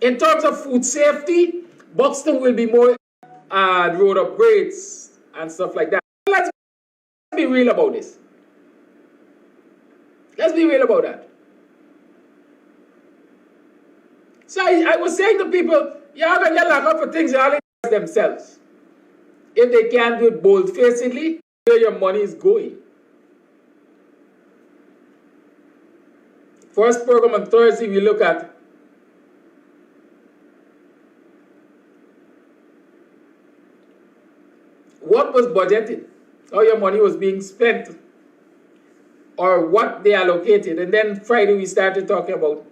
In terms of food safety, Buxton will be more road upgrades and stuff like that. Let's be real about this. Let's be real about that. So I was saying to people, you're going to get locked up for things you already themselves. If they can't do it bold-facedly, where your money is going. First program on Thursday, we look at what was budgeted, how your money was being spent, or what they allocated. And then Friday, we started talking about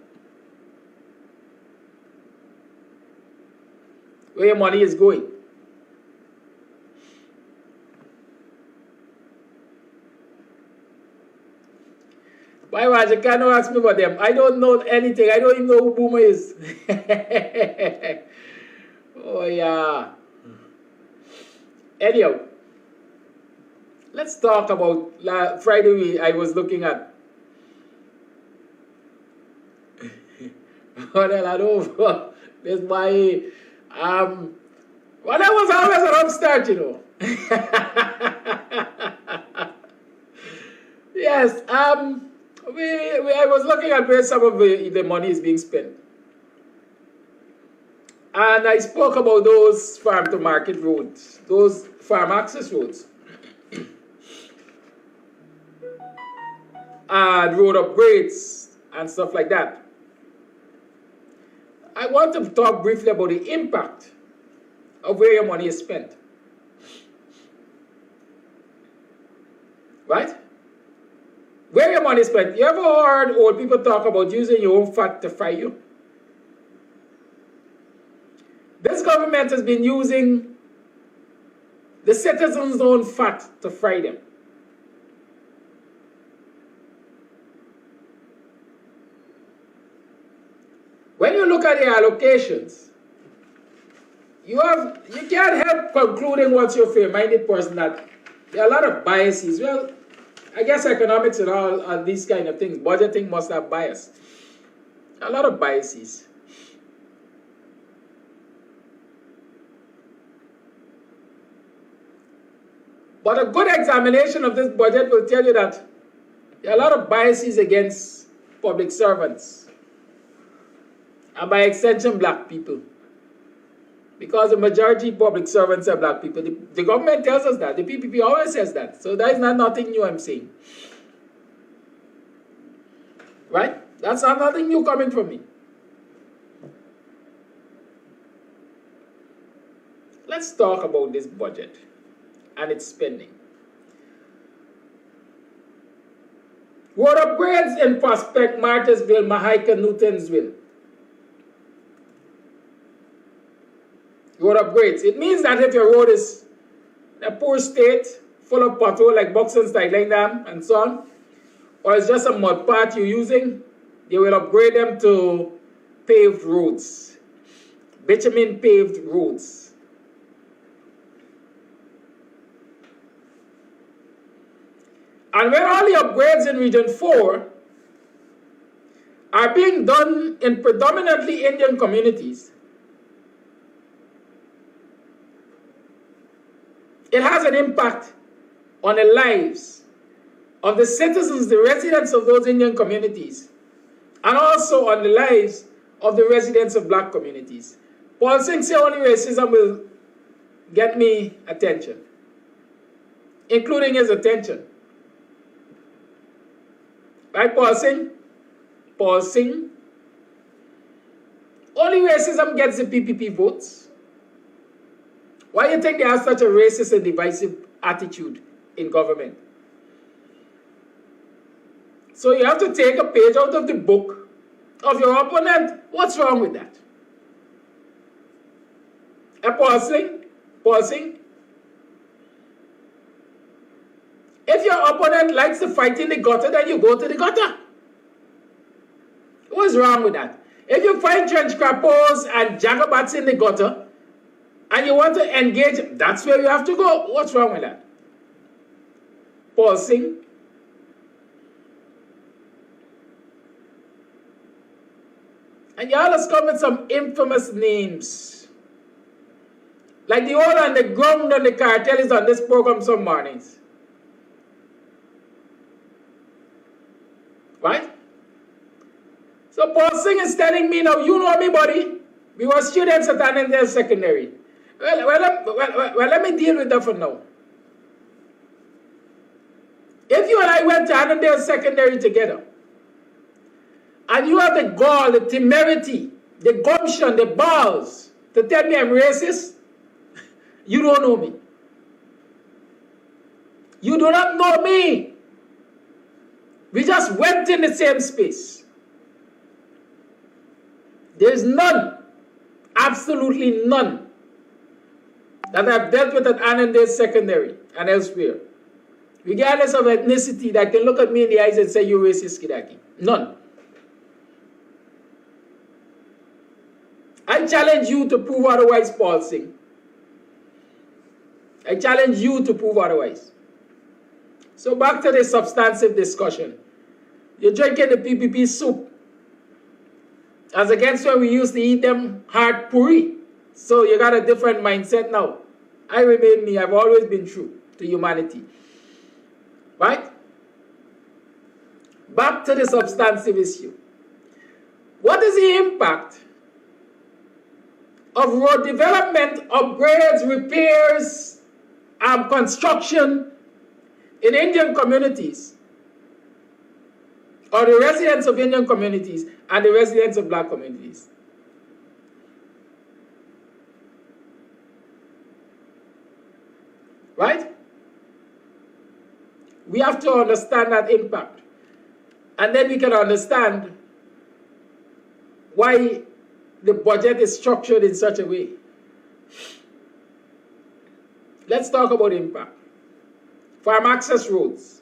where your money is going. Why, Raj, you cannot ask me about them. I don't know anything. I don't even know who Boomer is. Oh, yeah. Anyhow, let's talk about Friday. I was looking at over. That's why well, that was always an upstart, you know. Yes, I was looking at where some of the money is being spent. And I spoke about those farm-to-market roads, those farm access roads, and road upgrades and stuff like that. I want to talk briefly about the impact of where your money is spent. Right? Where your money is spent. You ever heard old people talk about using your own fat to fry you? This government has been using the citizens' own fat to fry them. When you look at the allocations, you can't help concluding what's your fair-minded person that there are a lot of biases. Well, I guess economics and all these kind of things, budgeting must have bias. A lot of biases. But a good examination of this budget will tell you that there are a lot of biases against public servants. And by extension, black people. Because the majority of public servants are black people. The government tells us that. The PPP always says that. So that is not nothing new I'm saying. Right? That's not nothing new coming from me. Let's talk about this budget and its spending. Road upgrades in Prospect, Martysville, Mahika, Newtonsville. Road upgrades. It means that if your road is in a poor state, full of pothole like Buxton's Line Dam and so on, or it's just a mud path you're using, they will upgrade them to paved roads, bitumen paved roads. And when all the upgrades in Region 4 are being done in predominantly Indian communities, it has an impact on the lives of the citizens, the residents of those Indian communities, and also on the lives of the residents of black communities. Paul Singh said only racism will get me attention, including his attention. Right, Paul Singh? Paul Singh. Only racism gets the PPP votes. Why do you think they have such a racist and divisive attitude in government? So you have to take a page out of the book of your opponent. What's wrong with that? Paul Singh? Paul Singh? If your opponent likes to fight in the gutter, then you go to the gutter. What's wrong with that? If you find trench crappers and jagabats in the gutter, and you want to engage, that's where you have to go. What's wrong with that? Paul Singh. And y'all just come with some infamous names. Like the old and the ground and the cartel is on this program some mornings. Right? So Paul Singh is telling me now, you know me, buddy. We were students at Annandale Secondary. Well, let me deal with that for now. If you and I went to Annandale Secondary together, and you have the gall, the temerity, the gumption, the balls to tell me I'm racist, you don't know me. You do not know me. We just went in the same space. There's none, absolutely none, that I've dealt with at Annandale Secondary and elsewhere, regardless of ethnicity, that can look at me in the eyes and say, you're racist, Kidaki. None. I challenge you to prove otherwise, Paul Singh. I challenge you to prove otherwise. So back to the substantive discussion. You're drinking the PPP soup, as against when we used to eat them hard puri. So you got a different mindset now. I remain me. I've always been true to humanity. Right? Back to the substantive issue. What is the impact of road development, upgrades, repairs, construction in Indian communities, or the residents of Indian communities and the residents of black communities? Right? We have to understand that impact. And then we can understand why the budget is structured in such a way. Let's talk about impact. Farm access roads.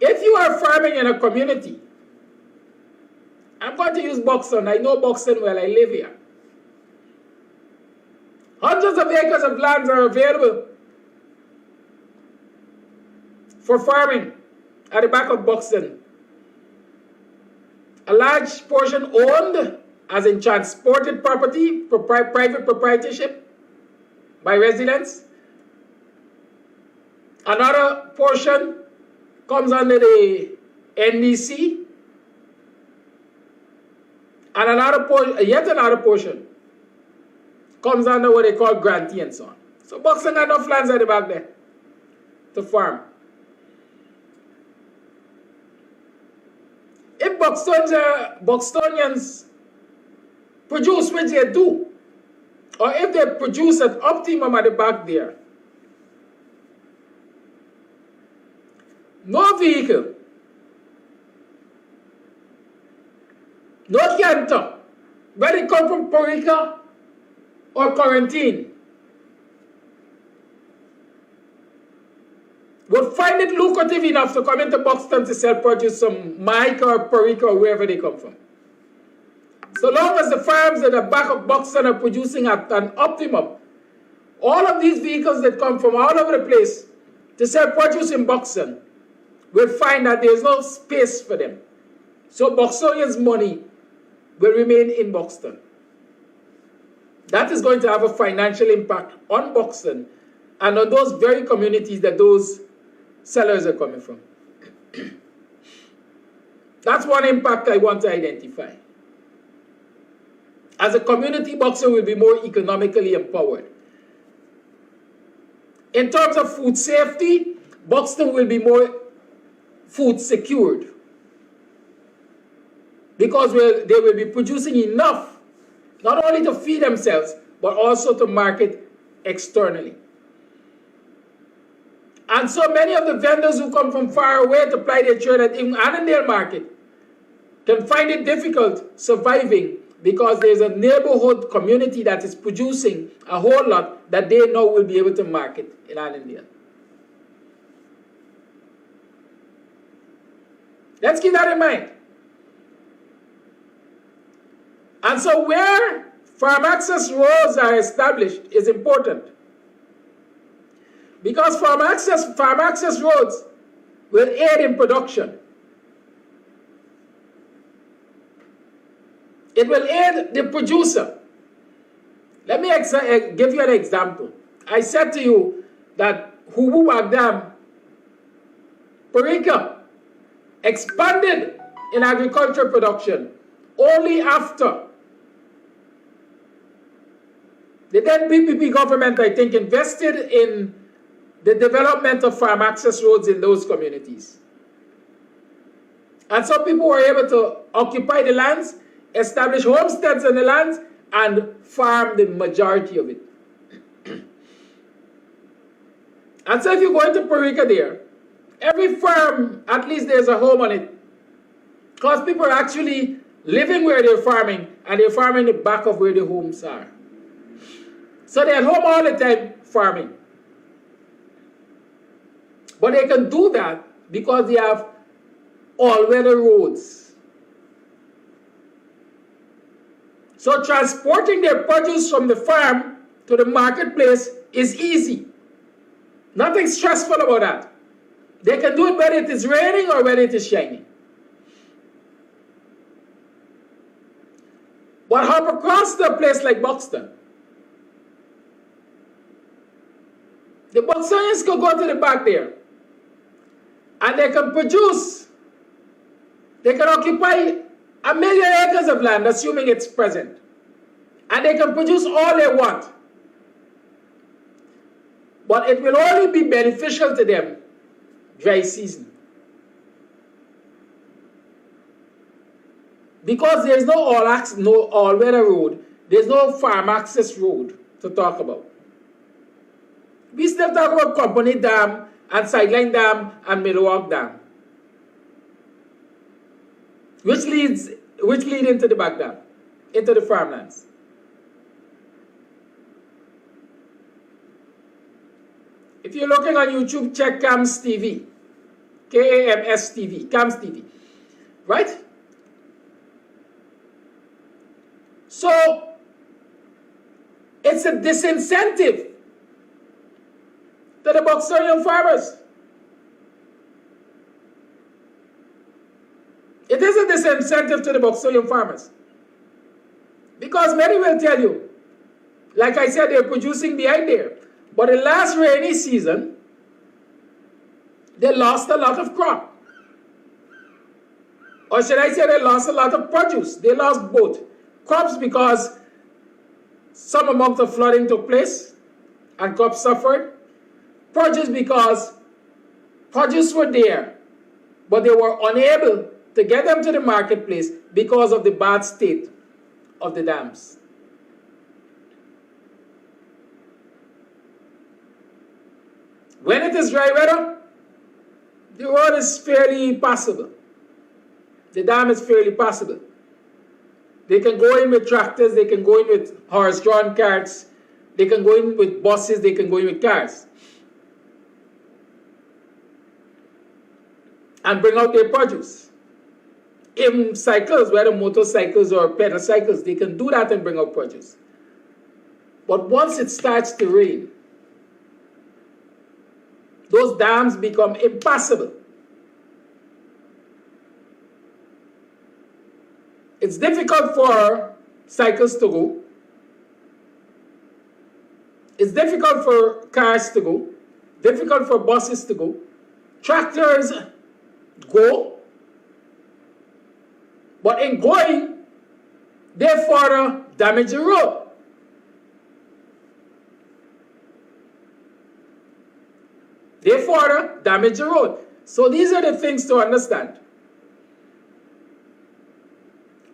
If you are farming in a community, I'm going to use Buxton. I know Buxton well. I live here. Hundreds of acres of lands are available for farming at the back of Buxton. A large portion owned, as in transported property, private proprietorship by residents. Another portion comes under the NDC. And yet another portion comes under what they call grantee and so on. So Buxton got enough lands at the back there to farm. If Buxtonians produce which they do, or if they produce at optimum at the back there, no vehicle, no canter, whether it come from Puerto Rico or quarantine, would find it lucrative enough to come into Buxton to sell produce from Jamaica or Puerto Rico or wherever they come from. So long as the farms at the back of Buxton are producing at an optimum, all of these vehicles that come from all over the place to sell produce in Buxton will find that there is no space for them. So Buxtonians' money will remain in Buxton. That is going to have a financial impact on Buxton and on those very communities that those sellers are coming from. That's one impact I want to identify. As a community, Buxton will be more economically empowered. In terms of food safety, Buxton will be more food secured, because they will be producing enough, not only to feed themselves, but also to market externally. And so many of the vendors who come from far away to ply their trade at Annandale Market can find it difficult surviving, because there's a neighborhood community that is producing a whole lot that they know will be able to market in Annandale. Let's keep that in mind. And so where farm access roads are established is important, because farm access roads will aid in production. It will aid the producer. Let me give you an example. I said to you that Hubu Bagdam, Parika, expanded in agricultural production only after the then PPP government, I think, invested in the development of farm access roads in those communities. And so people were able to occupy the lands, establish homesteads on the lands, and farm the majority of it. And so if you go into Parika there, every farm, at least there's a home on it. Because people are actually living where they're farming, and they're farming the back of where the homes are. So they're at home all the time farming. But they can do that because they have all-weather roads. So transporting their produce from the farm to the marketplace is easy. Nothing stressful about that. They can do it whether it is raining or whether it is shining. But hop across to a place like Buxton. The Buxtonians can go to the back there and they can produce, they can occupy 1 million acres of land, assuming it's present. And they can produce all they want. But it will only be beneficial to them dry season. Because there's no all-weather road, there's no farm access road to talk about. We still talk about Company Dam and Sideline Dam and Milwaukee Dam, which lead into the back dam, into the farmlands. If you're looking on YouTube, check KAMSTV, KAMSTV, KAMSTV, right? So it's a disincentive to the Buxtonian farmers. It is a disincentive to the Buxtonian farmers. Because many will tell you, like I said, they're producing behind there. But the last rainy season, they lost a lot of crop. Or should I say they lost a lot of produce? They lost both. Crops because some amount of flooding took place and crops suffered. Produce because produce were there, but they were unable to get them to the marketplace because of the bad state of the dams. When it is dry weather, the road is fairly passable. The dam is fairly passable. They can go in with tractors, they can go in with horse-drawn carts, they can go in with buses, they can go in with cars. And bring out their produce. Even cycles, whether motorcycles or pedal cycles, they can do that and bring out produce. But once it starts to rain, those dams become impassable. It's difficult for cycles to go. It's difficult for cars to go. Difficult for buses to go. Tractors go. But in going, they further damage the road. They further damage the road. So these are the things to understand.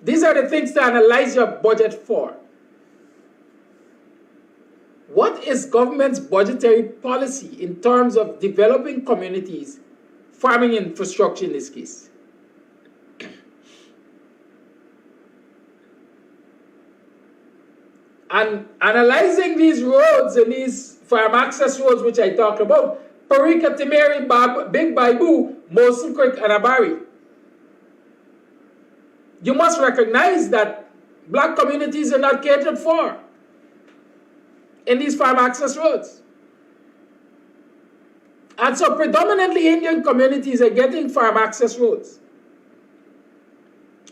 These are the things to analyze your budget for. What is government's budgetary policy in terms of developing communities, farming infrastructure in this case? And analyzing these roads and these farm access roads which I talked about, Parika, Timeri, Big Baibu, Mosul Creek, and Abari, you must recognize that black communities are not catered for in these farm access roads. And so predominantly Indian communities are getting farm access roads.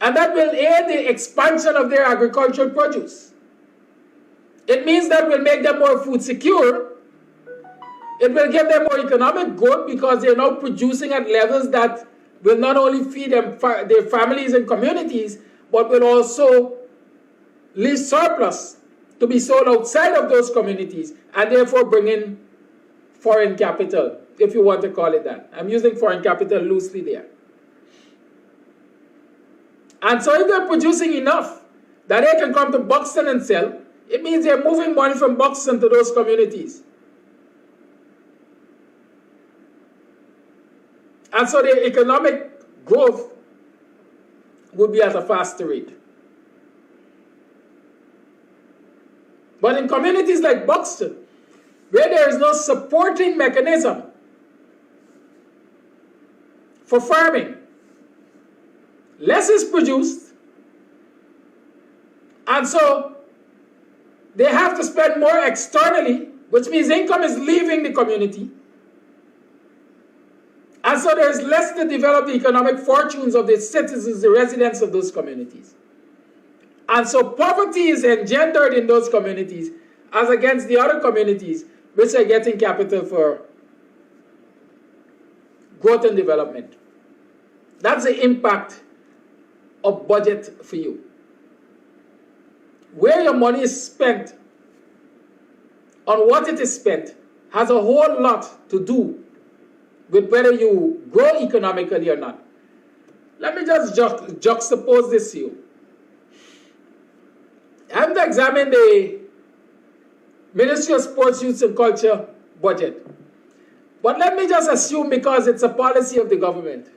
And that will aid the expansion of their agricultural produce. It means that will make them more food secure. It will give them more economic growth because they're now producing at levels that will not only feed them, their families and communities, but will also leave surplus to be sold outside of those communities and therefore bring in foreign capital, if you want to call it that. I'm using foreign capital loosely there. And so if they're producing enough that they can come to Buxton and sell, it means they're moving money from Buxton to those communities. And so the economic growth would be at a faster rate. But in communities like Buxton, where there is no supporting mechanism for farming, less is produced, and so they have to spend more externally, which means income is leaving the community. And so there is less to develop the economic fortunes of the citizens, the residents of those communities. And so poverty is engendered in those communities as against the other communities which are getting capital for growth and development. That's the impact of budget for you. Where your money is spent, on what it is spent, has a whole lot to do with whether you grow economically or not. Let me just juxtapose this to you. I have to examine the Ministry of Sports, Youth and Culture budget. But let me just assume, because it's a policy of the government,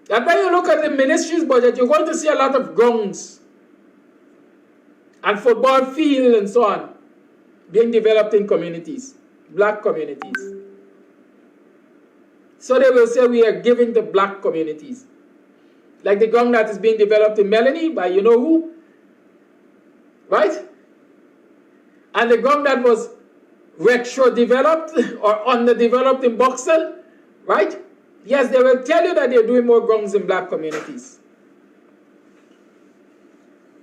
that when you look at the ministry's budget, you're going to see a lot of grounds and football field and so on being developed in communities, black communities. So they will say we are giving to black communities. Like the ground that is being developed in Melanie by you know who, right? And the ground that was retro-developed or underdeveloped in Buxton, right? Yes, they will tell you that they're doing more grounds in black communities.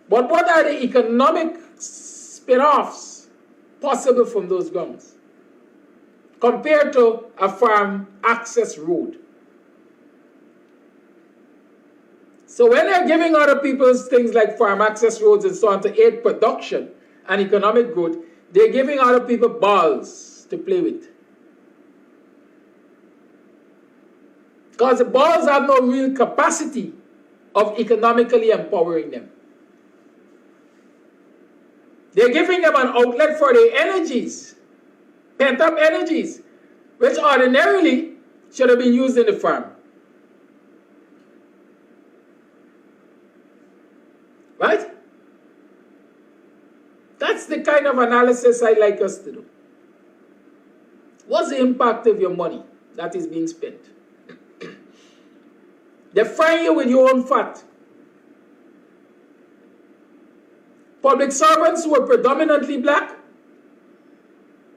But what are the economic spin-offs possible from those grounds compared to a farm access road? So when they're giving other people's things like farm access roads and so on to aid production and economic growth, they're giving other people balls to play with. Because the balls have no real capacity of economically empowering them. They're giving them an outlet for their energies, pent-up energies, which ordinarily should have been used in the farm. Right? That's the kind of analysis I like us to do. What's the impact of your money that is being spent? They fry you with your own fat. Public servants who are predominantly black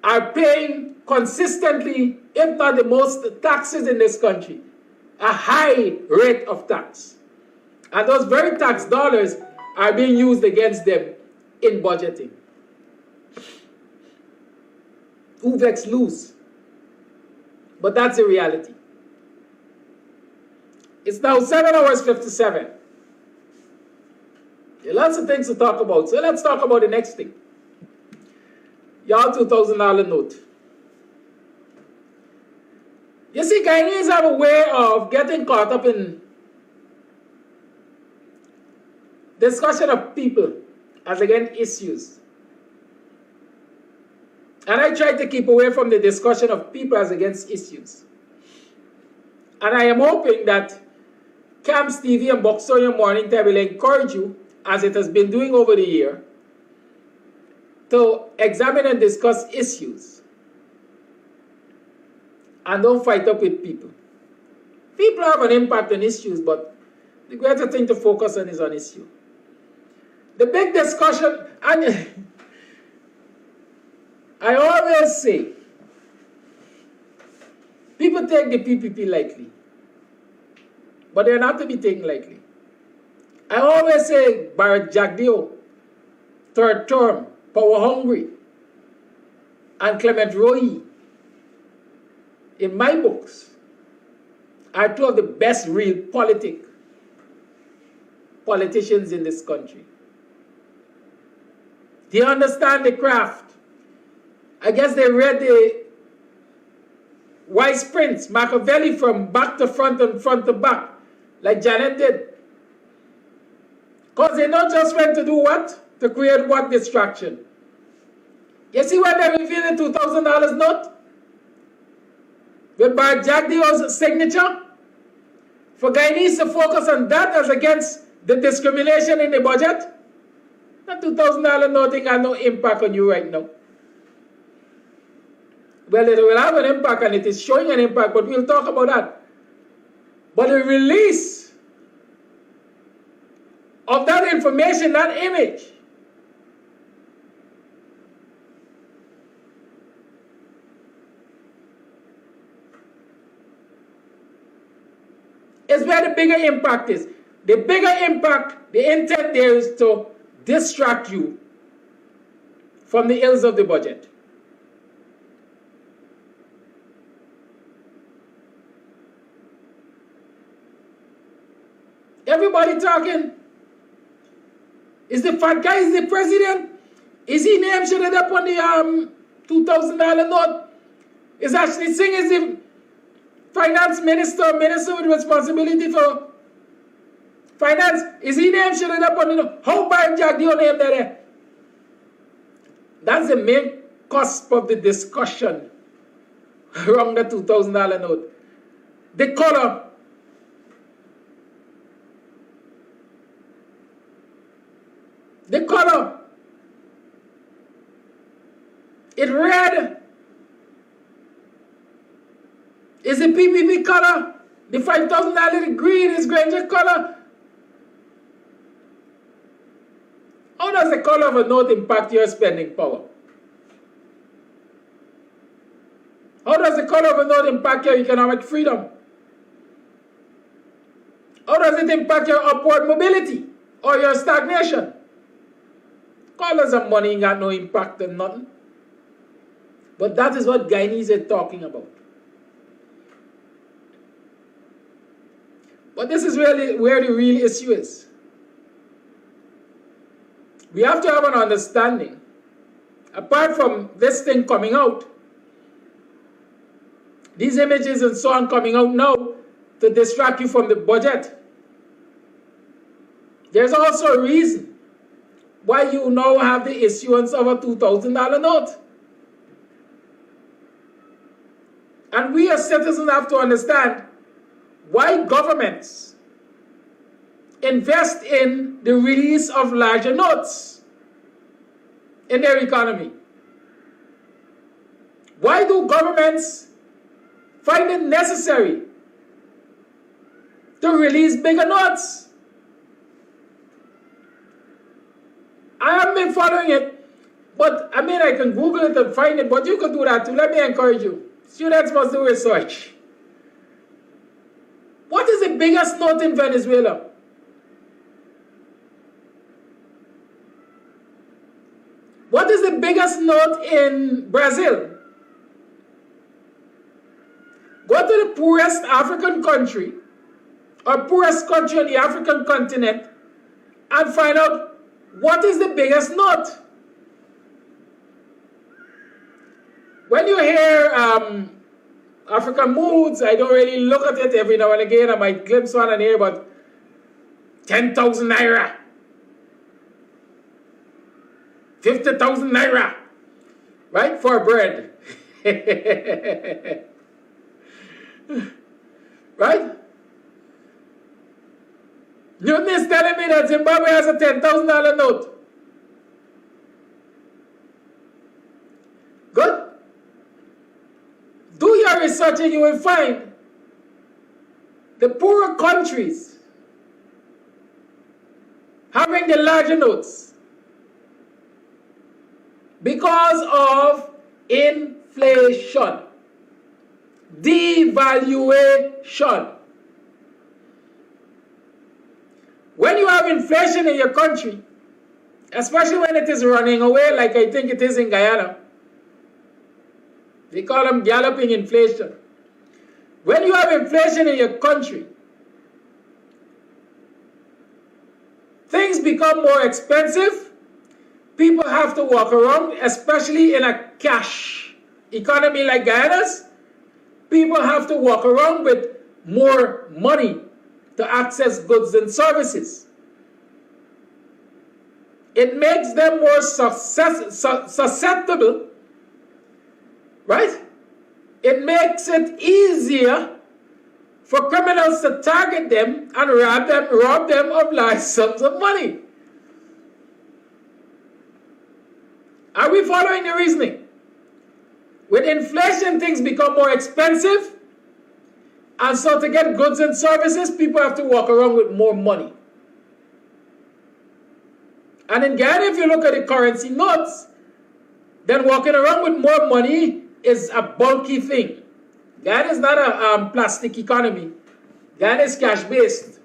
are paying consistently, if not the most, taxes in this country. A high rate of tax. And those very tax dollars are being used against them in budgeting. Who vex lose? But that's the reality. It's now 7 hours 57. There are lots of things to talk about. So let's talk about the next thing. Y'all $2,000 note. You see, Guyanese have a way of getting caught up in discussion of people as against issues. And I try to keep away from the discussion of people as against issues. And I am hoping that KAMSTV and BUXTONIAN Morning Time will encourage you, as it has been doing over the year, to examine and discuss issues. And don't fight up with people. People have an impact on issues, but the greater thing to focus on is on issue. The big discussion, and I always say People take the PPP lightly, but they're not to be taken lightly. I always say Barrett Jagdeo, third term, power hungry, and Clement Roy, in my books, are two of the best real politicians in this country. They understand the craft. I guess they read the Wise Prince, Machiavelli, from back to front and front to back, like Janet did. Because they not just went to do what? To create what distraction? You see when they revealed the $2,000 note? With Barrett Jagdeo's signature? For Guyanese to focus on that as against the discrimination in the budget? That $2,000 note ain't got no impact on you right now. Well, it will have an impact, and it is showing an impact, but we'll talk about that. But the release of that information, that image, is where the bigger impact is. The bigger impact, the intent there is to distract you from the ills of the budget. Everybody talking. Is the fat guy is the president? Is he named should it up on the $2,000 note? Is Ashley Singh is the finance minister with responsibility for finance? Is he named should it up on the note? How Barrett Jagdeo named there? That's the main cusp of the discussion around the $2,000 note. The color. The color, it red. Is the PPP color? The $5,000 the green is Granger color. How does the color of a note impact your spending power? How does the color of a note impact your economic freedom? How does it impact your upward mobility or your stagnation? Colors of money ain't got no impact on nothing. But that is what Guyanese are talking about. But this is really where the real issue is. We have to have an understanding. Apart from this thing coming out, these images and so on coming out now to distract you from the budget, there's also a reason why you now have the issuance of a $2,000 note. And we as citizens have to understand why governments invest in the release of larger notes in their economy. Why do governments find it necessary to release bigger notes? I haven't been following it, but I mean, I can Google it and find it, but you can do that too. Let me encourage you. Students must do research. What is the biggest note in Venezuela? What is the biggest note in Brazil? Go to the poorest African country, or poorest country on the African continent, and find out what is the biggest note? When you hear African moods, I don't really look at it. Every now and again. I might glimpse one and hear about 10,000 naira, 50,000 naira, right, for bread. Right? Newton is telling me that Zimbabwe has a $10,000 note. Good. Do your research and you will find the poorer countries having the larger notes because of inflation, devaluation. devaluation. When you have inflation in your country, especially when it is running away like I think it is in Guyana, they call them galloping inflation. When you have inflation in your country, things become more expensive. People have to walk around, especially in a cash economy like Guyana's. People have to walk around with more money to access goods and services. It makes them more susceptible, right? It makes it easier for criminals to target them and rob them of large sums of money. Are we following the reasoning? With inflation, things become more expensive, and so to get goods and services, people have to walk around with more money. And in Ghana, if you look at the currency notes, then walking around with more money is a bulky thing. Ghana is not a plastic economy. Ghana is cash-based.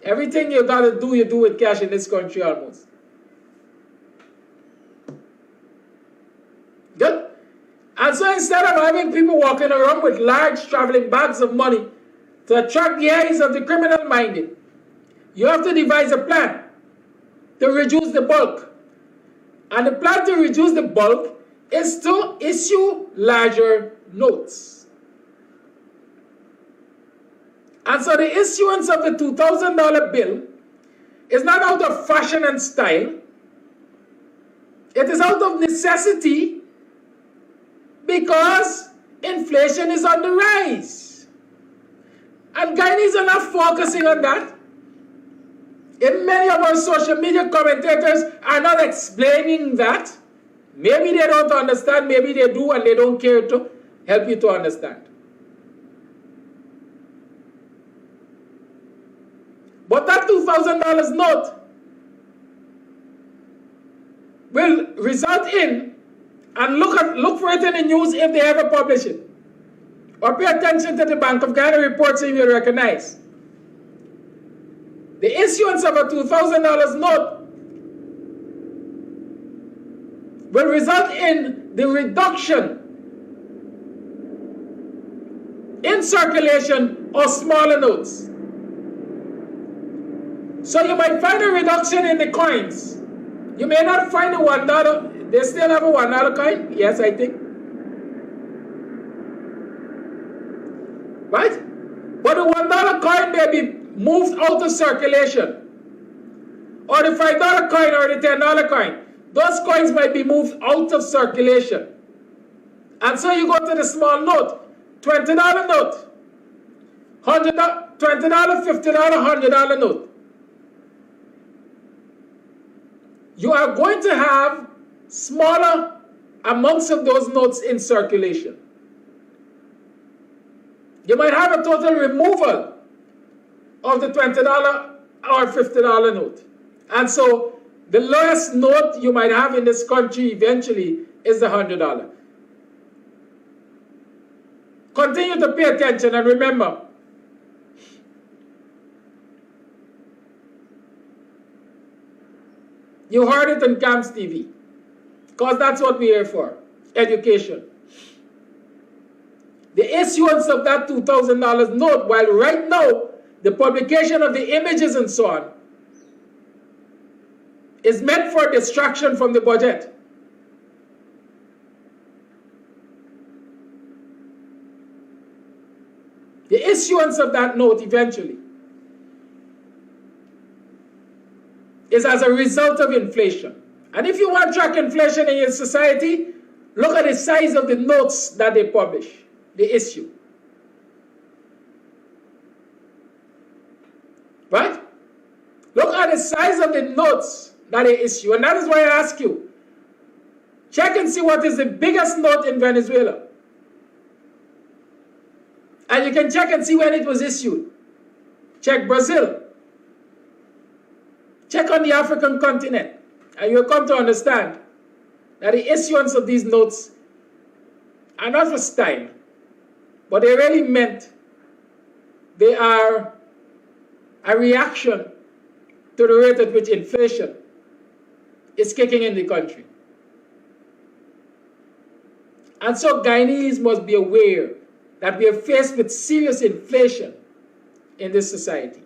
Everything you got to do, you do with cash in this country almost. Good? And so instead of having people walking around with large traveling bags of money to attract the eyes of the criminal-minded, you have to devise a plan to reduce the bulk. And the plan to reduce the bulk is to issue larger notes. And so the issuance of the $2,000 bill is not out of fashion and style. It is out of necessity because inflation is on the rise. And Guyanese are not focusing on that. And many of our social media commentators are not explaining that. Maybe they don't understand, maybe they do, and they don't care to help you to understand. But that $2,000 note will result in, and look for it in the news if they ever publish it, or pay attention to the Bank of Ghana reports if you recognize. The issuance of a $2,000 note will result in the reduction in circulation of smaller notes. So you might find a reduction in the coins. You may not find a $1. They still have a $1 coin? Yes, I think. Right? But the $1 coin may be moved out of circulation. Or the $5 coin or the $10 coin. Those coins might be moved out of circulation. And so you go to the small note, $20 note, $100, $20, $50, $100 note. You are going to have smaller amounts of those notes in circulation. You might have a total removal of the $20 or $50 note. And so the lowest note you might have in this country eventually is the $100. Continue to pay attention and remember, you heard it on KAMSTV, because that's what we're here for, education. The issuance of that $2,000 note, while right now the publication of the images and so on is meant for distraction from the budget. The issuance of that note eventually is as a result of inflation. And if you want to track inflation in your society, look at the size of the notes that they publish, they issue. Right? Look at the size of the notes that they issue. And that is why I ask you, check and see what is the biggest note in Venezuela. And you can check and see when it was issued. Check Brazil. Check on the African continent. And you'll come to understand that the issuance of these notes are not for style. but they really meant they are a reaction to the rate at which inflation is kicking in the country. And so Guyanese must be aware that we are faced with serious inflation in this society.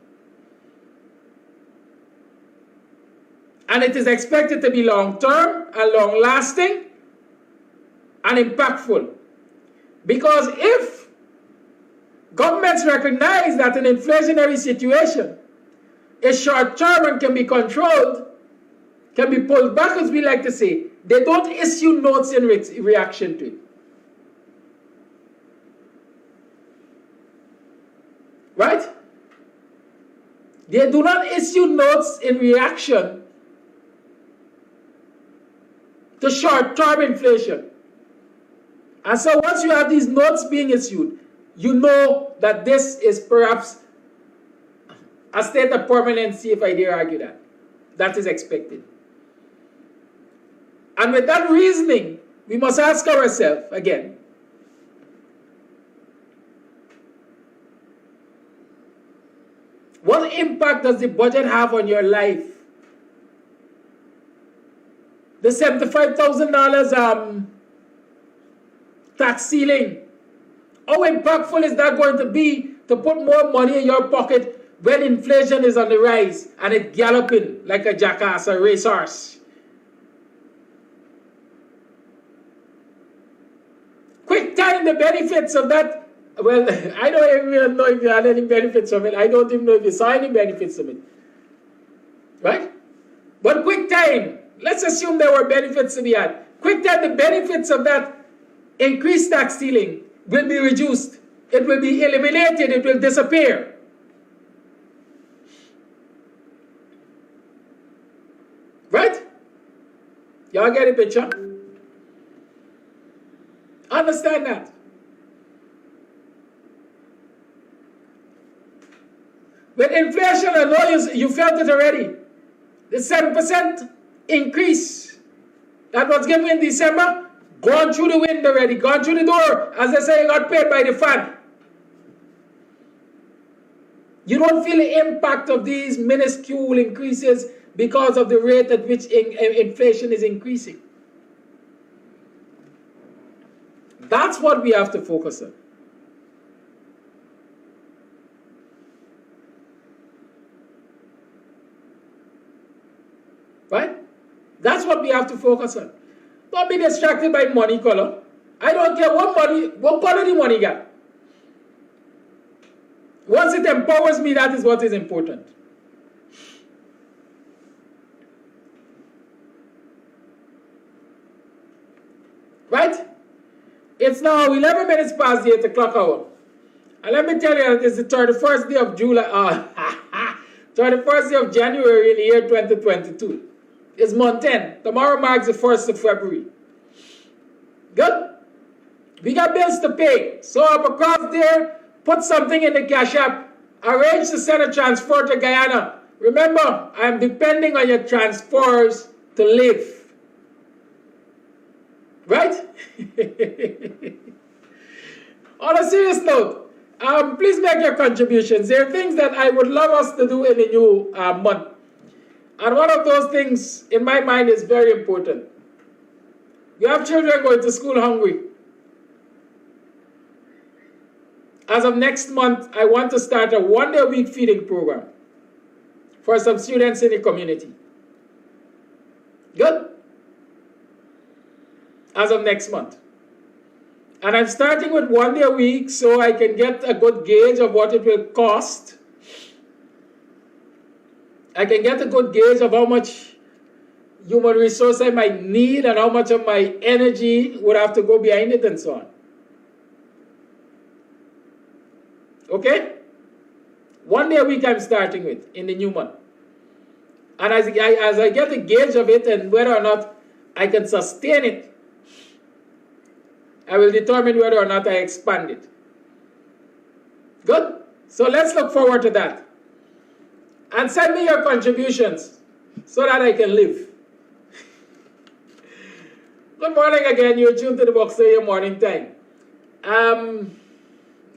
And it is expected to be long-term and long-lasting and impactful. Because if governments recognize that an inflationary situation is short-term and can be controlled, can be pulled back, as we like to say, they don't issue notes in reaction to it. Right? They do not issue notes in reaction to short-term inflation. And so once you have these notes being issued, you know that this is perhaps a state of permanency, if I dare argue that. That is expected. And with that reasoning, we must ask ourselves again, what impact does the budget have on your life? The $75,000 tax ceiling, how impactful is that going to be to put more money in your pocket when inflation is on the rise and it's galloping like a jackass, a racehorse? Quick time, the benefits of that. Well, I don't even know if you had any benefits from it. I don't even know if you saw any benefits of it. Right? But quick time, let's assume there were benefits to be had. Quick time, the benefits of that increased tax ceiling will be reduced. It will be eliminated. It will disappear. Right? Y'all get the picture? Understand that. With inflation, I know you felt it already. The 7% increase that was given in December, gone through the wind already, gone through the door. As they say, you got paid by the fan. You don't feel the impact of these minuscule increases because of the rate at which inflation is increasing. That's what we have to focus on. Right? That's what we have to focus on. Don't be distracted by money color. I don't care what color the money got. Once it empowers me, that is what is important. Right? It's now 11 minutes past the 8 o'clock hour. And let me tell you, it's the 31st day of July, 31st day of January in the year 2022. It's month 10. Tomorrow marks the 1st of February. Good? We got bills to pay. So up across there, put something in the cash app. Arrange to send a transfer to Guyana. Remember, I am depending on your transfers to live. Right? On a serious note, please make your contributions. There are things that I would love us to do in the new month. And one of those things, in my mind, is very important. We have children going to school hungry. As of next month, I want to start a one-day-a-week feeding program for some students in the community. Good? As of next month. And I'm starting with 1 day a week so I can get a good gauge of what it will cost. I can get a good gauge of how much human resource I might need and how much of my energy would have to go behind it and so on. Okay? 1 day a week I'm starting with in the new month. And as I get a gauge of it and whether or not I can sustain it, I will determine whether or not I expand it. Good? So let's look forward to that. And send me your contributions so that I can live. Good morning again. You're tuned to the BUXTONIAN Morning Time.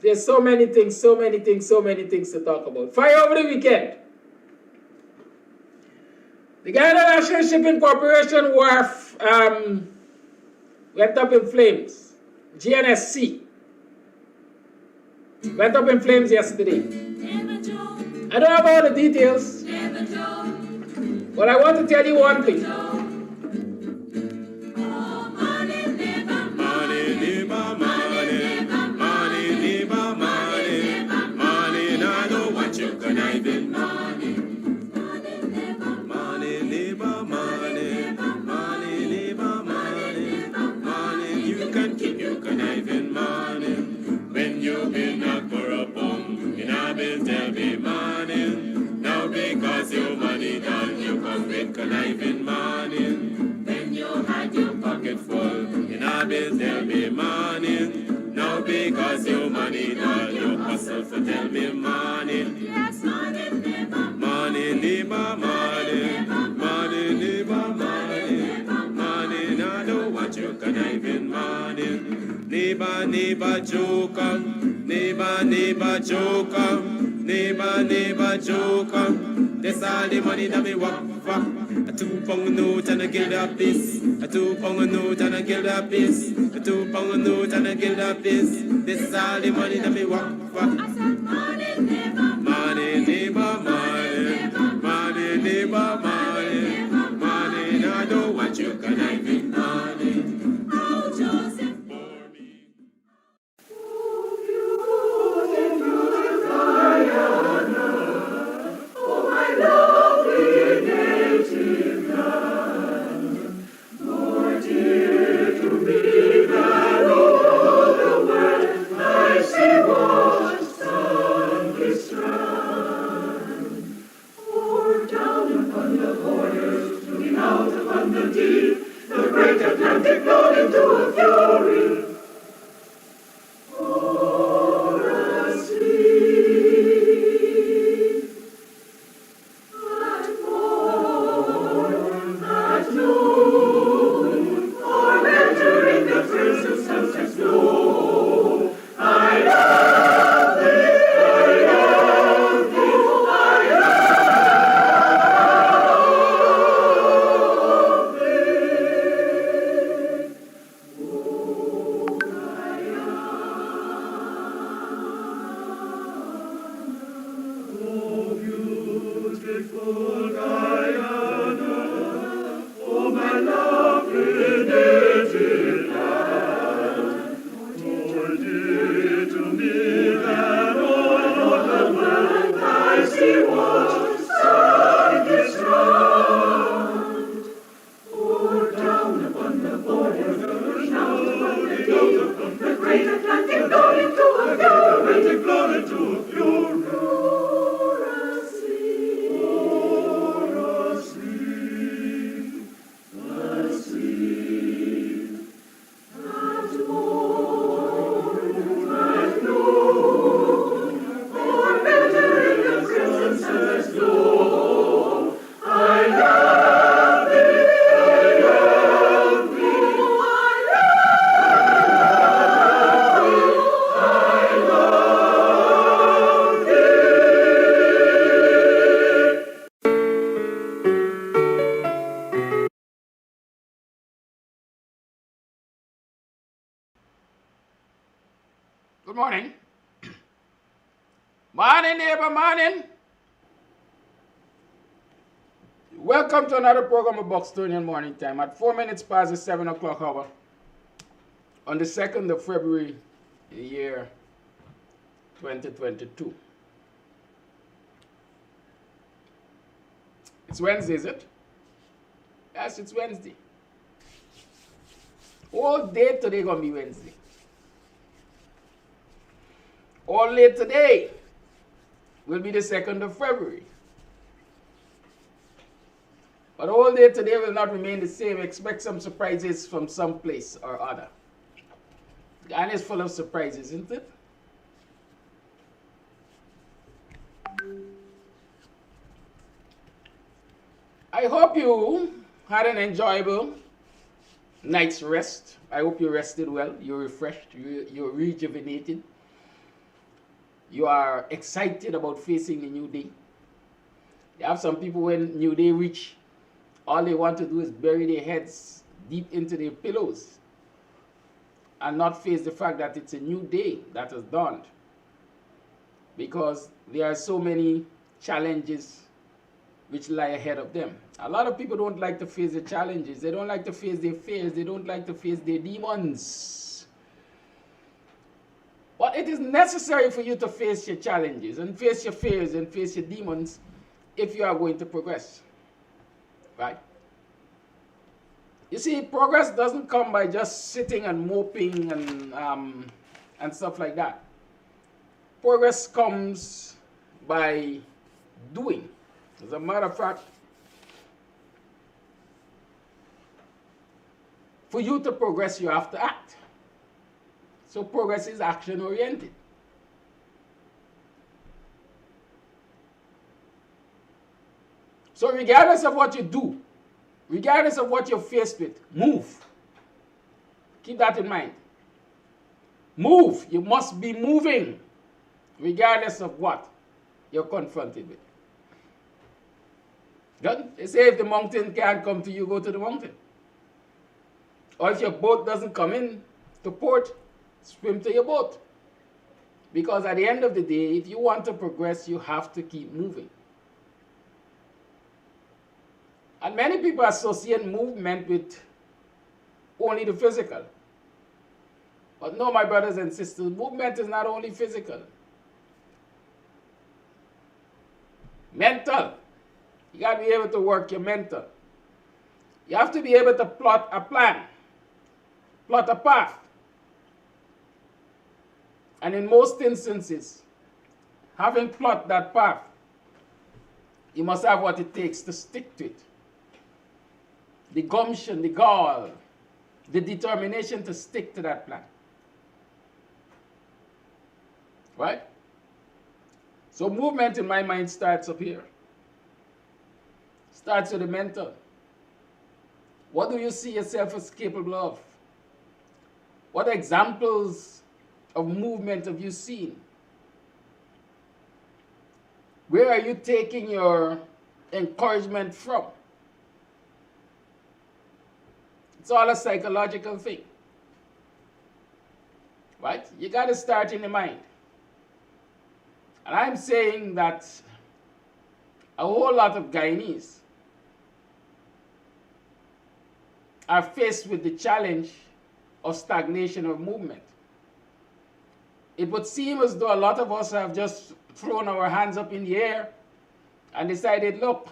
There's so many things to talk about. Fire over the weekend. The Ghana National Shipping Corporation wharf went up in flames. GNSC went up in flames yesterday. I don't have all the details, but I want to tell you one thing. Conniving money, when you had your pocket full, in our bills there'll be money. Now because your money done, you hustle for tell me money. Yes, money, neighbor, money, neighbor, money, money, neighbor, money, money. Now don't want you conniving money. Neighbor, neighbor, joker, neighbor, neighbor, joker, neighbor, neighbor, joker. That's all the money that me walk for. A 2 pound note and a guilder piece. A 2 pound note and a guilder piece. A 2 pound note and a guilder piece. This is all the money that me walk for. I said money, neighbor, money, neighbor, money, money, neighbor, money, money. Now I don't want you conniving money. Oh, Joseph, for me. Oh, my lovely native land, more dear to me than all the world. I see washed on this strand, or down upon the borders, looking out upon the deep, the great Atlantic flowed into a fury. Or asleep at morn, at noon, or entering the crimson sunset's glow. I love thee, I love thee, I love thee. Oh, oh, beautiful Guyana, oh, my lovely native land, more dear to me than all the world. I see washed sun is round, or down upon the borders, down upon the deep, the great Atlantic flowed into a fury. Flowed into a fury. Or asleep, asleep, at morn, at noon, or entering the crimson sunset's glow. I love thee, I love thee, I love thee, I love thee. Good morning. Morning, neighbor, morning. Welcome to another program of BUXTONIAN Morning Time at 4 minutes past the 7 o'clock hour on the 2nd of February, in the year 2022. It's Wednesday, is it? Yes, it's Wednesday. All day today gonna be Wednesday. All day today will be the 2nd of February. But all day today will not remain the same. Expect some surprises from some place or other. Ghana is full of surprises, isn't it? I hope you had an enjoyable night's rest. I hope you rested well, you're refreshed, you're rejuvenated. You are excited about facing the new day. You have some people, when new day reach, all they want to do is bury their heads deep into their pillows and not face the fact that it's a new day that has dawned. Because there are so many challenges which lie ahead of them. A lot of people don't like to face the challenges. They don't like to face their fears. They don't like to face their demons. But it is necessary for you to face your challenges and face your fears and face your demons if you are going to progress. Right? You see, progress doesn't come by just sitting and moping and stuff like that. Progress comes by doing. As a matter of fact, for you to progress, you have to act. So progress is action-oriented. So regardless of what you do, regardless of what you're faced with, move. Keep that in mind. Move. You must be moving, regardless of what you're confronted with. Good? They say if the mountain can't come to you, go to the mountain. Or if your boat doesn't come in to port, swim to your boat. Because at the end of the day, if you want to progress, you have to keep moving. And many people associate movement with only the physical. But no, my brothers and sisters, movement is not only physical. Mental. You got to be able to work your mental. You have to be able to plot a plan, plot a path. And in most instances, having plot that path, you must have what it takes to stick to it. The gumption, the gall, the determination to stick to that plan. Right? So movement in my mind starts up here. Starts with the mental. What do you see yourself as capable of? What examples of movement have you seen? Where are you taking your encouragement from? It's all a psychological thing. Right? You got to start in the mind. And I'm saying that a whole lot of Guyanese are faced with the challenge of stagnation of movement. It would seem as though a lot of us have just thrown our hands up in the air and decided, look,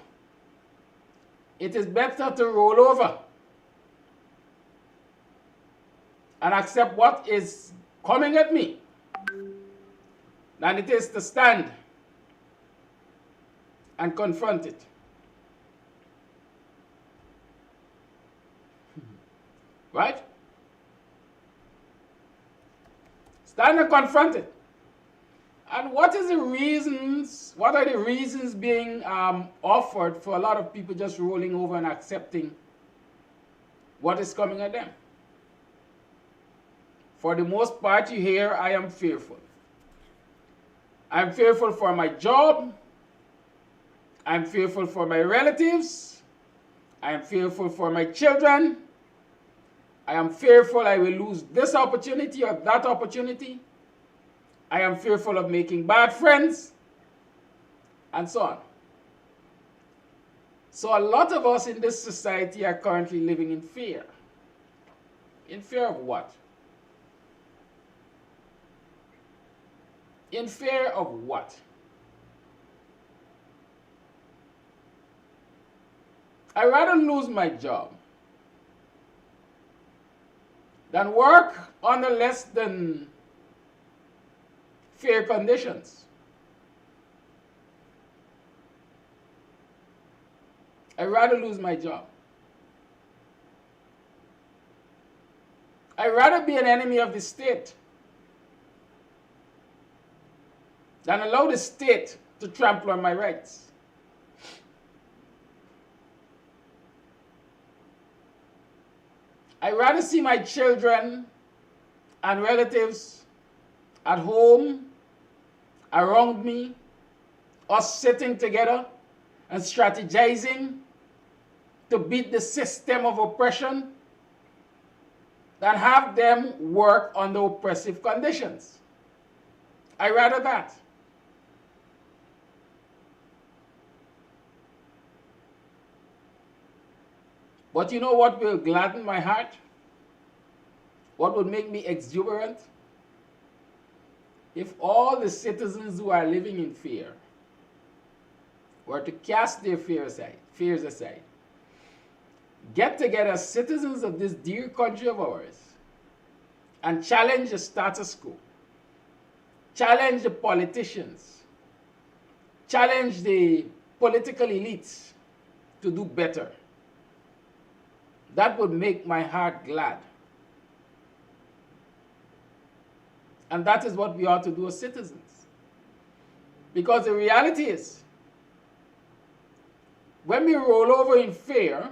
it is better to roll over and accept what is coming at me than it is to stand and confront it. Right? Stand and confront it. And what are the reasons being offered for a lot of people just rolling over and accepting what is coming at them? For the most part, you hear, I am fearful. I'm fearful for my job. I'm fearful for my relatives. I'm fearful for my children. I am fearful I will lose this opportunity or that opportunity. I am fearful of making bad friends, and so on. So a lot of us in this society are currently living in fear. In fear of what? In fear of what? I'd rather lose my job than work under less than fair conditions. I'd rather lose my job. I'd rather be an enemy of the state than allow the state to trample on my rights. I'd rather see my children and relatives at home around me, us sitting together and strategizing to beat the system of oppression, than have them work under oppressive conditions. I rather that. But you know what will gladden my heart? What would make me exuberant? If all the citizens who are living in fear were to cast their fears aside, get together as citizens of this dear country of ours and challenge the status quo, challenge the politicians, challenge the political elites to do better. That would make my heart glad. And that is what we ought to do as citizens. Because the reality is, when we roll over in fear,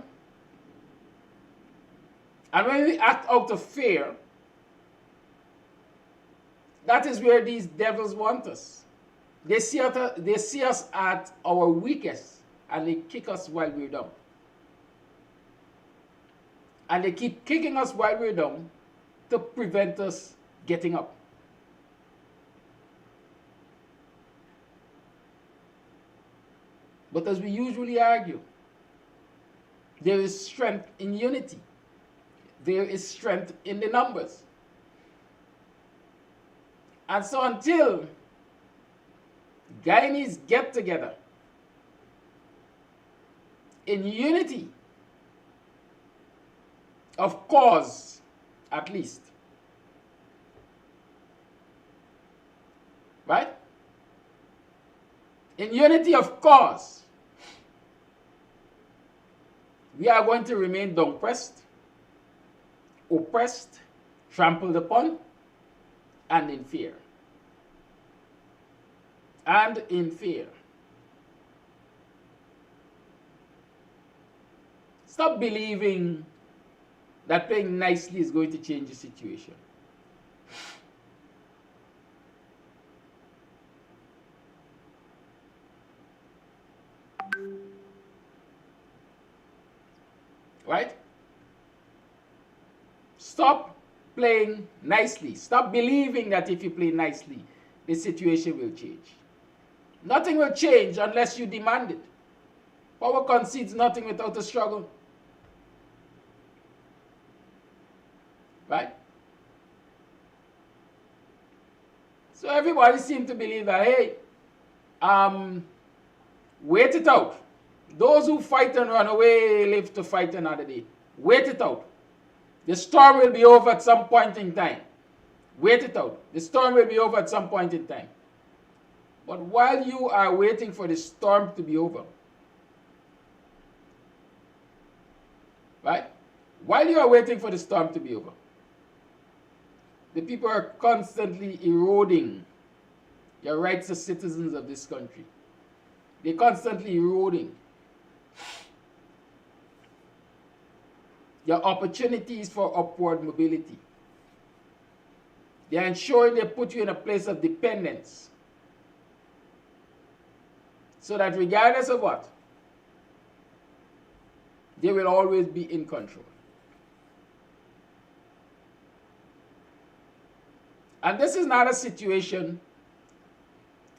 and when we act out of fear, that is where these devils want us. They see us at our weakest, and they kick us while we're down. And they keep kicking us while we're down to prevent us getting up. But as we usually argue, there is strength in unity. There is strength in the numbers. And so until Guyanese get together in unity of cause, at least, right? In unity of cause, we are going to remain down-pressed, oppressed, trampled upon, and in fear. And in fear. Stop believing that playing nicely is going to change the situation. Right? Stop playing nicely. Stop believing that if you play nicely, the situation will change. Nothing will change unless you demand it. Power concedes nothing without a struggle. Right? So everybody seems to believe that, hey, wait it out. Those who fight and run away live to fight another day. Wait it out. The storm will be over at some point in time. Wait it out. The storm will be over at some point in time. But while you are waiting for the storm to be over, right? While you are waiting for the storm to be over, the people are constantly eroding your rights as citizens of this country. They're constantly eroding your opportunities for upward mobility. They're ensuring they put you in a place of dependence, so that regardless of what, they will always be in control. And this is not a situation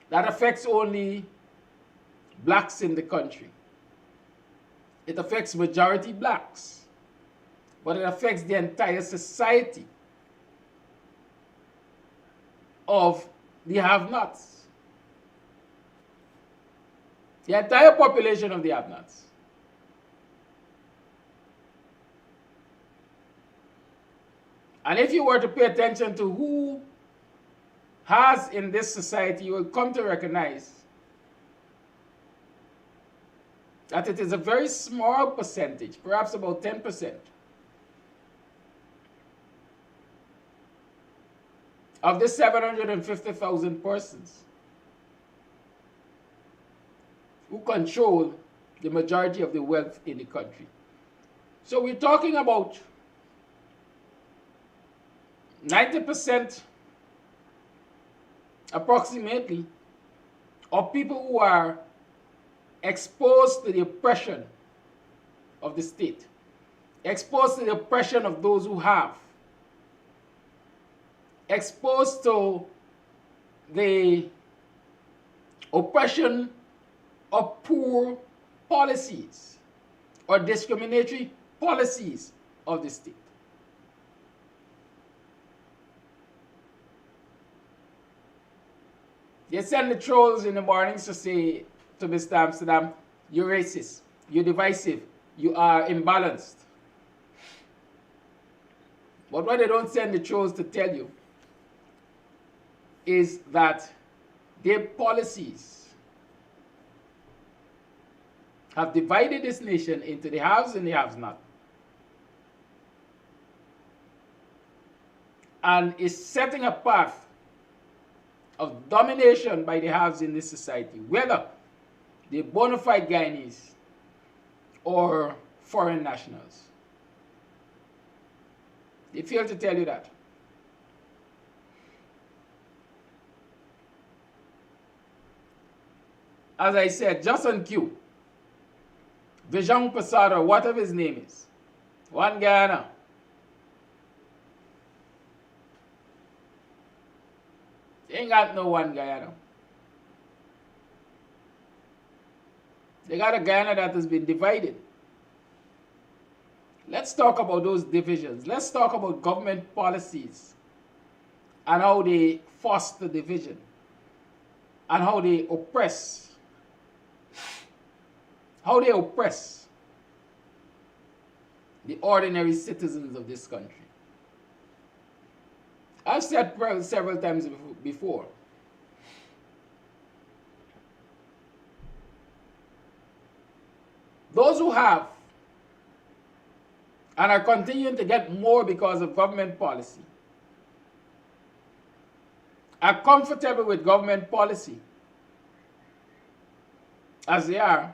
that affects only blacks in the country. It affects majority blacks, but it affects the entire society of the have-nots. The entire population of the have-nots. And if you were to pay attention to who has in this society, you will come to recognize that it is a very small percentage, perhaps about 10%, of the 750,000 persons who control the majority of the wealth in the country. So we're talking about 90% approximately of people who are exposed to the oppression of the state, exposed to the oppression of those who have, exposed to the oppression of poor policies or discriminatory policies of the state. They send the trolls in the mornings to say to Mr. Amsterdam, you're racist, you're divisive, you are imbalanced. But what they don't send the trolls to tell you is that their policies have divided this nation into the haves and the haves not, and is setting a path of domination by the haves in this society, whether they're bona fide Guyanese or foreign nationals. They fail to tell you that. As I said, just on cue, Vijay Pasada, whatever his name is, one Guyana, they ain't got no one Guyana. They got a Guyana that has been divided. Let's talk about those divisions. Let's talk about government policies and how they foster division and how they oppress. How they oppress the ordinary citizens of this country. I've said several times before, those who have and are continuing to get more because of government policy are comfortable with government policy as they are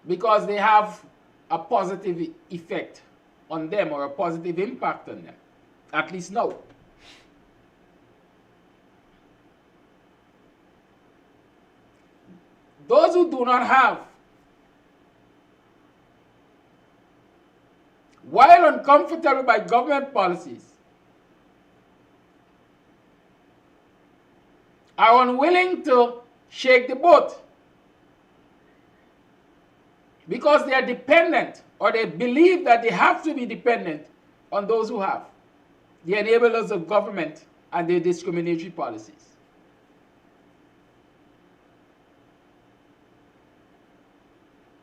because they have a positive effect on them or a positive impact on them, at least now. Those who do not have, while uncomfortable by government policies, are unwilling to shake the boat because they are dependent, or they believe that they have to be dependent on those who have, the enablers of government and their discriminatory policies.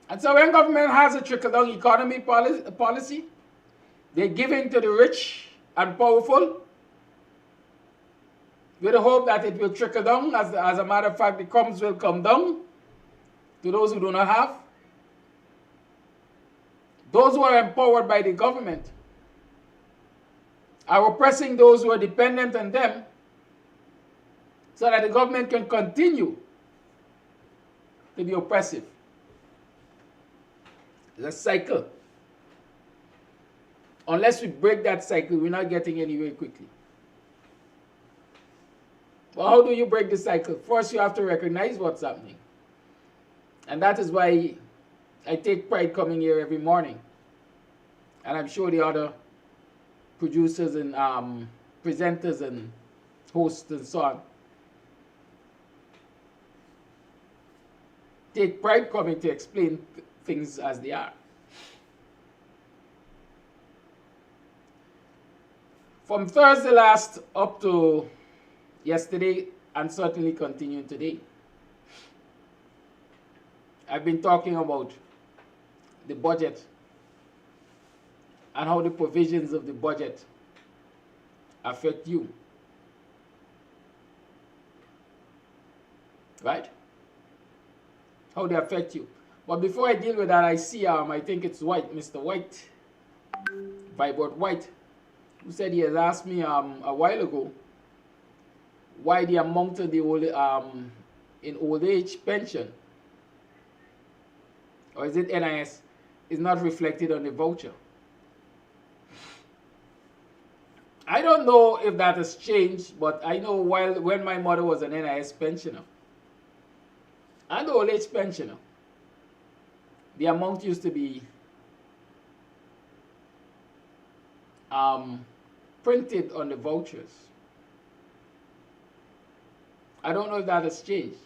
And so when government has a trickle-down economy policy, they give in to the rich and powerful with the hope that it will trickle down. As a matter of fact, the crumbs will come down to those who do not have. Those who are empowered by the government are oppressing those who are dependent on them so that the government can continue to be oppressive. It's a cycle. Unless we break that cycle, we're not getting anywhere quickly. Well, how do you break the cycle? First, you have to recognize what's happening. And that is why I take pride coming here every morning. And I'm sure the other producers and presenters and hosts and so on take pride coming to explain things as they are. From Thursday last up to yesterday, and certainly continuing today, I've been talking about the budget and how the provisions of the budget affect you. Right? How they affect you. But before I deal with that, I see, I think it's White, Mr. White, Vibert White, who said he has asked me a while ago why the amount of the old, in old age pension, or is it NIS, is not reflected on the voucher. I don't know if that has changed, but I know when my mother was an NIS pensioner, And the old age pensioner, the amount used to be printed on the vouchers. I don't know if that has changed.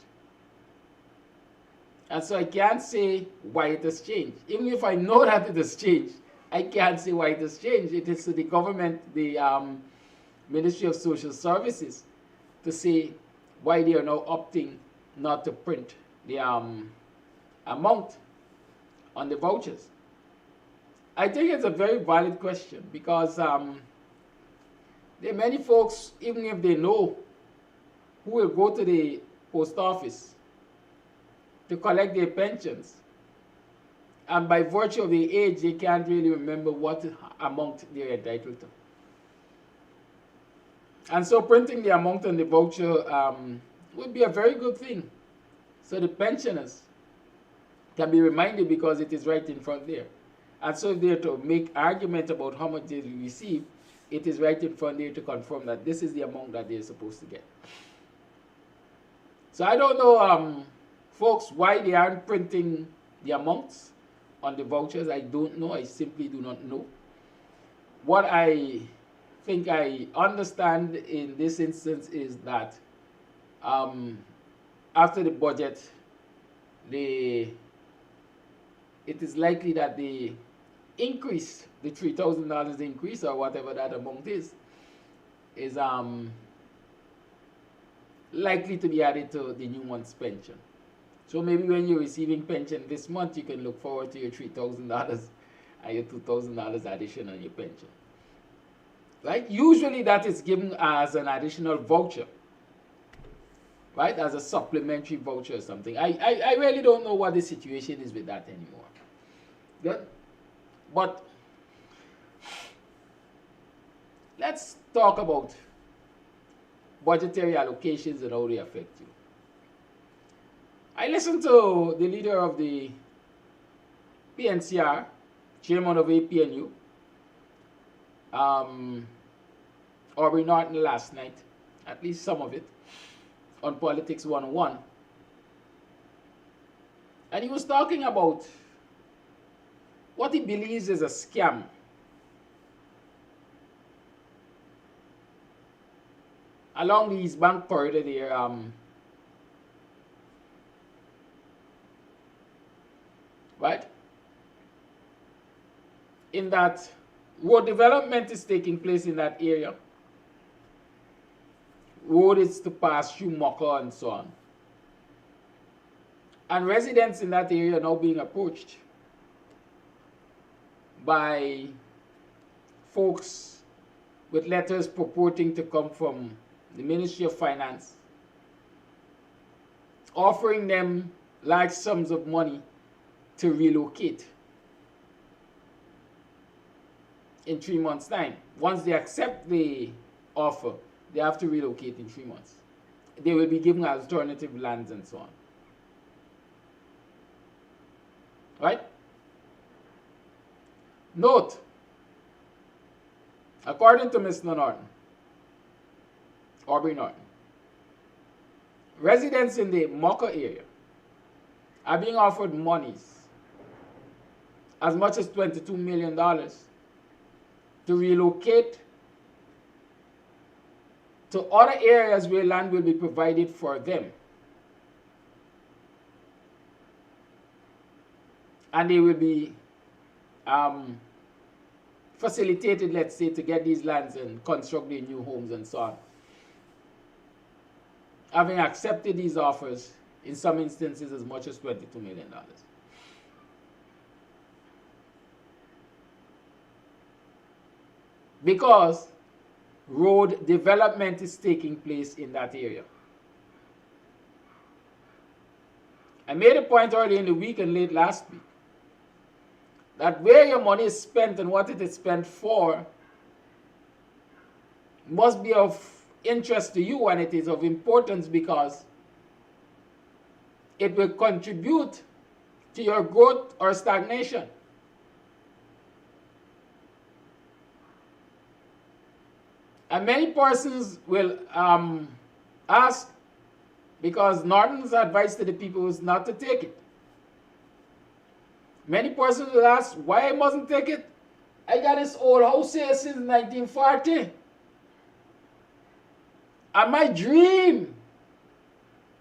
And so I can't say why it has changed. Even if I know that it has changed, I can't say why it has changed. It is to the government, the Ministry of Social Services, to say why they are now opting not to print the amount on the vouchers. I think it's a very valid question because there are many folks, even if they know, who will go to the post office to collect their pensions, and by virtue of their age, they can't really remember what amount they're entitled to. And so printing the amount on the voucher would be a very good thing. So the pensioners can be reminded because it is right in front there. And so if they're to make argument about how much they receive, it is right in front there to confirm that this is the amount that they're supposed to get. So I don't know, folks, why they aren't printing the amounts on the vouchers. I don't know. I simply do not know. What I think I understand in this instance is that after the budget, it is likely that the increase, the $3,000 increase or whatever that amount is likely to be added to the new month's pension. So maybe when you're receiving pension this month, you can look forward to your $3,000 and your $2,000 addition on your pension. Right? Usually that is given as an additional voucher, right? As a supplementary voucher or something. I really don't know what the situation is with that anymore. Good? But let's talk about budgetary allocations and how they affect you. I listened to the leader of the PNCR, chairman of APNU, Aubrey Norton last night, at least some of it, on Politics 101. And he was talking about what he believes is a scam. Along the East Bank corridor there, right? In that road development is taking place in that area. Road is to pass through Mocha and so on. And residents in that area are now being approached by folks with letters purporting to come from the Ministry of Finance, offering them large sums of money to relocate in 3 months' time. Once they accept the offer, they have to relocate in 3 months. They will be given alternative lands and so on. Right? Note, according to Mr. Norton, Aubrey Norton, residents in the Mocha area are being offered monies as much as $22 million to relocate to other areas where land will be provided for them. And they will be facilitated, let's say, to get these lands and construct their new homes and so on. Having accepted these offers, in some instances, as much as $22 million. Because road development is taking place in that area. I made a point earlier in the week and late last week that where your money is spent and what it is spent for must be of interest to you, and it is of importance because it will contribute to your growth or stagnation. And many persons will ask, because Norton's advice to the people was not to take it. Many persons will ask why I mustn't take it. I got this old house here since 1940. And my dream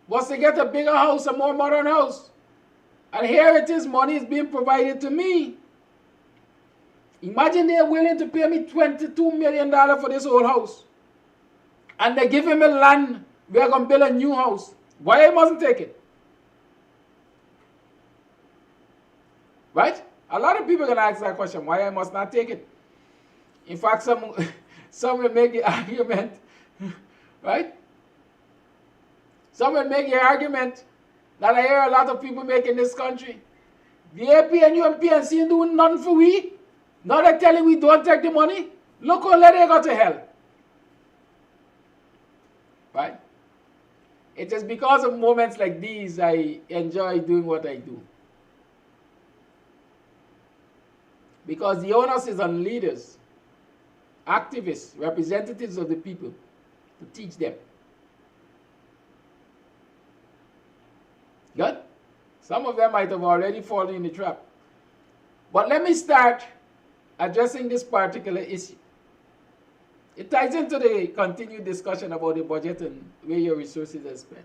was to get a bigger house, a more modern house. And here it is, money is being provided to me. Imagine they're willing to pay me $22 million for this old house. And they give me land, we're going to build a new house. Why I mustn't take it? Right? A lot of people are going to ask that question, why I must not take it? In fact, some will make the argument, right? Some will make the argument that I hear a lot of people make in this country. The APNU and PNC doing nothing for we. Now they're telling we don't take the money. Look how let they go to hell. Right? It is because of moments like these I enjoy doing what I do. Because the onus is on leaders, activists, representatives of the people to teach them. Good? Some of them might have already fallen in the trap. But let me start addressing this particular issue. It ties into the continued discussion about the budget and where your resources are spent.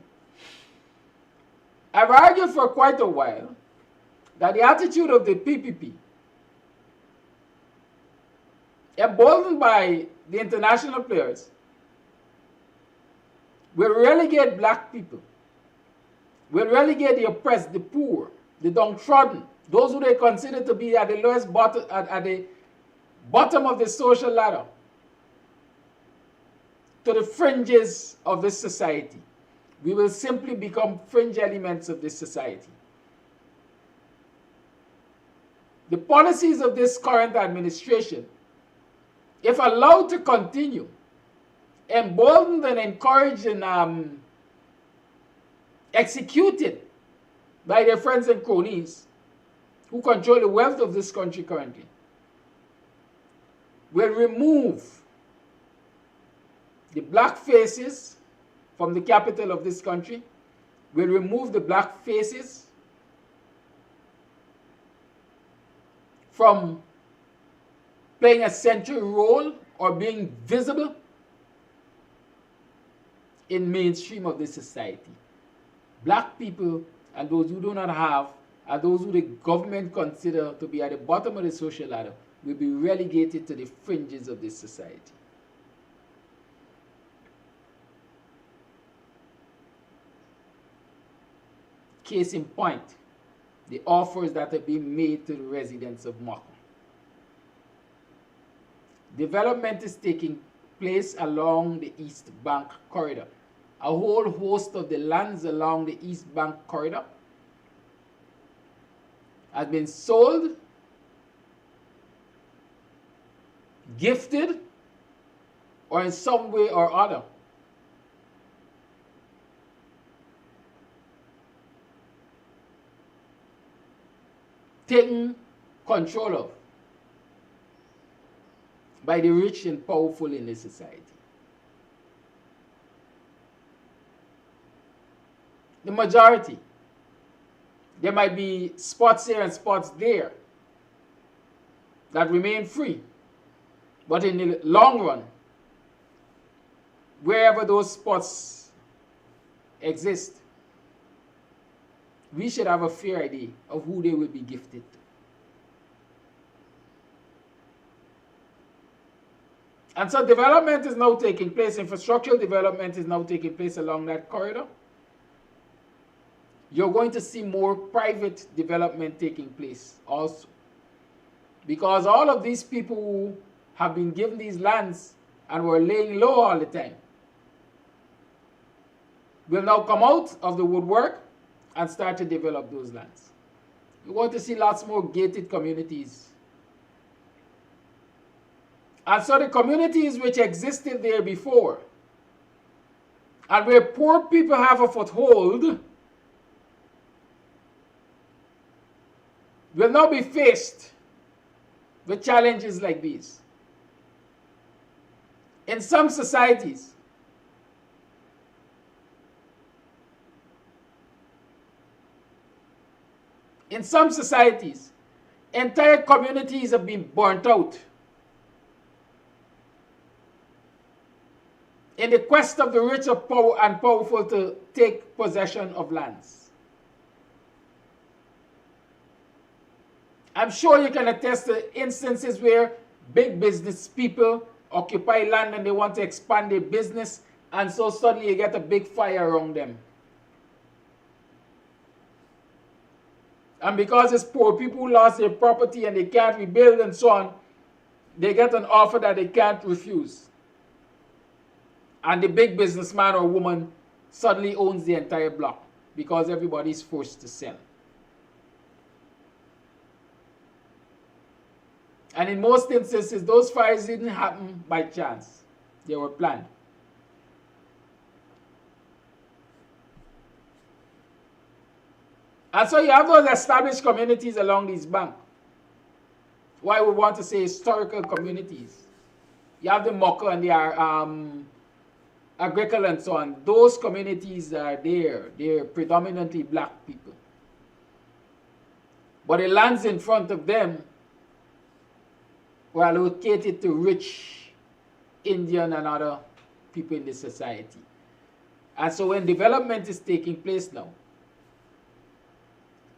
I've argued for quite a while that the attitude of the PPP, emboldened by the international players, will relegate black people, will relegate the oppressed, the poor, the downtrodden, those who they consider to be at the lowest bottom, at the bottom of the social ladder, to the fringes of this society. We will simply become fringe elements of this society. The policies of this current administration, if allowed to continue, emboldened and encouraged and executed by their friends and cronies who control the wealth of this country currently, will remove the black faces from the capital of this country, will remove the black faces from playing a central role or being visible in mainstream of this society. Black people and those who do not have, and those who the government consider to be at the bottom of the social ladder, will be relegated to the fringes of this society. Case in point, the offers that have been made to the residents of Maka. Development is taking place along the East Bank corridor. A whole host of the lands along the East Bank corridor has been sold, gifted, or in some way or other taken control of by the rich and powerful in this society. The majority. There might be spots here and spots there that remain free. But in the long run, wherever those spots exist, we should have a fair idea of who they will be gifted to. And so development is now taking place, infrastructural development is now taking place along that corridor. You're going to see more private development taking place also. Because all of these people who have been given these lands and were laying low all the time will now come out of the woodwork and start to develop those lands. You're going to see lots more gated communities. And so the communities which existed there before, and where poor people have a foothold, will now be faced with challenges like these. In some societies, In some societies, entire communities have been burnt out in the quest of the rich and powerful to take possession of lands. I'm sure you can attest to instances where big business people occupy land and they want to expand their business, and so suddenly you get a big fire around them. And because it's poor people who lost their property and they can't rebuild and so on, they get an offer that they can't refuse. And the big businessman or woman suddenly owns the entire block because everybody's forced to sell. And in most instances, those fires didn't happen by chance. They were planned. And so you have those established communities along these banks. Why we want to say historical communities. You have the Mocha and the Agricole and so on. Those communities are there. They're predominantly black people. But the lands in front of them were allocated to rich Indian and other people in the society. And so when development is taking place now,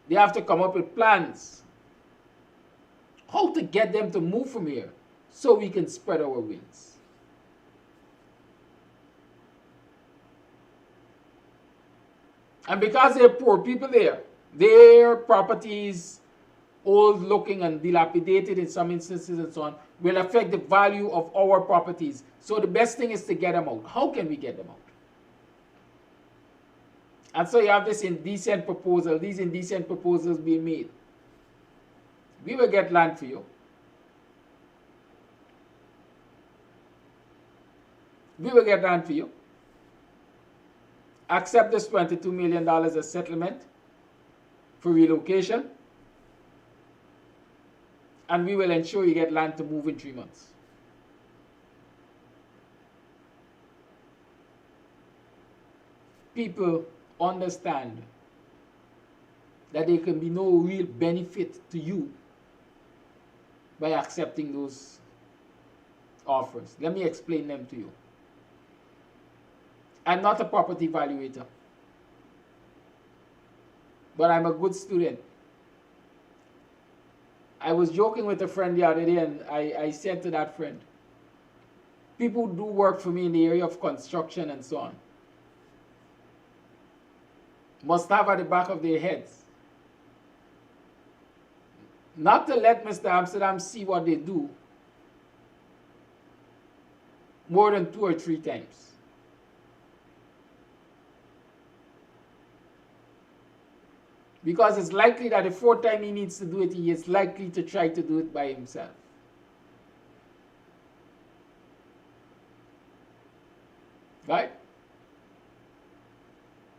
they have to come up with plans how to get them to move from here so we can spread our wings. And because there are poor people there, their properties, old looking and dilapidated in some instances and so on, will affect the value of our properties. So the best thing is to get them out. How can we get them out? And so you have this indecent proposal, these indecent proposals being made. We will get land for you. We will get land for you. Accept this $22 million as settlement for relocation. And we will ensure you get land to move in 3 months. People understand that there can be no real benefit to you by accepting those offers. Let me explain them to you. I'm not a property valuator, but I'm a good student. I was joking with a friend the other day, and I said to that friend, people do work for me in the area of construction and so on must have at the back of their heads not to let Mr. Amsterdam see what they do more than 2 or 3 times. Because it's likely that the 4th time he needs to do it, he is likely to try to do it by himself. Right?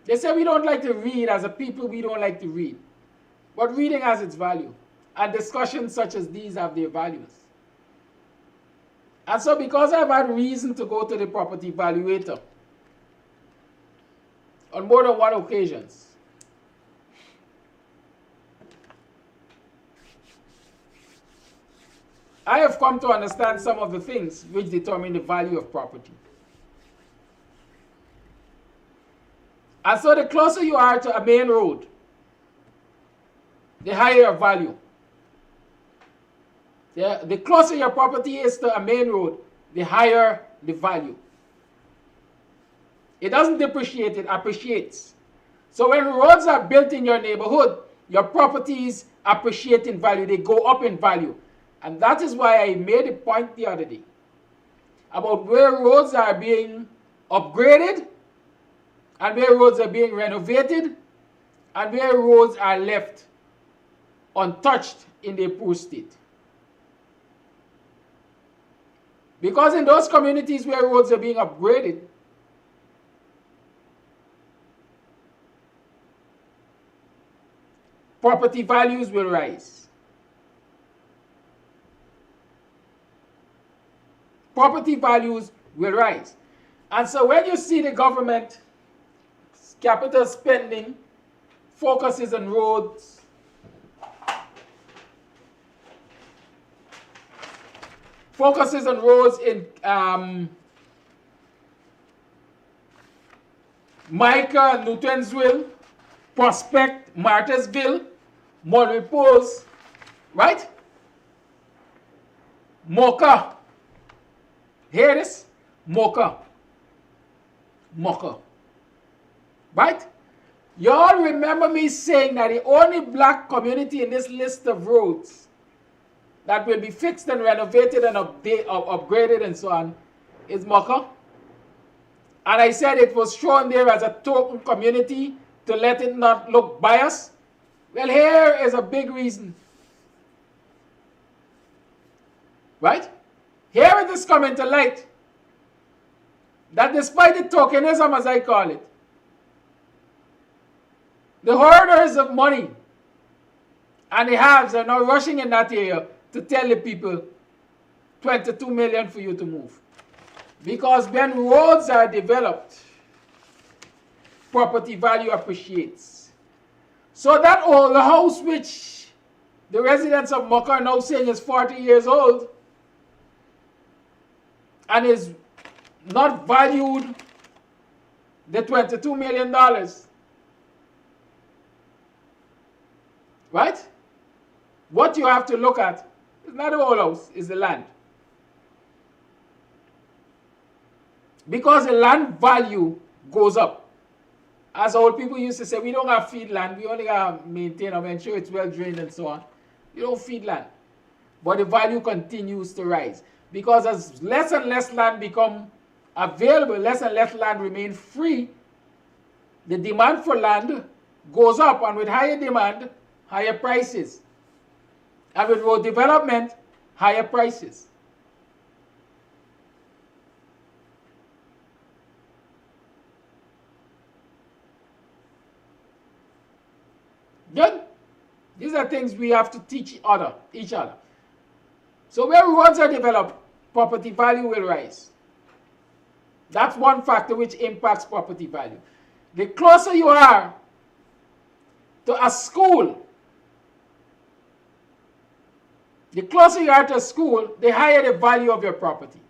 They say we don't like to read. As a people, we don't like to read. But reading has its value. And discussions such as these have their values. And so because I've had reason to go to the property valuator on more than one occasions, I have come to understand some of the things which determine the value of property. And so the closer you are to a main road, the higher your value. The closer your property is to a main road, the higher the value. It doesn't depreciate, it appreciates. So when roads are built in your neighborhood, your properties appreciate in value, they go up in value. And that is why I made a point the other day about where roads are being upgraded and where roads are being renovated and where roads are left untouched in their poor state. Because in those communities where roads are being upgraded, property values will rise. Property values will rise. And so when you see the government capital spending focuses on roads, focuses on roads in Micah, Newtonsville, Prospect, Martyrsville, Mont Repose, right? Mocha. Hear this? Mocha. Mocha. Right? Y'all remember me saying that the only black community in this list of roads that will be fixed and renovated and upgraded and so on is Mocha. And I said it was shown there as a token community to let it not look biased. Well, here is a big reason. Right? Here it is coming to light that despite the tokenism, as I call it, the hoarders of money and the haves are now rushing in that area to tell the people 22 million for you to move. Because when roads are developed, property value appreciates. So that old house which the residents of Mocha are now saying is 40 years old and is not valued the $22 million. Right? What you have to look at is not the whole house, is the land. Because the land value goes up. As old people used to say, we don't have feed land, we only have maintain and ensure it's well drained and so on. You don't feed land. But the value continues to rise. Because as less and less land become available, less and less land remain free, the demand for land goes up, and with higher demand, higher prices. And with road development, higher prices. Good? These are things we have to teach each other. So where roads are developed, property value will rise. That's one factor which impacts property value. The closer you are to a school, the closer you are to a school, the higher the value of your property.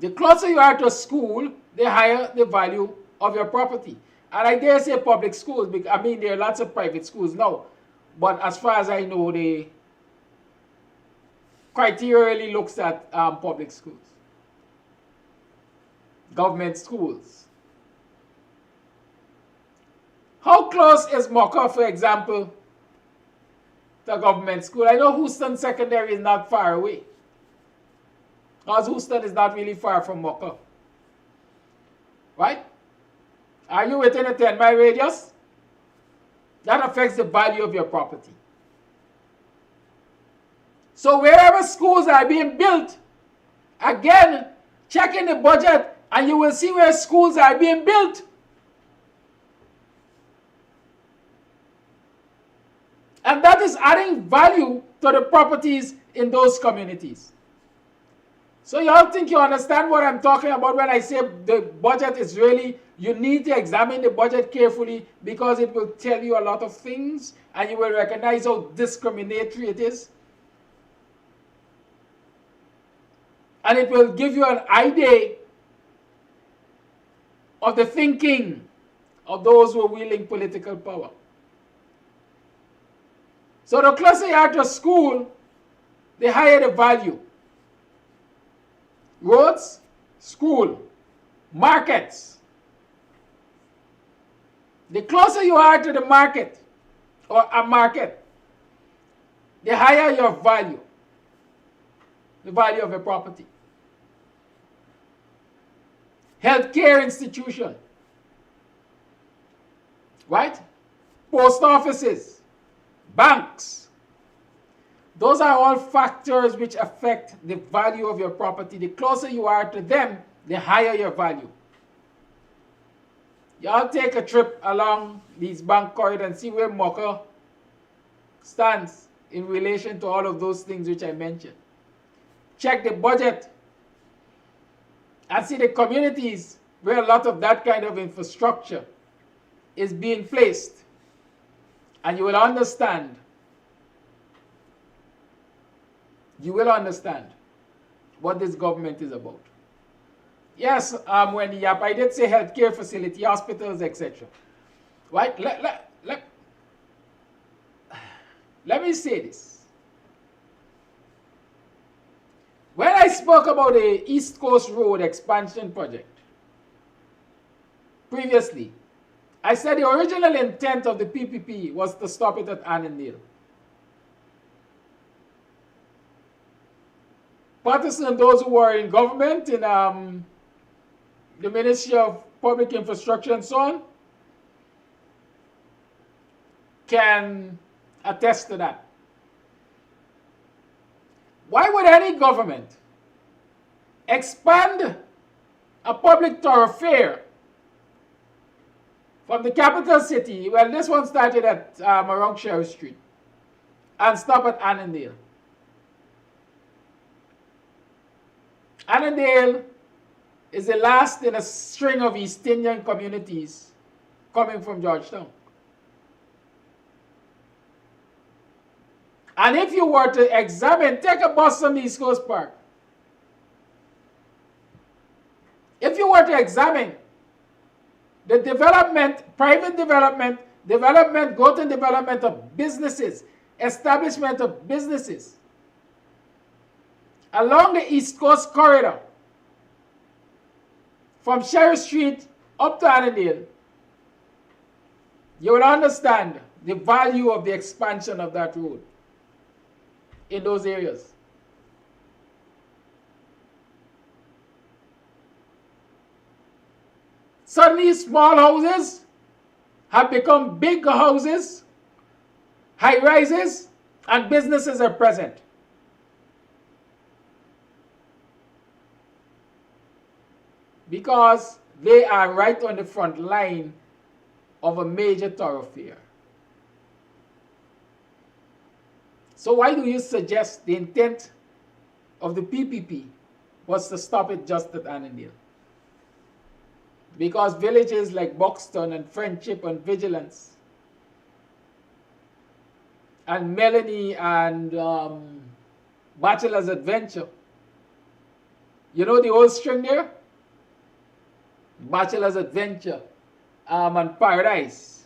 The closer you are to a school, the higher the value of your property. And I dare say public schools, because, I mean, there are lots of private schools now. But as far as I know, the criteria really looks at public schools. Government schools. How close is Mocha, for example, to a government school? I know Houston Secondary is not far away. Because Houston is not really far from Mocha. Right? Are you within a 10-mile radius? That affects the value of your property. So wherever schools are being built, again, check in the budget and you will see where schools are being built. And that is adding value to the properties in those communities. So you all think you understand what I'm talking about when I say the budget is really, you need to examine the budget carefully because it will tell you a lot of things and you will recognize how discriminatory it is. And it will give you an idea of the thinking of those who are wielding political power. So the closer you are to school, the higher the value. Roads, school, markets. The closer you are to the market or a market, the higher your value, the value of a property. Healthcare institution, right? Post offices, banks. Those are all factors which affect the value of your property. The closer you are to them, the higher your value. Y'all take a trip along these bank corridors and see where Mocha stands in relation to all of those things which I mentioned. Check the budget and see the communities where a lot of that kind of infrastructure is being placed. And you will understand you will understand what this government is about. Yes, when I did say healthcare facility, hospitals, etc. Right? Let me say this. When I spoke about the East Coast Road expansion project previously, I said the original intent of the PPP was to stop it at Annandale. Partisan, those who were in government, in the Ministry of Public Infrastructure and so on, can attest to that. Why would any government expand a public thoroughfare from the capital city, well, this one started at around Sherry Street, and stop at Annandale? Annandale is the last in a string of East Indian communities coming from Georgetown. And if you were to examine, take a bus from the East Coast Park. If you were to examine the development, private development, growth and development of businesses, establishment of businesses along the East Coast corridor, from Sherry Street up to Annandale, you will understand the value of the expansion of that road in those areas. Suddenly, small houses have become big houses, high rises, and businesses are present. Because they are right on the front line of a major thoroughfare. So why do you suggest the intent of the PPP was to stop it just at Annandale? Because villages like Buxton and Friendship and Vigilance and Melanie and Bachelor's Adventure, you know the whole string there? Bachelor's Adventure and Paradise,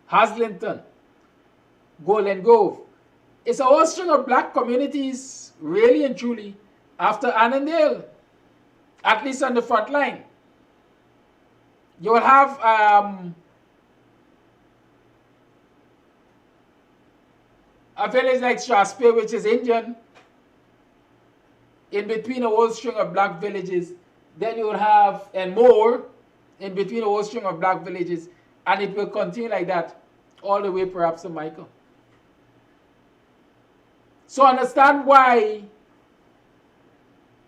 Haslington, Golden Grove. It's a whole string of black communities, really and truly, after Annandale, at least on the front line. You will have a village like Strasbourg, which is Indian, in between a whole string of black villages. Then you will have, and more, in between a whole string of black villages, and it will continue like that all the way perhaps to Michael. So understand why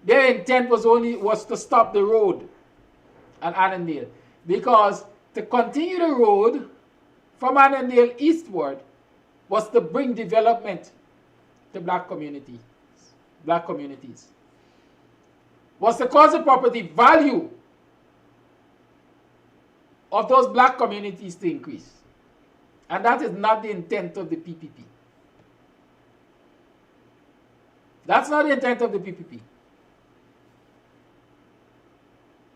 their intent was to stop the road at Annandale. Because to continue the road from Annandale eastward was to bring development to black communities. Was to cause the property value of those black communities to increase. And that is not the intent of the PPP. That's not the intent of the PPP.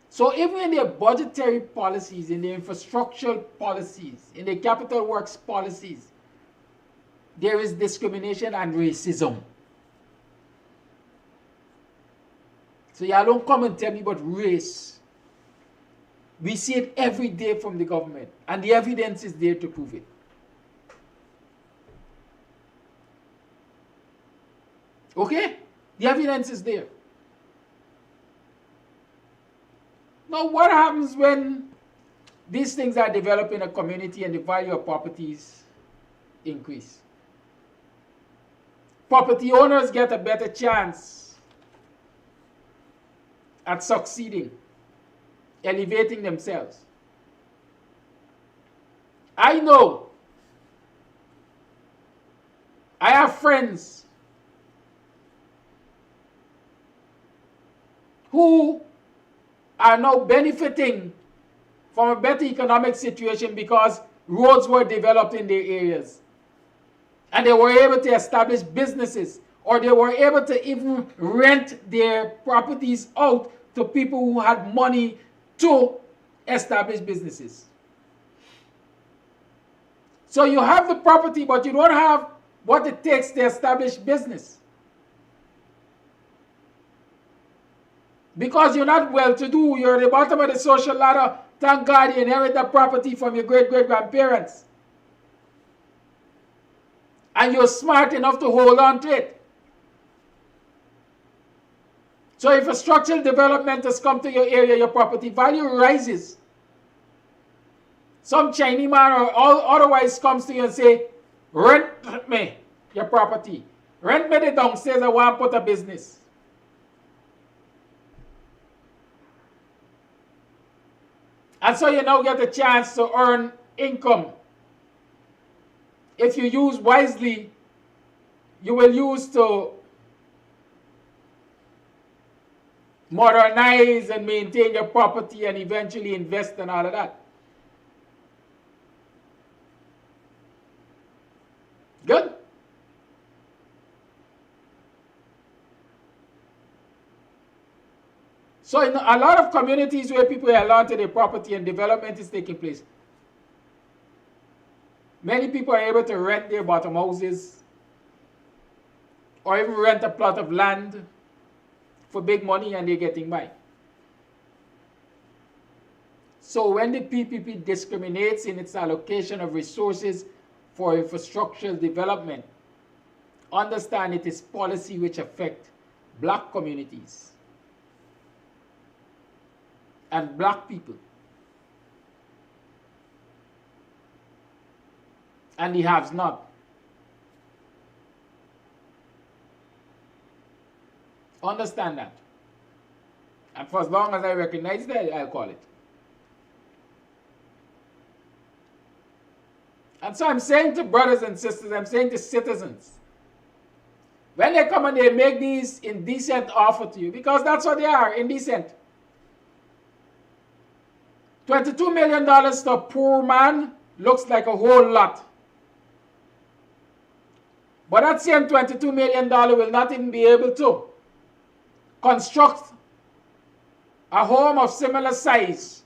So even in their budgetary policies, in their infrastructural policies, in their capital works policies, there is discrimination and racism. So y'all don't come and tell me about race. We see it every day from the government, and the evidence is there to prove it. Okay? The evidence is there. Now, what happens when these things are developed in a community and the value of properties increase? Property owners get a better chance at succeeding, elevating themselves. I know. I have friends who are now benefiting from a better economic situation because roads were developed in their areas. And they were able to establish businesses, or they were able to even rent their properties out to people who had money to establish businesses. So you have the property, but you don't have what it takes to establish business. Because you're not well-to-do, you're at the bottom of the social ladder. Thank God you inherit that property from your great-great-grandparents. And you're smart enough to hold on to it. So if a structural development has come to your area, your property value rises. Some Chinese man or otherwise comes to you and say, rent me your property. Rent me the downstairs, I want to put a business. And so you now get a chance to earn income. If you use wisely, you will use to modernize and maintain your property and eventually invest and all of that. Good? So in a lot of communities where people are allowed to their property and development is taking place, many people are able to rent their bottom houses or even rent a plot of land for big money and they're getting by. So when the PPP discriminates in its allocation of resources for infrastructural development, understand it is policy which affect black communities and black people. And the haves not. Understand that. And for as long as I recognize that, I'll call it. And so I'm saying to brothers and sisters, I'm saying to citizens, when they come and they make these indecent offer to you, because that's what they are, indecent. $22 million to a poor man looks like a whole lot. But that same $22 million will not even be able to construct a home of similar size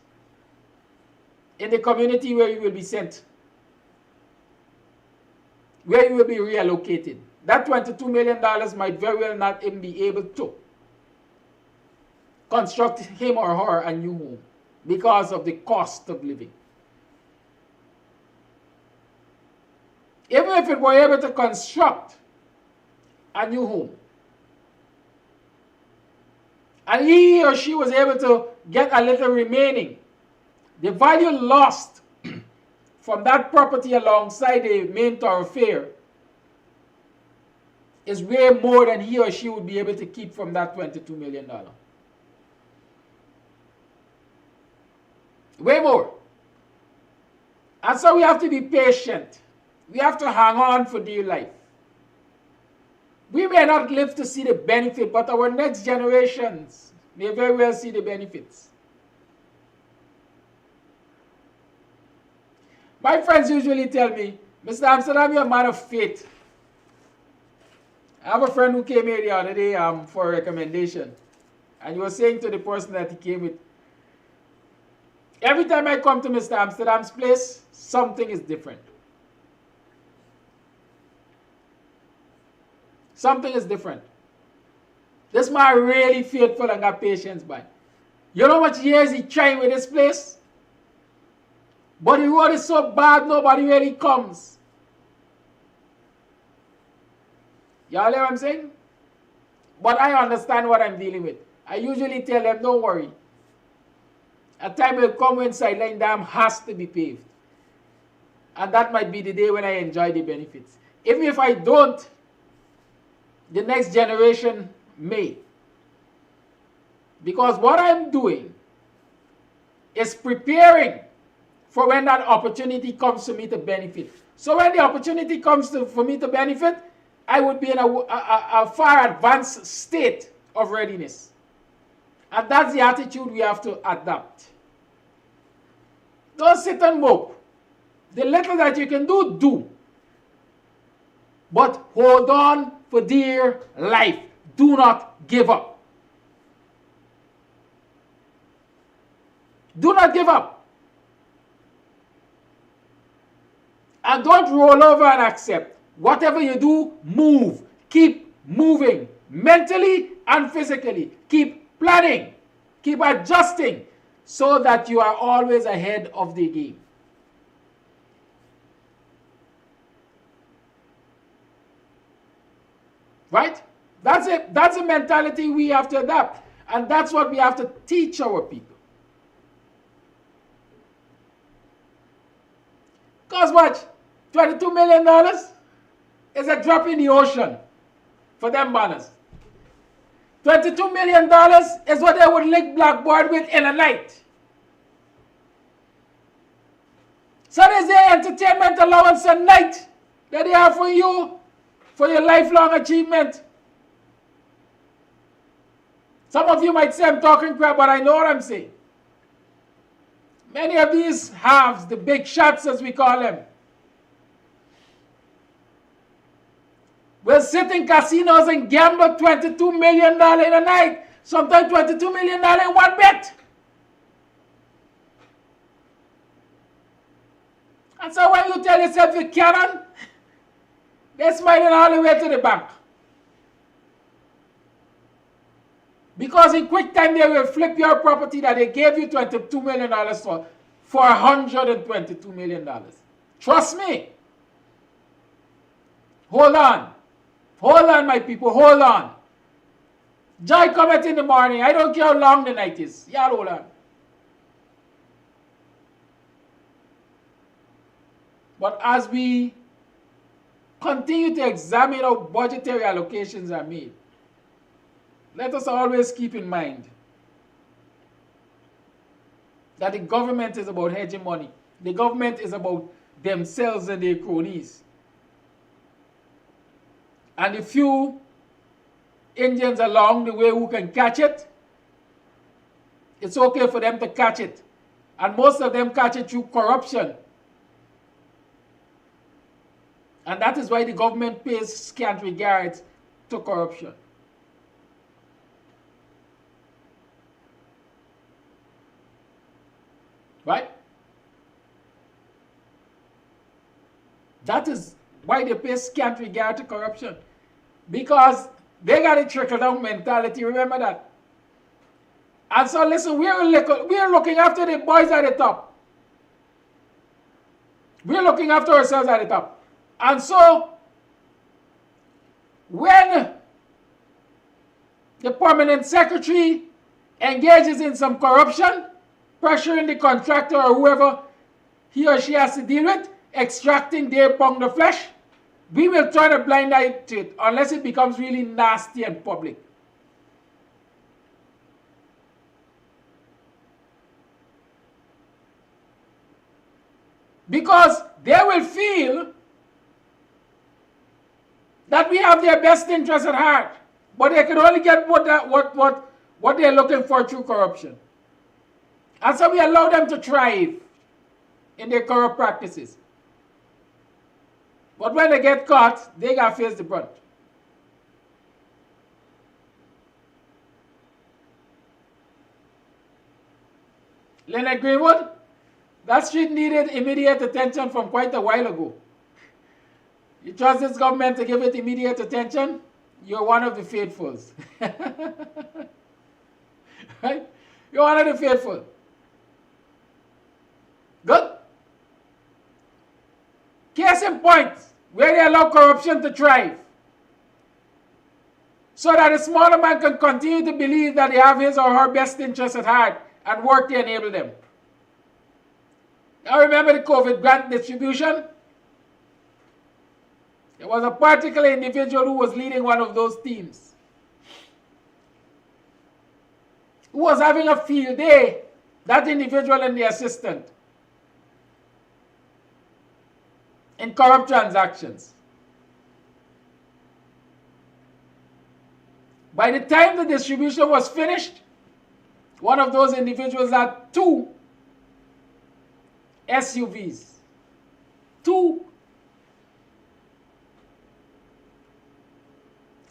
in the community where you will be sent, where you will be reallocated. That $22 million might very well not even be able to construct him or her a new home because of the cost of living. Even if it were able to construct a new home, and he or she was able to get a little remaining, the value lost from that property alongside the main thoroughfare is way more than he or she would be able to keep from that $22 million. Way more. And so we have to be patient. We have to hang on for dear life. We may not live to see the benefit, but our next generations may very well see the benefits. My friends usually tell me, Mr. Amsterdam, you're a man of faith. I have a friend who came here the other day for a recommendation. And he was saying to the person that he came with, every time I come to Mr. Amsterdam's place, something is different. Something is different. This man really faithful and got patience by. You know how much years he trying with this place? But the road is so bad, nobody really comes. Y'all hear what I'm saying? But I understand what I'm dealing with. I usually tell them, don't worry. A time will come when Sideline Dam has to be paved. And that might be the day when I enjoy the benefits. Even if I don't, the next generation may. Because what I'm doing is preparing for when that opportunity comes to me to benefit. So when the opportunity comes for me to benefit, I would be in a far advanced state of readiness. And that's the attitude we have to adapt. Don't sit and mope. The little that you can do, do. But hold on for dear life. Do not give up. Do not give up. And don't roll over and accept. Whatever you do, move. Keep moving. Mentally and physically. Keep planning. Keep adjusting so that you are always ahead of the game. Right? That's it. That's a mentality we have to adapt. And that's what we have to teach our people. Because what? $22 million is a drop in the ocean for them banners. $22 million is what they would lick Blackboard with in a night. So there's the entertainment allowance a night that they have for you for your lifelong achievement. Some of you might say I'm talking crap, but I know what I'm saying. Many of these halves, the big shots as we call them, will sit in casinos and gamble $22 million in a night. Sometimes $22 million in one bet. And so when you tell yourself you cannot, they're smiling all the way to the bank. Because in quick time they will flip your property that they gave you $22 million for $122 million. Trust me. Hold on. Hold on, my people. Hold on. Joy cometh in the morning. I don't care how long the night is. Y'all hold on. But as we continue to examine how budgetary allocations are made, let us always keep in mind that the government is about hegemony. The government is about themselves and their cronies. And the few Indians along the way who can catch it, it's okay for them to catch it. And most of them catch it through corruption. And that is why the government pays scant regard to corruption. Right? That is why they pay scant regard to corruption. Because they got a trickle-down mentality. Remember that. And so listen, we're looking after the boys at the top. We're looking after ourselves at the top. And so, when the permanent secretary engages in some corruption, pressuring the contractor or whoever he or she has to deal with, extracting their pound of flesh, we will turn a blind eye to it unless it becomes really nasty and public. Because they will feel that we have their best interests at heart, but they can only get what they're looking for through corruption. And so we allow them to thrive in their corrupt practices. But when they get caught, they got to face the brunt. Leonard Greenwood, that street needed immediate attention from quite a while ago. You trust this government to give it immediate attention? You're one of the faithfuls. Right? You're one of the faithful. Good? Case in point, where they allow corruption to thrive. So that a smaller man can continue to believe that they have his or her best interests at heart and work to enable them. Now remember the COVID grant distribution? There was a particular individual who was leading one of those teams, who was having a field day, that individual and the assistant, in corrupt transactions. By the time the distribution was finished, one of those individuals had 2 SUVs. 2.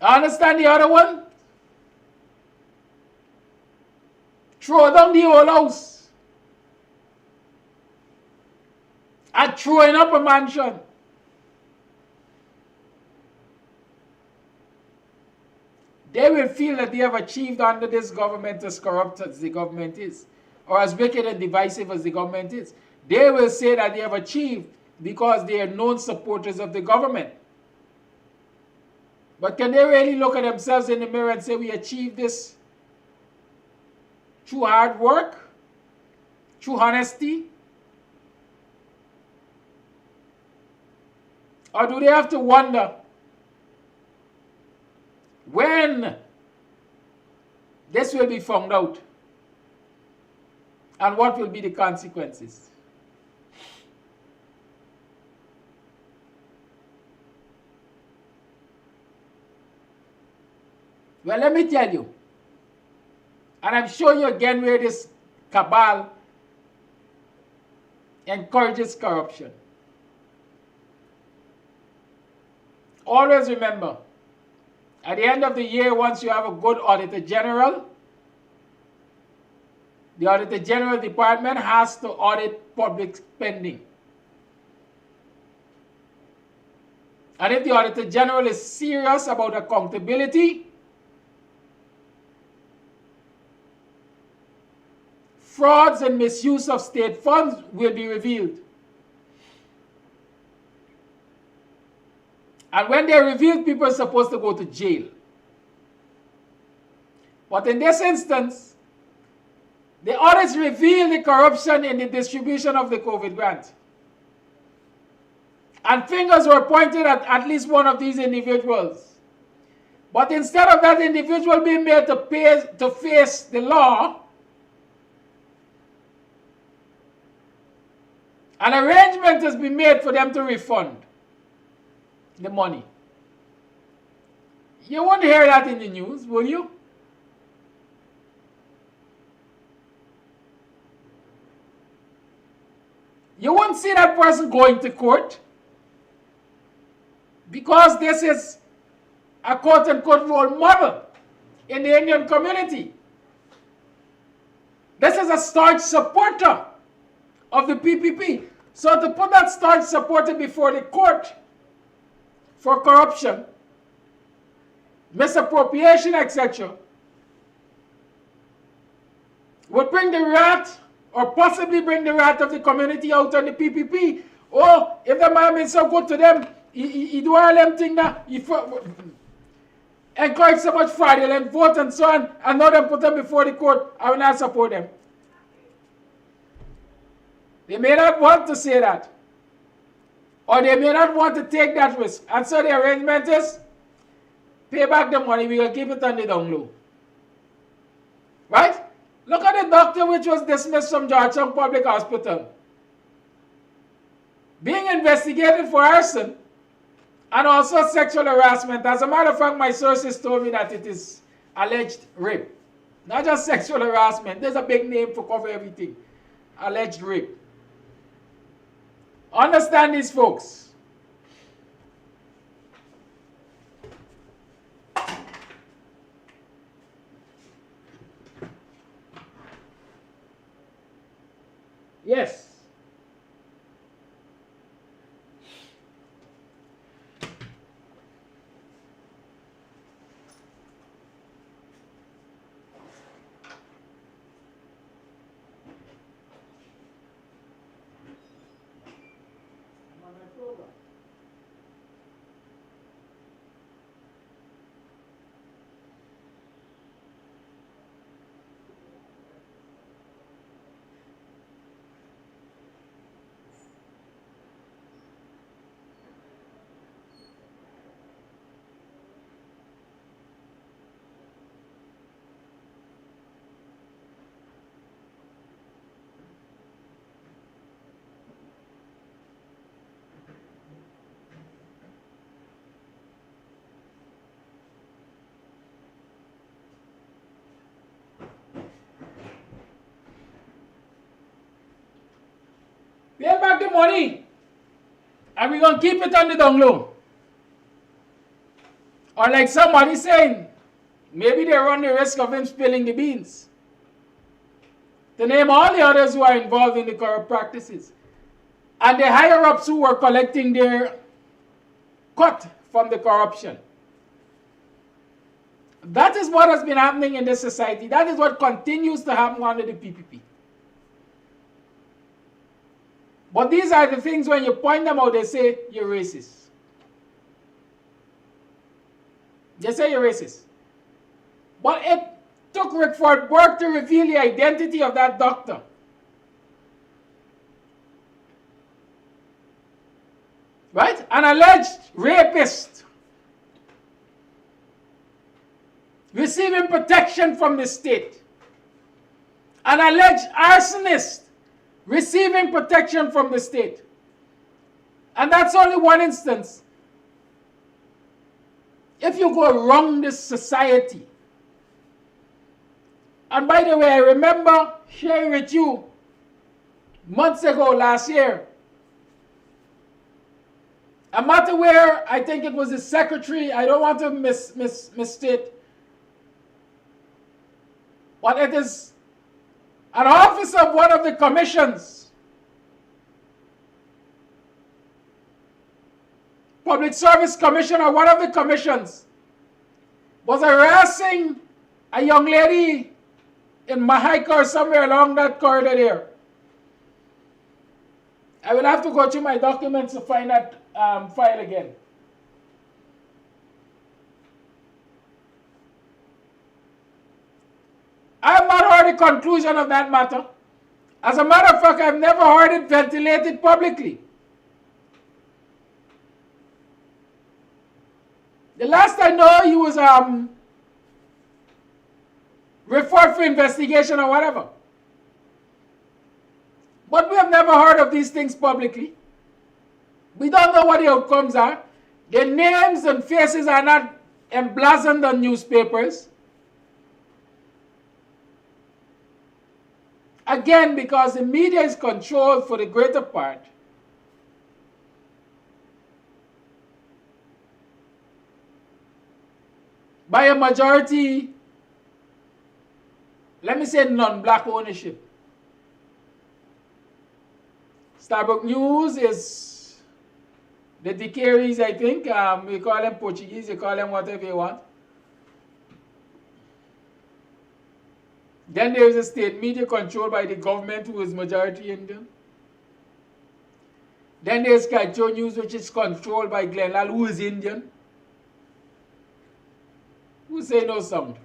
Understand the other one? Throw down the whole house. And throwing up a mansion. They will feel that they have achieved under this government as corrupt as the government is, or as wicked and divisive as the government is. They will say that they have achieved because they are known supporters of the government. But can they really look at themselves in the mirror and say, we achieved this through hard work, through honesty? Or do they have to wonder when this will be found out and what will be the consequences? Well, let me tell you, and I'm showing you again where this cabal encourages corruption. Always remember, at the end of the year, once you have a good Auditor General, the Auditor General Department has to audit public spending. And if the Auditor General is serious about accountability, frauds and misuse of state funds will be revealed. And when they're revealed, people are supposed to go to jail. But in this instance, the audits reveal the corruption in the distribution of the COVID grant. And fingers were pointed at least one of these individuals. But instead of that individual being made to face the law, an arrangement has been made for them to refund the money. You won't hear that in the news, will you? You won't see that person going to court, because this is a quote-unquote role model in the Indian community. This is a staunch supporter of the PPP. So to put that staunch supporter before the court for corruption, misappropriation, etc., would bring the wrath, or possibly bring the wrath of the community out on the PPP. Oh, if the man been so good to them, he do all them things that he encourage so much fraudulent vote and so on, and now them put them before the court, I will not support them. They may not want to say that, or they may not want to take that risk. And so the arrangement is, pay back the money, we will keep it on the down low. Right? Look at the doctor which was dismissed from Georgetown Public Hospital, being investigated for arson and also sexual harassment. As a matter of fact, my sources told me that it is alleged rape. Not just sexual harassment. There's a big name for cover everything. Alleged rape. Understand these folks. Yes. Pay back the money, and we're going to keep it on the down low. Or like somebody saying, maybe they run the risk of him spilling the beans. To name all the others who are involved in the corrupt practices. And the higher-ups who were collecting their cut from the corruption. That is what has been happening in this society. That is what continues to happen under the PPP. But these are the things when you point them out, they say you're racist. They say you're racist. But it took Rickford work to reveal the identity of that doctor. Right? An alleged rapist receiving protection from the state. An alleged arsonist receiving protection from the state. And that's only one instance. If you go wrong this society, and by the way, I remember sharing with you months ago, last year, a matter where I think it was the secretary, I don't want to misstate, but it is an officer of one of the commissions, Public Service Commission or one of the commissions, was harassing a young lady in Mahaika or somewhere along that corridor there. I will have to go through my documents to find that file again. I have not heard the conclusion of that matter. As a matter of fact, I've never heard it ventilated publicly. The last I know, he was referred for investigation or whatever. But we have never heard of these things publicly. We don't know what the outcomes are. Their names and faces are not emblazoned on newspapers. Again, because the media is controlled for the greater part by a majority, let me say, non-black ownership. Starbuck News is the Dicaries, I think. We call them Portuguese, you call them whatever you want. Then there is a state media controlled by the government, who is majority Indian. Then there is Kaito News, which is controlled by Glenlal, who is Indian. Who say no sound?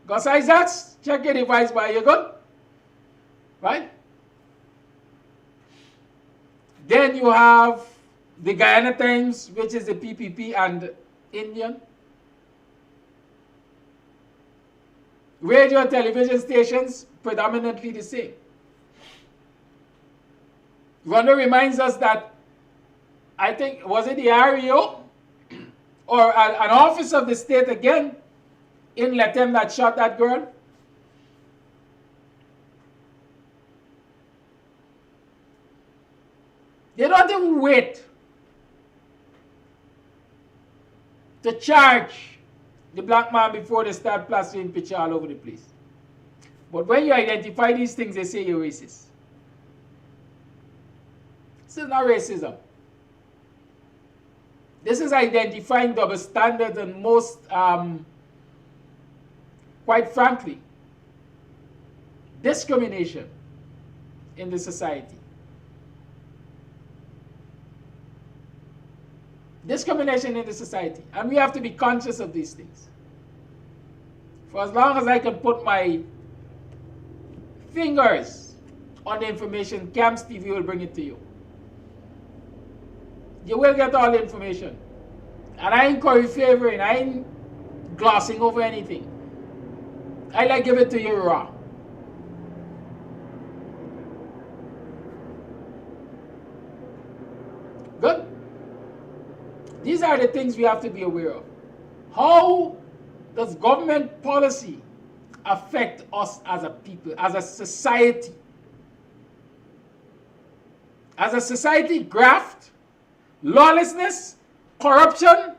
Gus Isaacs, check your device by your gun. Right? Then you have the Guyana Times, which is the PPP and Indian. Radio and television stations, predominantly the same. Rondo reminds us that, I think, was it the REO? Or an office of the state again in Latin that shot that girl? They don't even wait to charge the black man before they start plastering picture all over the place. But when you identify these things, they say you're racist. This is not racism. This is identifying double standards and most, quite frankly, discrimination in the society. Discrimination in the society. And we have to be conscious of these things. For as long as I can put my fingers on the information, KAMSTV will bring it to you. You will get all the information. And I ain't curry favoring, I ain't glossing over anything. I like give it to you raw. Good? These are the things we have to be aware of. How does government policy affect us as a people, as a society? As a society, graft, lawlessness, corruption,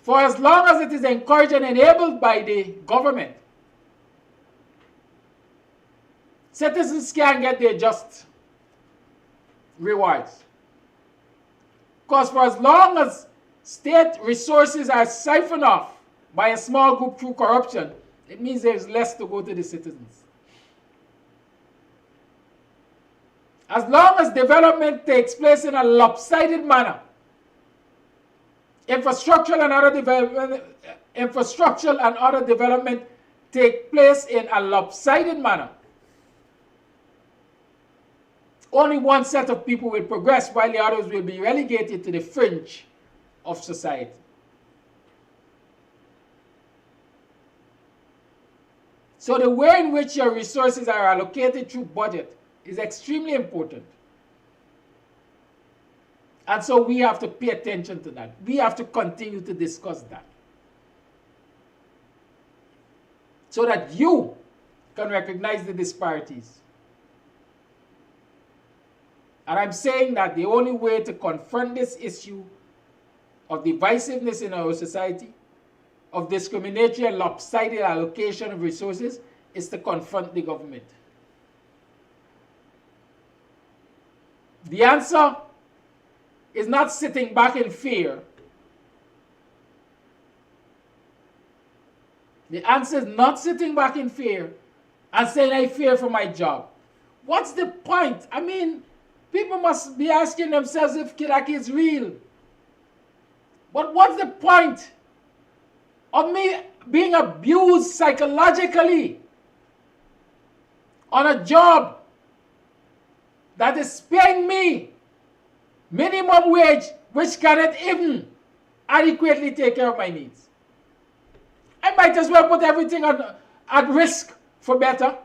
for as long as it is encouraged and enabled by the government, citizens can get their just rewards. Because for as long as state resources are siphoned off by a small group through corruption, it means there's less to go to the citizens. As long as development takes place in a lopsided manner, infrastructural and other development take place in a lopsided manner, only one set of people will progress while the others will be relegated to the fringe of society. So the way in which your resources are allocated through budget is extremely important. And so we have to pay attention to that. We have to continue to discuss that, so that you can recognize the disparities. And I'm saying that the only way to confront this issue of divisiveness in our society, of discriminatory and lopsided allocation of resources, is to confront the government. The answer is not sitting back in fear. The answer is not sitting back in fear and saying, I fear for my job. What's the point? I mean, people must be asking themselves if Kidaki is real. But what's the point of me being abused psychologically on a job that is paying me minimum wage, which cannot even adequately take care of my needs? I might as well put everything at risk for better.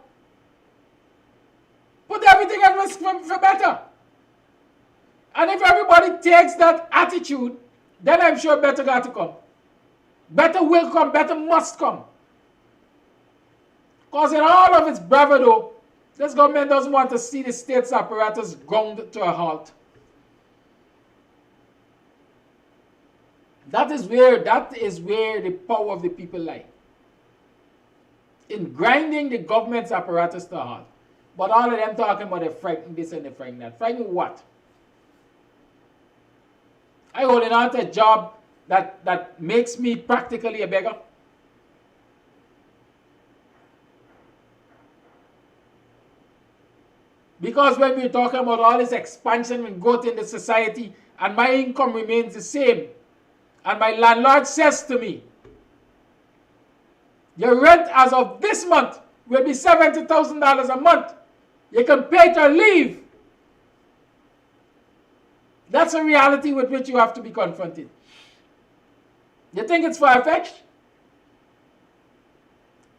Put everything at risk for better. And if everybody takes that attitude, then I'm sure better got to come. Better will come, better must come. Because in all of its bravado, this government doesn't want to see the state's apparatus ground to a halt. That is where the power of the people lie. In grinding the government's apparatus to a halt. But all of them talking about they're frightened this and they're frightened that. Frightened what? I holding on to a job that makes me practically a beggar. Because when we're talking about all this expansion and growth in the society, and my income remains the same, and my landlord says to me, your rent as of this month will be $70,000 a month. You can pay it or leave. That's a reality with which you have to be confronted. You think it's far-fetched?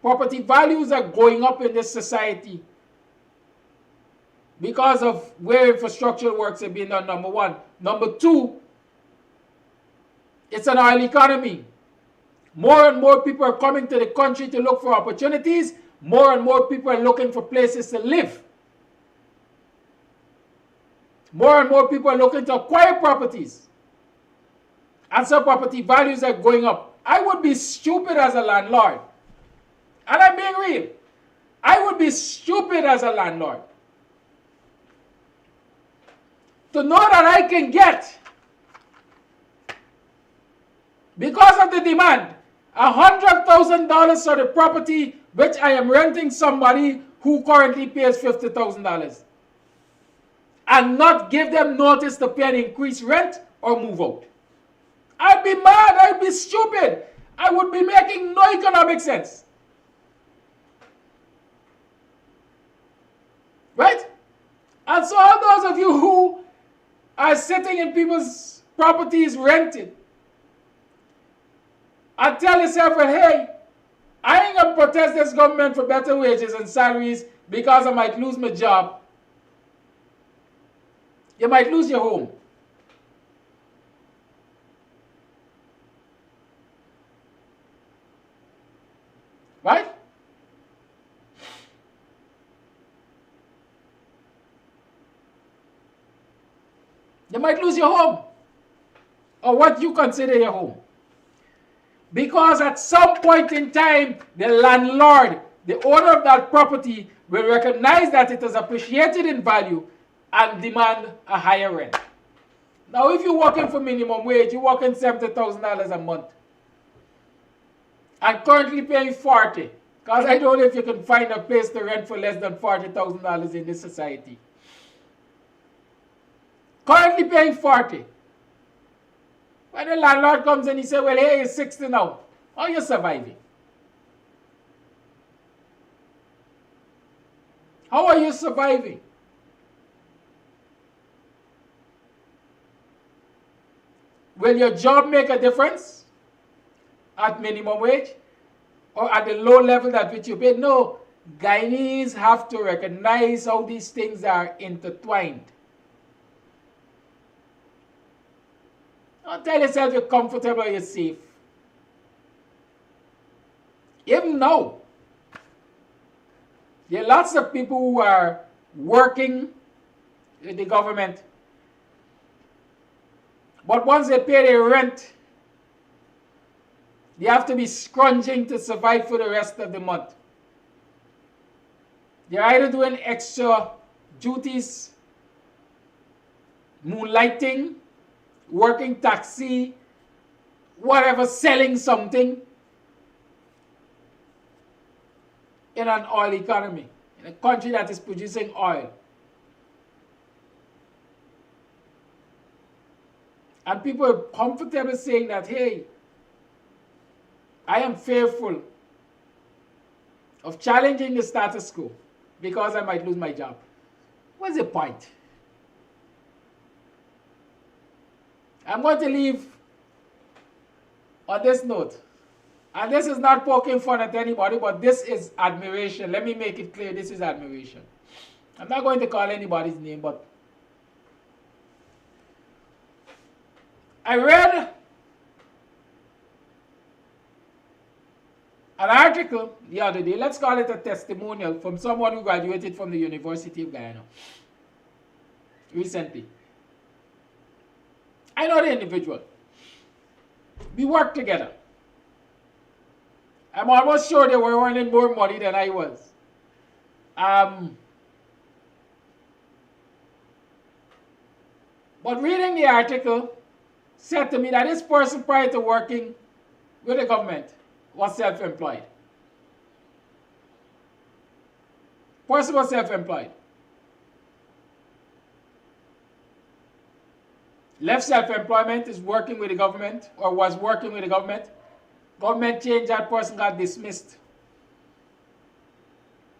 Property values are going up in this society because of where infrastructural works are being done, number one. Number two, it's an oil economy. More and more people are coming to the country to look for opportunities. More and more people are looking for places to live. More and more people are looking to acquire properties. And so property values are going up. I would be stupid as a landlord. And I'm being real. I would be stupid as a landlord to know that I can get, because of the demand, $100,000 for the property which I am renting somebody who currently pays $50,000, and not give them notice to pay an increased rent or move out. I'd be mad. I'd be stupid. I would be making no economic sense. Right? And so all those of you who are sitting in people's properties rented, and tell yourself, well, hey, I ain't going to protest this government for better wages and salaries because I might lose my job. You might lose your home. Right? You might lose your home, or what you consider your home. Because at some point in time, the landlord, the owner of that property, will recognize that it has appreciated in value and demand a higher rent. Now, if you're working for minimum wage, you're working $70,000 a month and currently paying 40, because I don't know if you can find a place to rent for less than $40,000 in this society. Currently paying 40. When the landlord comes and he says, well, hey, it's 60 now. How are you surviving? How are you surviving? Will your job make a difference at minimum wage or at the low level at which you pay? No. Guyanese have to recognize how these things are intertwined. Don't tell yourself you're comfortable or you're safe. Even now, there are lots of people who are working with the government, but once they pay their rent, they have to be scrounging to survive for the rest of the month. They're either doing extra duties, moonlighting, working taxi, whatever, selling something in an oil economy, in a country that is producing oil. And people are comfortable saying that, hey, I am fearful of challenging the status quo because I might lose my job. What's the point? I'm going to leave on this note. And this is not poking fun at anybody, but this is admiration. Let me make it clear, this is admiration. I'm not going to call anybody's name, but I read an article the other day, let's call it a testimonial, from someone who graduated from the University of Guyana recently. I know the individual. We worked together. I'm almost sure they were earning more money than I was. But reading the article said to me that this person, prior to working with the government, was self-employed. Person was self-employed. Left self-employment, is working with the government, or was working with the government. Government changed, that person got dismissed.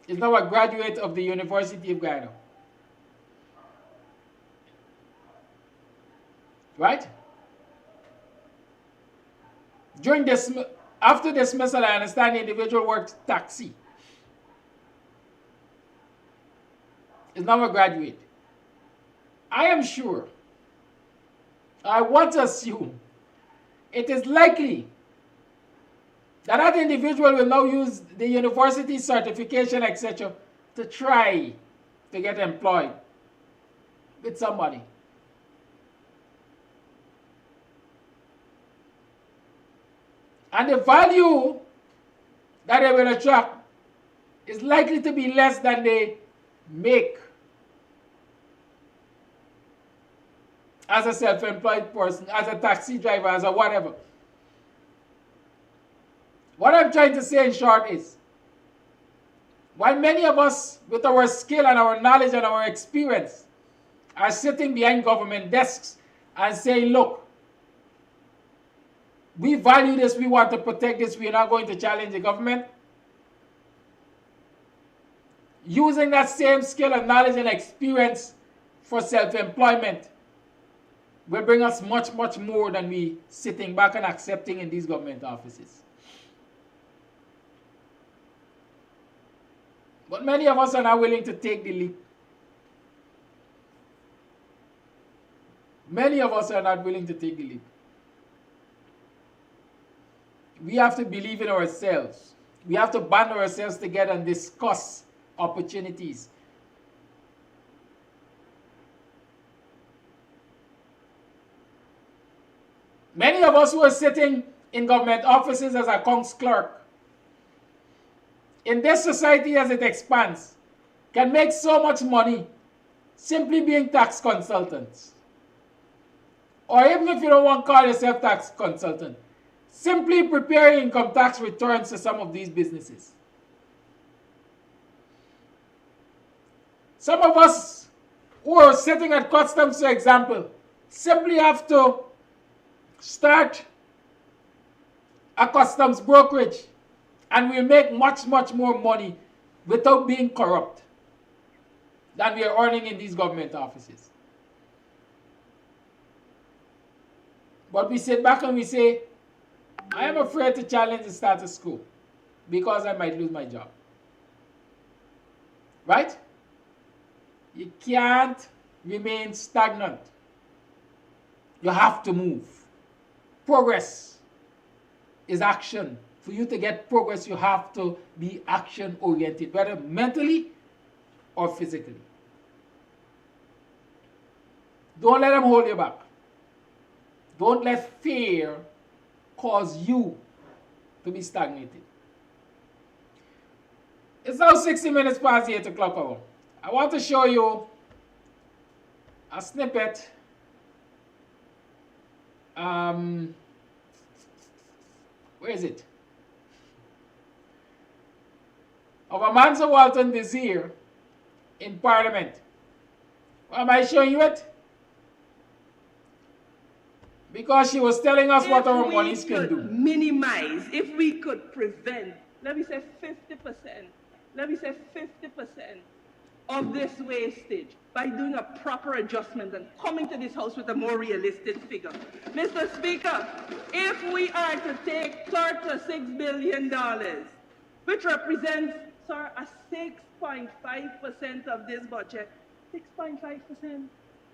Is now a graduate of the University of Guyana. Right? During this, after dismissal, I understand the individual worked taxi. Is now a graduate. I am sure, I want to assume, it is likely that that individual will now use the university certification, etc., to try to get employed with somebody. And the value that they will attract is likely to be less than they make as a self-employed person, as a taxi driver, as a whatever. What I'm trying to say in short is, while many of us with our skill and our knowledge and our experience are sitting behind government desks and saying, look, we value this, we want to protect this, we are not going to challenge the government. Using that same skill and knowledge and experience for self-employment will bring us much, much more than we sitting back and accepting in these government offices. But many of us are not willing to take the leap. Many of us are not willing to take the leap. We have to believe in ourselves. We have to band ourselves together and discuss opportunities. Many of us who are sitting in government offices as a accounts clerk, in this society as it expands, can make so much money simply being tax consultants. Or even if you don't want to call yourself tax consultant, simply preparing income tax returns to some of these businesses. Some of us who are sitting at customs, for example, simply have to start a customs brokerage and we'll make much, much more money without being corrupt than we are earning in these government offices. But we sit back and we say, I am afraid to challenge the status quo because I might lose my job. Right? You can't remain stagnant. You have to move. Progress is action. For you to get progress, you have to be action-oriented, whether mentally or physically. Don't let them hold you back. Don't let fear cause you to be stagnated. It's now 60 minutes past the 8 o'clock hour. I want to show you a snippet where is it? Of Amansa Walton Desir in Parliament. Why am I showing you it? Because she was telling us what our monies can do. Minimize, if we could prevent, let me say 50%, of this wastage by doing a proper adjustment and coming to this House with a more realistic figure. Mr. Speaker, if we are to take $36 billion, which represents, sir, a 6.5% of this budget, 6.5%.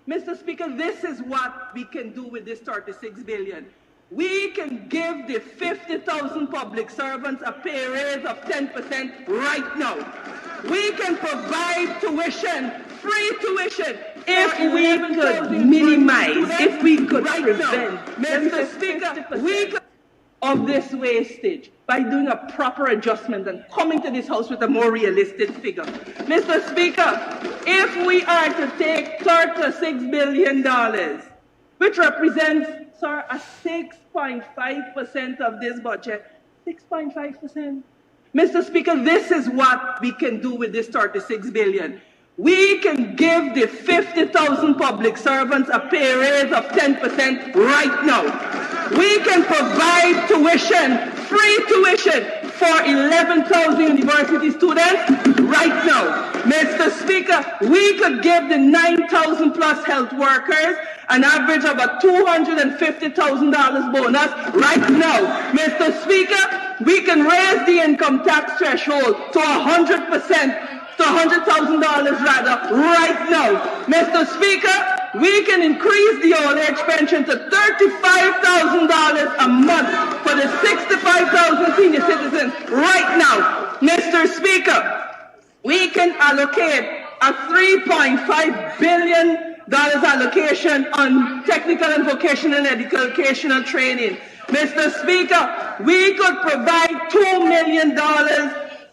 Mr. Speaker, this is what we can do with this $36 billion. We can give the 50,000 public servants a pay raise of 10% right now. We can provide tuition, free tuition. If we could minimize, if we could prevent, Mr. Speaker, we could of this wastage by doing a proper adjustment and coming to this House with a more realistic figure. Mr. Speaker, if we are to take $36 billion, which represents, sir, a 6.5% of this budget, 6.5%. Mr. Speaker, this is what we can do with this $36 billion. We can give the 50,000 public servants a pay raise of 10% right now. We can provide tuition, free tuition, for 11,000 university students right now. Mr. Speaker, we could give the 9,000 plus health workers an average of a $250,000 bonus right now. Mr. Speaker, we can raise the income tax threshold to 100%. To $100,000 rather, right now. Mr. Speaker, we can increase the old age pension to $35,000 a month for the 65,000 senior citizens right now. Mr. Speaker, we can allocate a $3.5 billion allocation on technical and vocational and educational training. Mr. Speaker, we could provide $2 million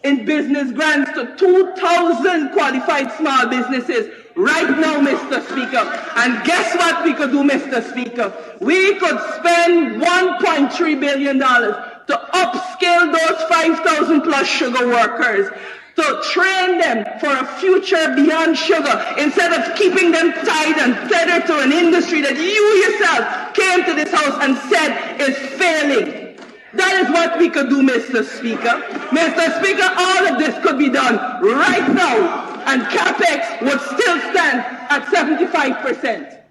in business grants to 2,000 qualified small businesses right now, Mr. Speaker. And guess what we could do, Mr. Speaker? We could spend $1.3 billion to upskill those 5,000 plus sugar workers, to train them for a future beyond sugar, instead of keeping them tied and tethered to an industry that you yourself came to this House and said is failing. That is what we could do, Mr. Speaker. Mr. Speaker, all of this could be done right now, and CapEx would still stand at 75%.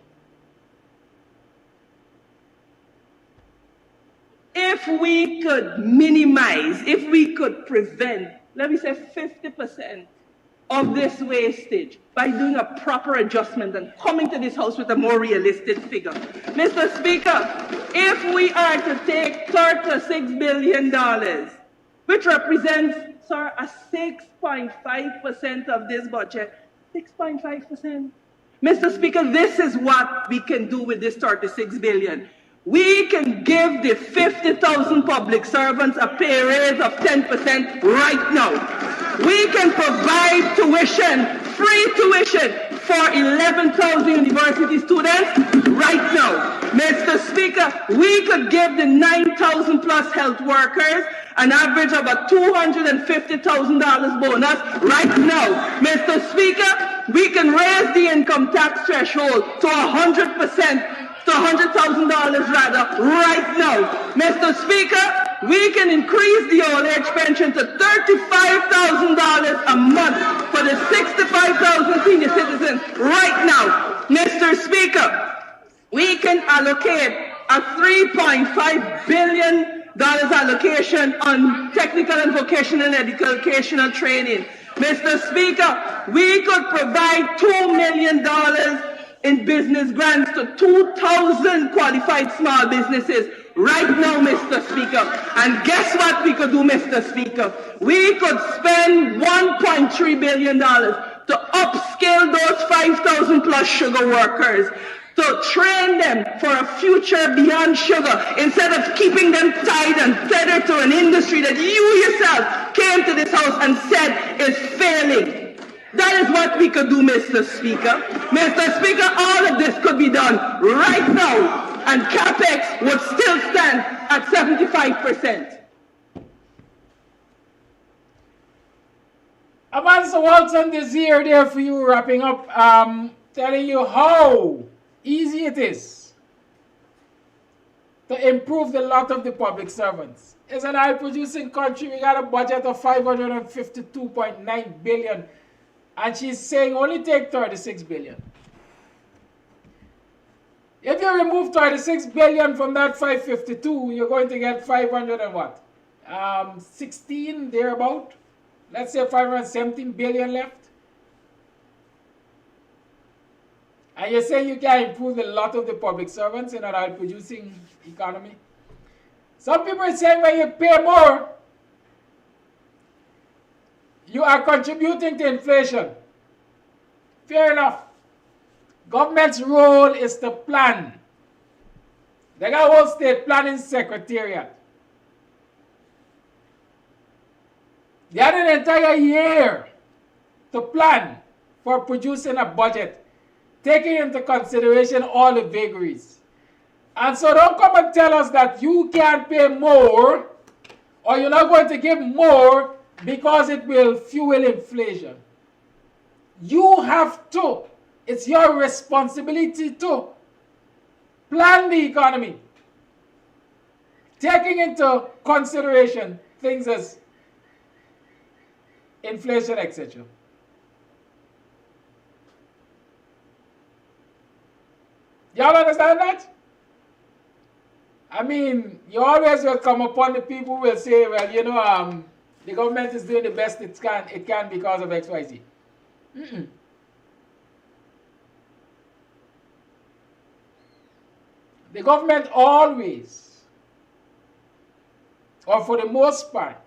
If we could minimize, if we could prevent, let me say 50% of this wastage by doing a proper adjustment and coming to this House with a more realistic figure. Mr. Speaker, if we are to take $36 billion, which represents, sir, a 6.5% of this budget, 6.5%. Mr. Speaker, this is what we can do with this $36 billion. We can give the 50,000 public servants a pay raise of 10% right now. We can provide tuition, free tuition for 11,000 university students right now. Mr. Speaker, we could give the 9,000 plus health workers an average of a $250,000 bonus right now. Mr. Speaker, we can raise the income tax threshold to 100%. To $100,000 rather, right now. Mr. Speaker, we can increase the old age pension to $35,000 a month for the 65,000 senior citizens right now. Mr. Speaker, we can allocate a $3.5 billion allocation on technical and vocational and educational training. Mr. Speaker, we could provide $2 million in business grants to 2,000 qualified small businesses right now, Mr. Speaker. And guess what we could do, Mr. Speaker? We could spend $1.3 billion to upskill those 5,000 plus sugar workers, to train them for a future beyond sugar, instead of keeping them tied and tethered to an industry that you yourself came to this house and said is failing. That is what we could do, Mr. Speaker. Mr. Speaker, all of this could be done right now, and CapEx would still stand at 75%. Amanda Walton is here there for you, wrapping up, telling you how easy it is to improve the lot of the public servants. It's an oil-producing country. We got a budget of $552.9 billion. And she's saying only take 36 billion. If you remove 36 billion from that 552, you're going to get 500 and what? 16 thereabout. Let's say 517 billion left. And you're saying you can improve the lot of the public servants in an oil producing economy. Some people are saying when you pay more, you are contributing to inflation. Fair enough. Government's role is to plan. They got a whole state planning secretariat. They had an entire year to plan for producing a budget, taking into consideration all the vagaries. And so don't come and tell us that you can't pay more or you're not going to give more because it will fuel inflation. You have to. It's your responsibility to plan the economy, taking into consideration things as inflation, etc. Y'all understand that? I mean, you always will come upon the people who will say, well, you know, the government is doing the best it can because of XYZ. The government always, or for the most part,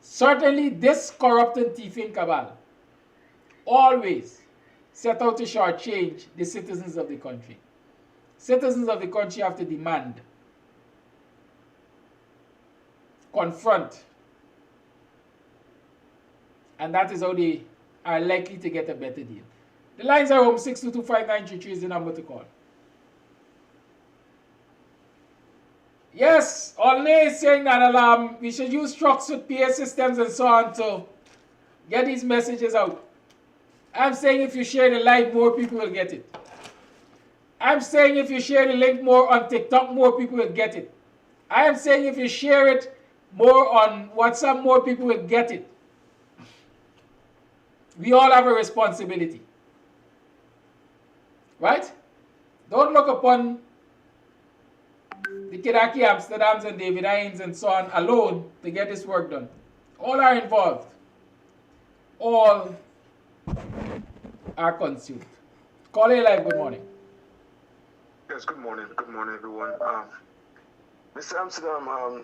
certainly this corrupting thieving cabal, always set out to shortchange the citizens of the country. Citizens of the country have to demand, confront, and that is how they are likely to get a better deal. The lines are home. 6225933 is the number to call. Yes, Olney is saying that we should use trucks with PA systems and so on to get these messages out. I'm saying if you share the live, more people will get it. I'm saying if you share the link more on TikTok, more people will get it. I am saying if you share it more on WhatsApp, more people will get it. We all have a responsibility. Right? Don't look upon the Kidaki Amsterdams and David Hines and so on alone to get this work done. All are involved. All are consumed. Call A Live, good morning. Yes, good morning. Good morning, everyone. Mr. Amsterdam,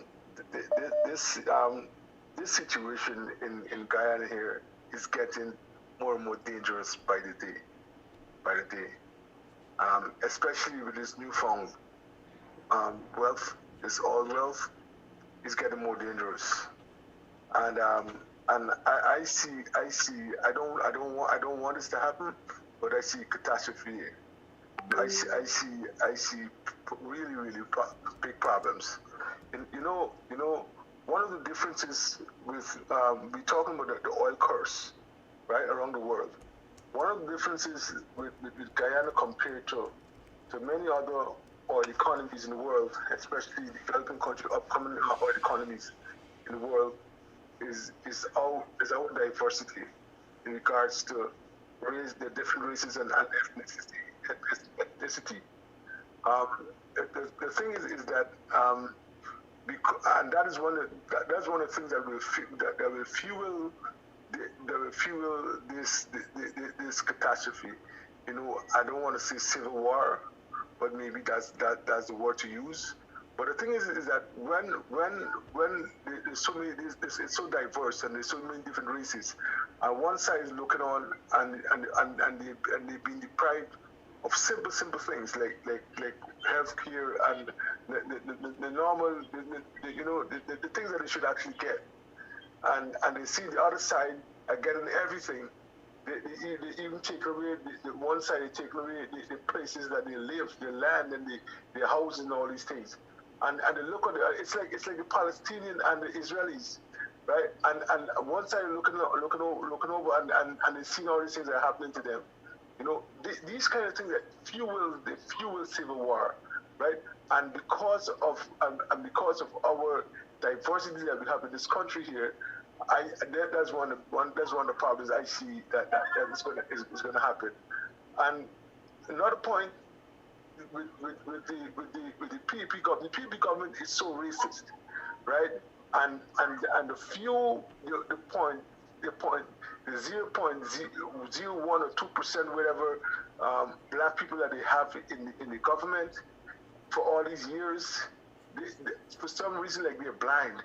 this situation in Guyana here is getting more and more dangerous by the day. Especially with this newfound wealth is all wealth is getting more dangerous. And I see I don't want this to happen, but I see catastrophe. I see really big problems. And one of the differences with we talking about the oil curse, right, around the world. One of the differences with Guyana compared to many other oil economies in the world, especially developing country, upcoming oil economies in the world, is our diversity in regards to the different races and ethnicity. The thing is that and that's one of the things that will fuel this catastrophe. I don't want to say civil war, but maybe that's the word to use. But the thing is that when there's so many, it's so diverse and there's so many different races, and one side is looking on and they've been deprived of simple things like healthcare and the normal the things that they should actually get, and they see the other side are getting everything. They even take away the one side. They take away the places that they live, the land and the houses and all these things. And they look at it's like the Palestinian and the Israelis, right? And one side looking over and they see all these things that are happening to them. These kind of things that fuel civil war, right? And because of our diversity that we have in this country here, that's one of the problems I see that is going to happen. And another point with the PEP government, the PEP government is so racist, right? And the few the 0.01 or 2%, whatever, black people that they have in the government for all these years, for some reason, like, they're blind.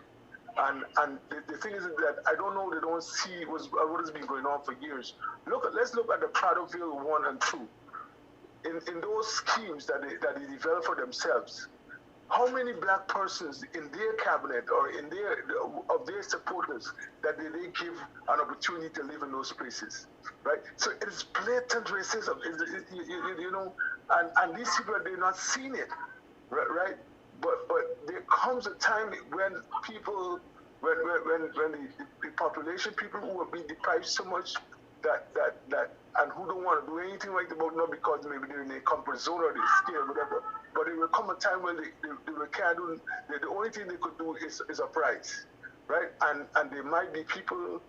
And the thing is that I don't know, they don't see what has been going on for years. Let's look at the Prattville 1 and 2. In those schemes that they develop for themselves, how many black persons in their cabinet or in their supporters that they give an opportunity to live in those places, right? So it's blatant racism, and these people, they're not seeing it, right? But there comes a time when people, when the population, people who are being deprived so much that and who don't want to do anything right about, not because maybe they're in a comfort zone or they're scared or whatever, but there will come a time when they can't do, the only thing they could do is uprise, right? And there might be people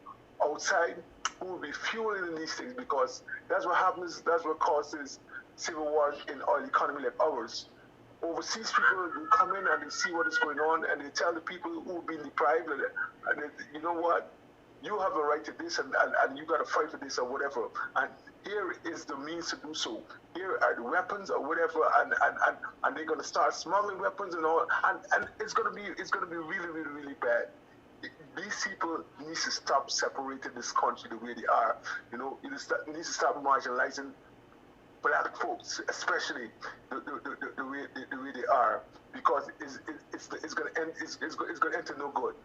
outside who will be fueling these things, because that's what happens, that's what causes civil war in oil economy like ours. Overseas people will come in and they see what is going on, and they tell the people who have been deprived, and they, you know what, you have a right to this, and you got to fight for this or whatever. And here is the means to do so. Here are the weapons or whatever, and they're going to start smuggling weapons and all, and it's going to be really bad. These people need to stop separating this country the way they are. It needs to stop marginalizing black folks, especially the way they are, because it's going to end to no good.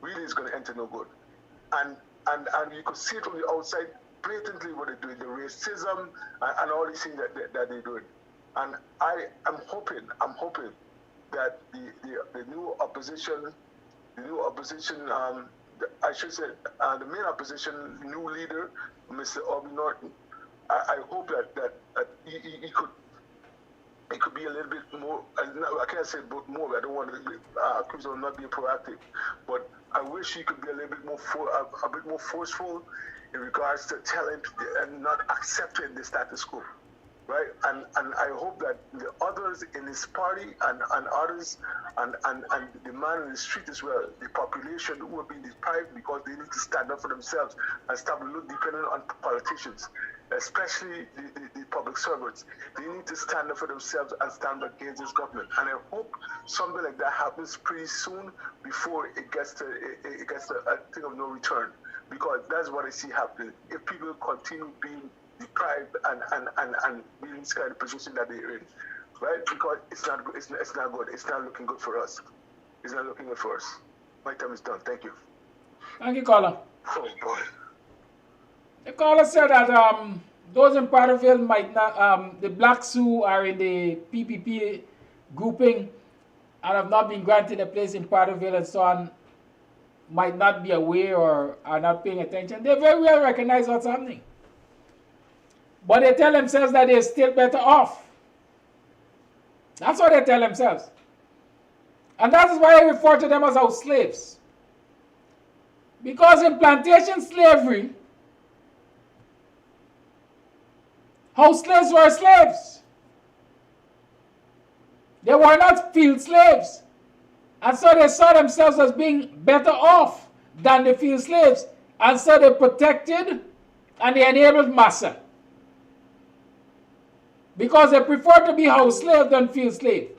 Really, it's going to end to no good. And you could see it from the outside blatantly what they're doing, the racism and all these things that they're doing. And I'm hoping that the new opposition, I should say, the main opposition, new leader, Mr. Aubrey Norton, I hope that he could be a little bit more. I can't say more. I don't want to accuse him of not being proactive, but I wish he could be a little bit more forceful in regards to telling and not accepting the status quo, right? And I hope that the others in his party and others and the man in the street as well, the population who are being deprived because they need to stand up for themselves and stop depending on politicians, especially the public servants. They need to stand up for themselves and stand against this government. And I hope something like that happens pretty soon before it gets to a thing of no return, because that's what I see happening. If people continue being deprived and being in this kind of position that they're in, right? Because it's not good. It's not good. It's not looking good for us. It's not looking good for us. My time is done. Thank you. Thank you, caller. Oh boy. The caller said that those in Parterville might not, the blacks who are in the PPP grouping and have not been granted a place in Parterville and so on might not be aware or are not paying attention. They very well recognize what's happening. But they tell themselves that they're still better off. That's what they tell themselves. And that is why I refer to them as house slaves. Because in plantation slavery, house slaves were slaves. They were not field slaves. And so they saw themselves as being better off than the field slaves. And so they protected and they enabled massa. Because they preferred to be house slave than field slave.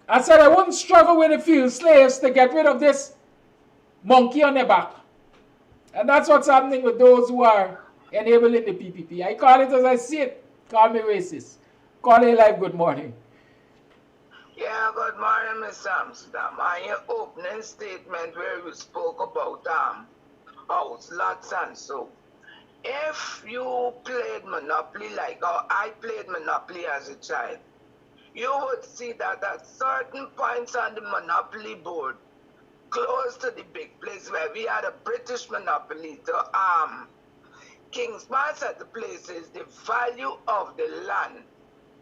And so they wouldn't struggle with the field slaves to get rid of this monkey on their back. And that's what's happening with those who are enabling the PPP. I call it as I see it. Call me racist. Call it live good morning. Yeah, good morning, Mr. Amsterdam. On your opening statement where you spoke about house lots and so. If you played Monopoly like how I played Monopoly as a child, you would see that at certain points on the Monopoly board, close to the big place where we had a British Monopoly, the King's Pass at the places, the value of the land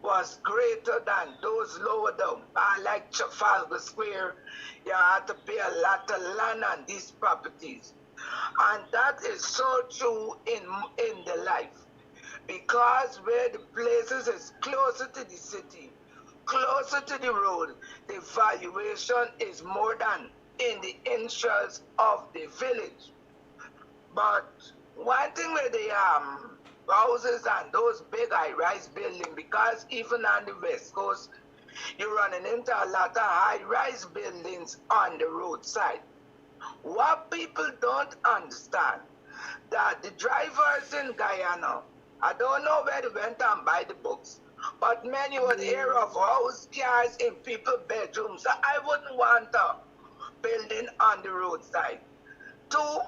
was greater than those lower down. Like Trafalgar Square, you had to pay a lot of land on these properties. And that is so true in the life. Because where the places is closer to the city, closer to the road, the valuation is more than in the interest of the village. But one thing with the houses and those big high-rise buildings, because even on the West Coast, you're running into a lot of high-rise buildings on the roadside. What people don't understand, that the drivers in Guyana, I don't know where they went and buy the books, but many would hear of house cars in people's bedrooms. So I wouldn't want a building on the roadside. Two,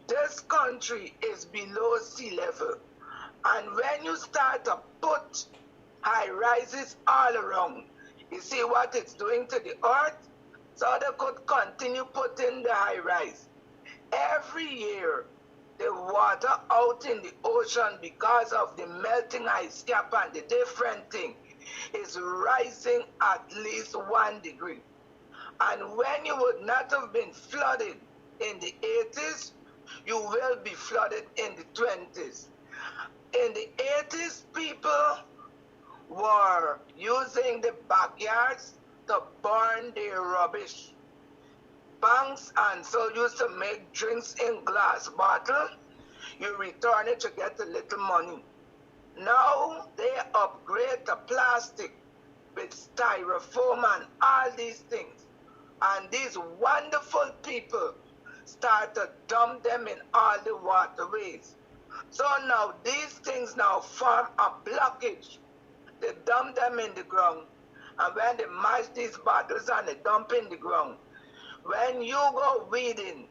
this country is below sea level. And when you start to put high rises all around, you see what it's doing to the earth? So they could continue putting the high rise. Every year, the water out in the ocean because of the melting ice cap and the different thing is rising at least 1 degree. And when you would not have been flooded in the 80s, you will be flooded in the 20s. In the 80s, people were using the backyards to burn their rubbish. Banks and so used to make drinks in glass bottle. You return it to get a little money. Now they upgrade to plastic with styrofoam and all these things. And these wonderful people start to dump them in all the waterways. So now these things now form a blockage. They dump them in the ground. And when they mash these bottles and they dump in the ground, when you go weeding,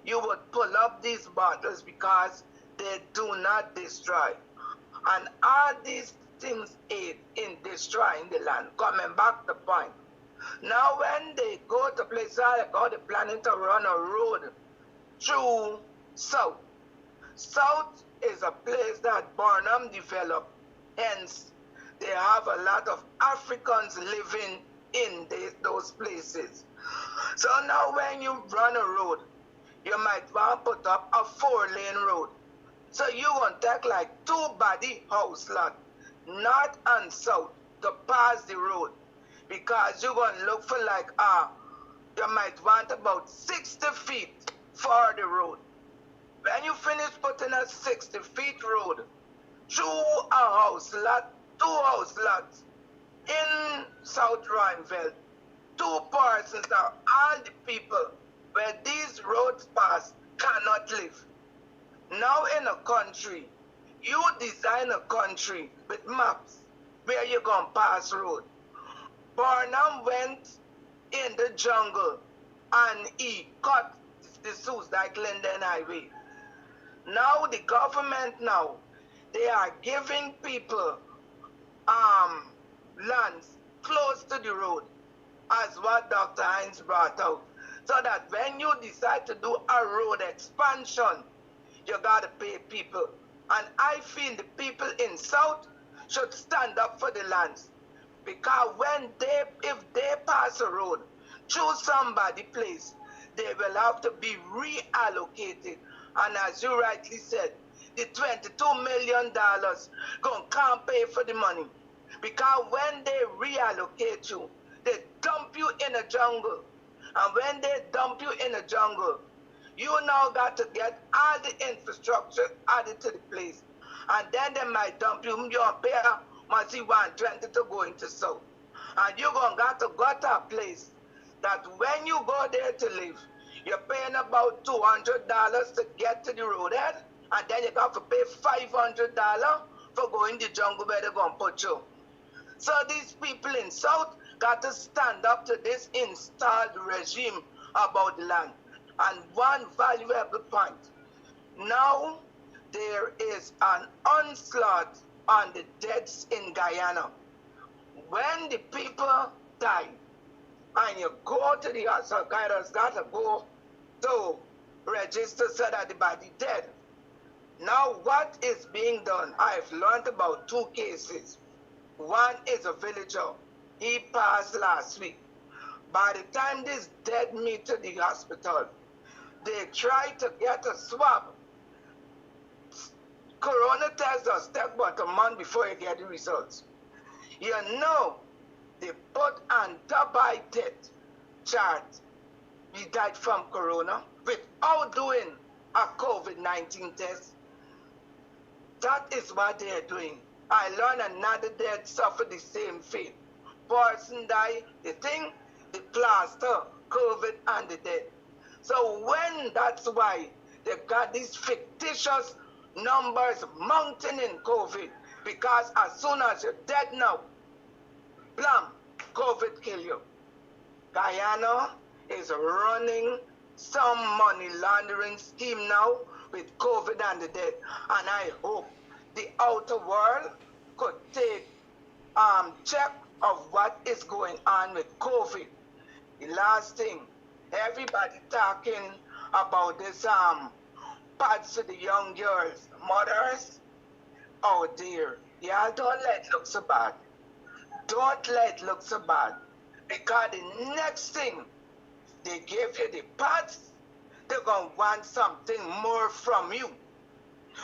you would pull up these bottles because they do not destroy. And all these things aid in destroying the land. Coming back to point. Now when they go to places like how they're planning to run a road through South. South is a place that Barnum developed. Hence, they have a lot of Africans living in those places. So now when you run a road, you might want to put up a 4-lane road. So you want to take like 2-body house lot, north and south, to pass the road. Because you're going to look for like, you might want about 60 feet for the road. When you finish putting a 60 feet road through a house lot, 2 house lots in South Royalville, 2 persons are all the people where these roads pass cannot live. Now in a country, you design a country with maps where you're going to pass road. Barnum went in the jungle and he cut the Suicide Linden Highway. Now the government now, they are giving people lands close to the road, as what Dr. Hines brought out. So that when you decide to do a road expansion, you gotta pay people. And I feel the people in South should stand up for the lands. Because if they pass a road through somebody's place, they will have to be reallocated. And as you rightly said, the $22 million can't pay for the money. Because when they reallocate you, they dump you in a jungle. And when they dump you in a jungle, you now got to get all the infrastructure added to the place. And then they might dump you, you'll pay must see 120 to go into South. And you're going to go to a place that when you go there to live, you're paying about $200 to get to the roadhead, and then you got to pay $500 for going to the jungle where they're going to put you. So these people in South got to stand up to this installed regime about the land. And one valuable point, now there is an onslaught on the deaths in Guyana. When the people die, and you go to the hospital, guys got to go to register so that the body dead. Now what is being done? I've learned about 2 cases. One is a villager. He passed last week. By the time this dead meet to the hospital, they try to get a swab. Corona test does take about a month before you get the results. You know, they put on double death chart. He died from corona without doing a COVID-19 test. That is what they are doing. I learned another dead suffered the same fate. Person died, the thing, the plaster, COVID, and the dead. So that's why they've got these fictitious numbers mounting in COVID, because as soon as you're dead now, blam, COVID kill you. Guyana is running some money laundering scheme now with COVID and the dead. And I hope the outer world could take check of what is going on with COVID. The last thing, everybody talking about this pads to the young girls, mothers. Oh dear, yeah, don't let it look so bad. Don't let it look so bad. Because the next thing they give you the pads, they're going to want something more from you.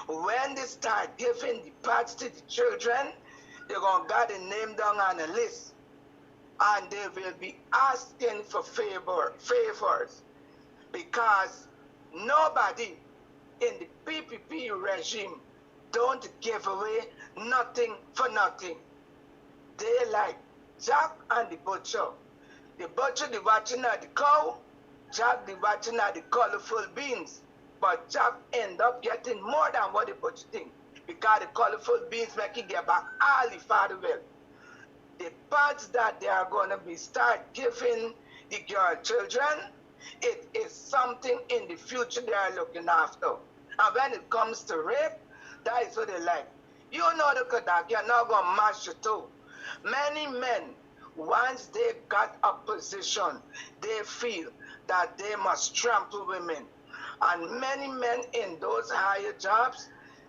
When they start giving the pads to the children, they're going to get the name down on a list. And they will be asking for favors. Because nobody in the PPP regime don't give away nothing for nothing. They like Jack and the butcher. The butcher, the watching at the cow, Jack, the watching at the colorful beans. But Jack end up getting more than what the butcher think, because the colorful beans make it get back all the father well. The parts that they are going to be start giving the girl children, it is something in the future they are looking after. And when it comes to rape, that is what they like. You know the Kodak, you're not going to mash your toe. Many men, once they got a position, they feel that they must trample women. And many men in those higher jobs,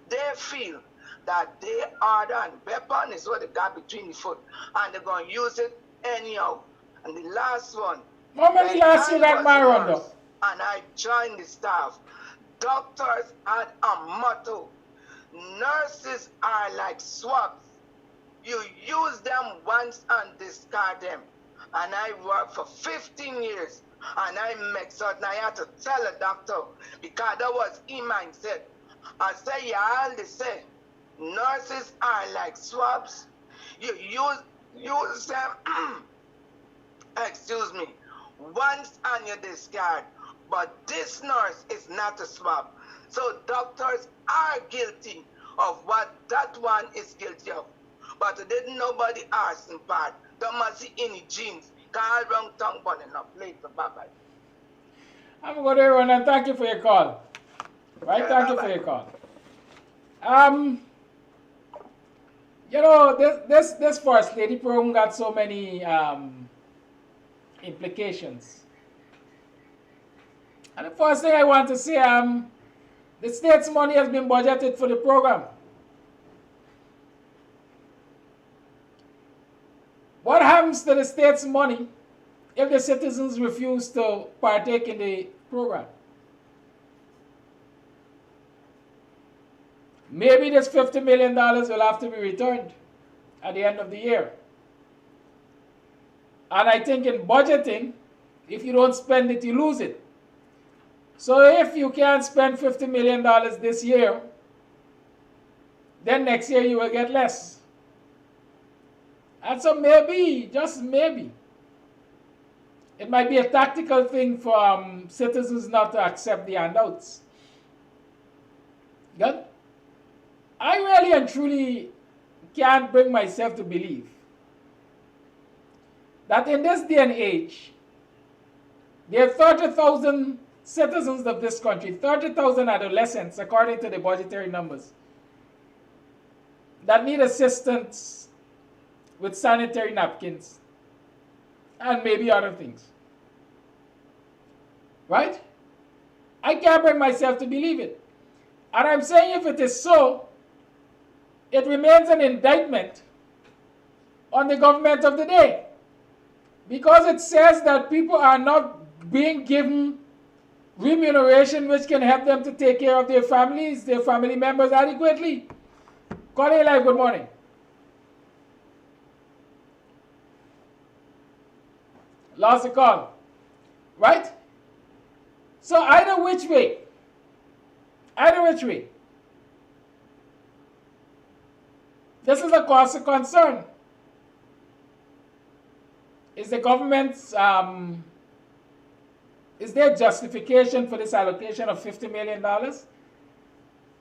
they feel that they are the weapon is what they got between the foot, and they're going to use it anyhow. And the last one, how many last you got, Marondo? And I joined the staff. Doctors had a motto: nurses are like swabs. You use them once and discard them. And I worked for 15 years, and I make certain I had to tell a doctor, because that was his mindset. I say, you all they say, nurses are like swabs. You use them, excuse me, once and you discard. But this nurse is not a swab. So doctors are guilty of what that one is guilty of. But didn't nobody ask in part, Damasi any jeans. Call wrong tongue bun in a plate for bye-bye. I'm going to run and thank you for your call. Right, Yeah, thank you bye-bye. for your call. You know, this First Lady program got so many implications. And the first thing I want to say, the state's money has been budgeted for the program. What happens to the state's money if the citizens refuse to partake in the program? Maybe this $50 million will have to be returned at the end of the year. And I think in budgeting, if you don't spend it, you lose it. So if you can't spend $50 million this year, then next year you will get less. And so maybe, just maybe, it might be a tactical thing for citizens not to accept the handouts. Good? I really and truly can't bring myself to believe that in this day and age, there are 30,000 citizens of this country, 30,000 adolescents, according to the budgetary numbers, that need assistance with sanitary napkins and maybe other things. Right? I can't bring myself to believe it. And I'm saying if it is so, it remains an indictment on the government of the day, because it says that people are not being given remuneration which can help them to take care of their families, their family members adequately. Calling live, good morning. Lost the call. Right? So either which way, this is a cause of concern. Is the government's, is there justification for this allocation of $50 million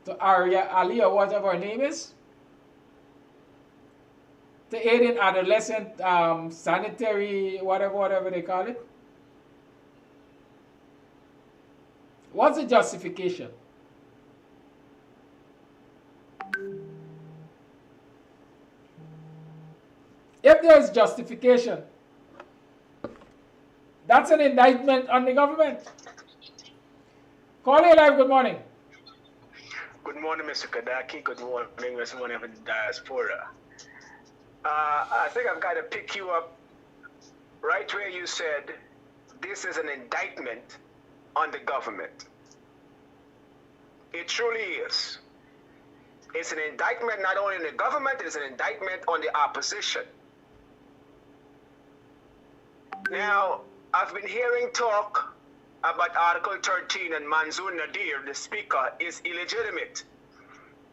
to Arya Ali or whatever her name is, to aid in adolescent sanitary, whatever they call it? What's the justification? If there is justification, that's an indictment on the government. Calling live, good morning. Good morning, Mr. Kadaki. Good morning, Mr. Morning of the Diaspora. I think I've got to pick you up right where you said this is an indictment on the government. It truly is. It's an indictment not only on the government, it's an indictment on the opposition. Now, I've been hearing talk about Article 13 and Manzoor Nadir, the speaker, is illegitimate.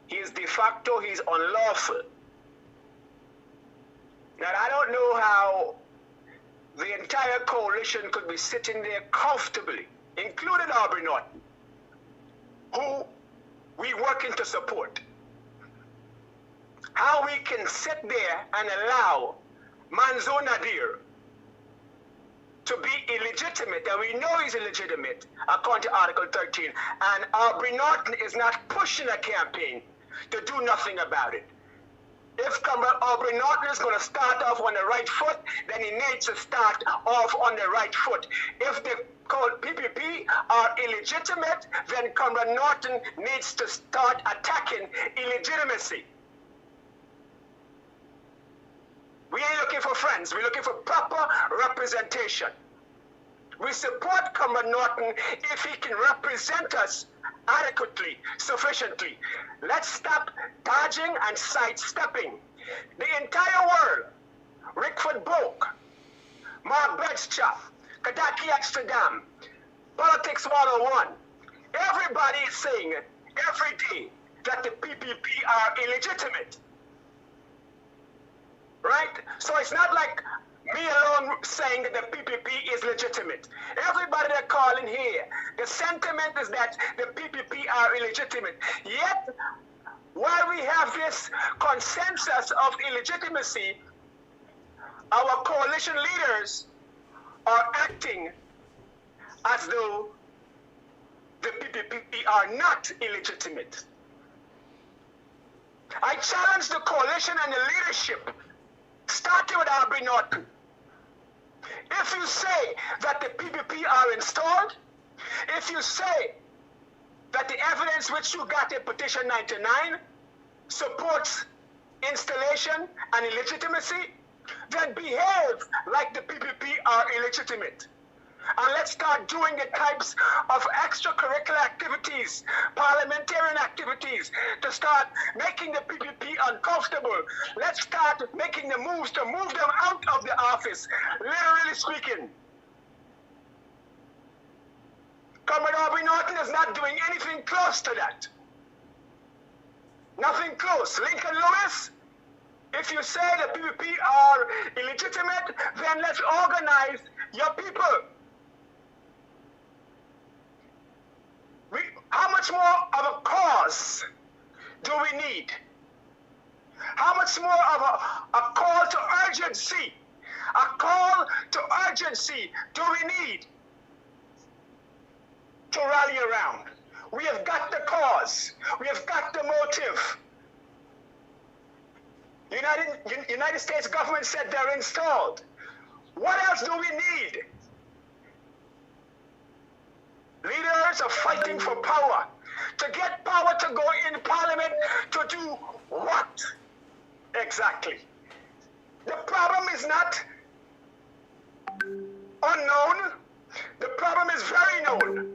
He is de facto, he's unlawful. Now, I don't know how the entire coalition could be sitting there comfortably, including Aubrey Norton, who we're working to support. How we can sit there and allow Manzoor Nadir to be illegitimate, and we know he's illegitimate according to Article 13, and Aubrey Norton is not pushing a campaign to do nothing about it. If Comrade Aubrey Norton is going to start off on the right foot, then he needs to start off on the right foot. If the PPP are illegitimate, then Comrade Norton needs to start attacking illegitimacy. We ain't looking for friends. We're looking for proper representation. We support Comrade Norton if he can represent us adequately, sufficiently. Let's stop dodging and sidestepping. The entire world, Rickford Boak, Mark Bedstraff, Kadaki Amsterdam, Politics 101, everybody is saying every day that the PPP are illegitimate. Right? So it's not like me alone saying that the PPP is legitimate. Everybody that calling here, the sentiment is that the PPP are illegitimate. Yet, while we have this consensus of illegitimacy, our coalition leaders are acting as though the PPP are not illegitimate. I challenge the coalition and the leadership, starting with Aubrey Norton. If you say that the PPP are installed, if you say that the evidence which you got in Petition 99 supports installation and illegitimacy, then behave like the PPP are illegitimate. And let's start doing the types of extracurricular activities, parliamentarian activities, to start making the PPP uncomfortable. Let's start making the moves to move them out of the office, literally speaking. Comrade Aubrey Norton is not doing anything close to that. Nothing close. Lincoln Lewis, if you say the PPP are illegitimate, then let's organize your people. How much more of a cause do we need? How much more of a call to urgency? A call to urgency do we need to rally around? We have got the cause. We have got the motive. United States government said they're installed. What else do we need? Leaders are fighting for power. To get power to go in parliament to do what? Exactly. The problem is not unknown. The problem is very known.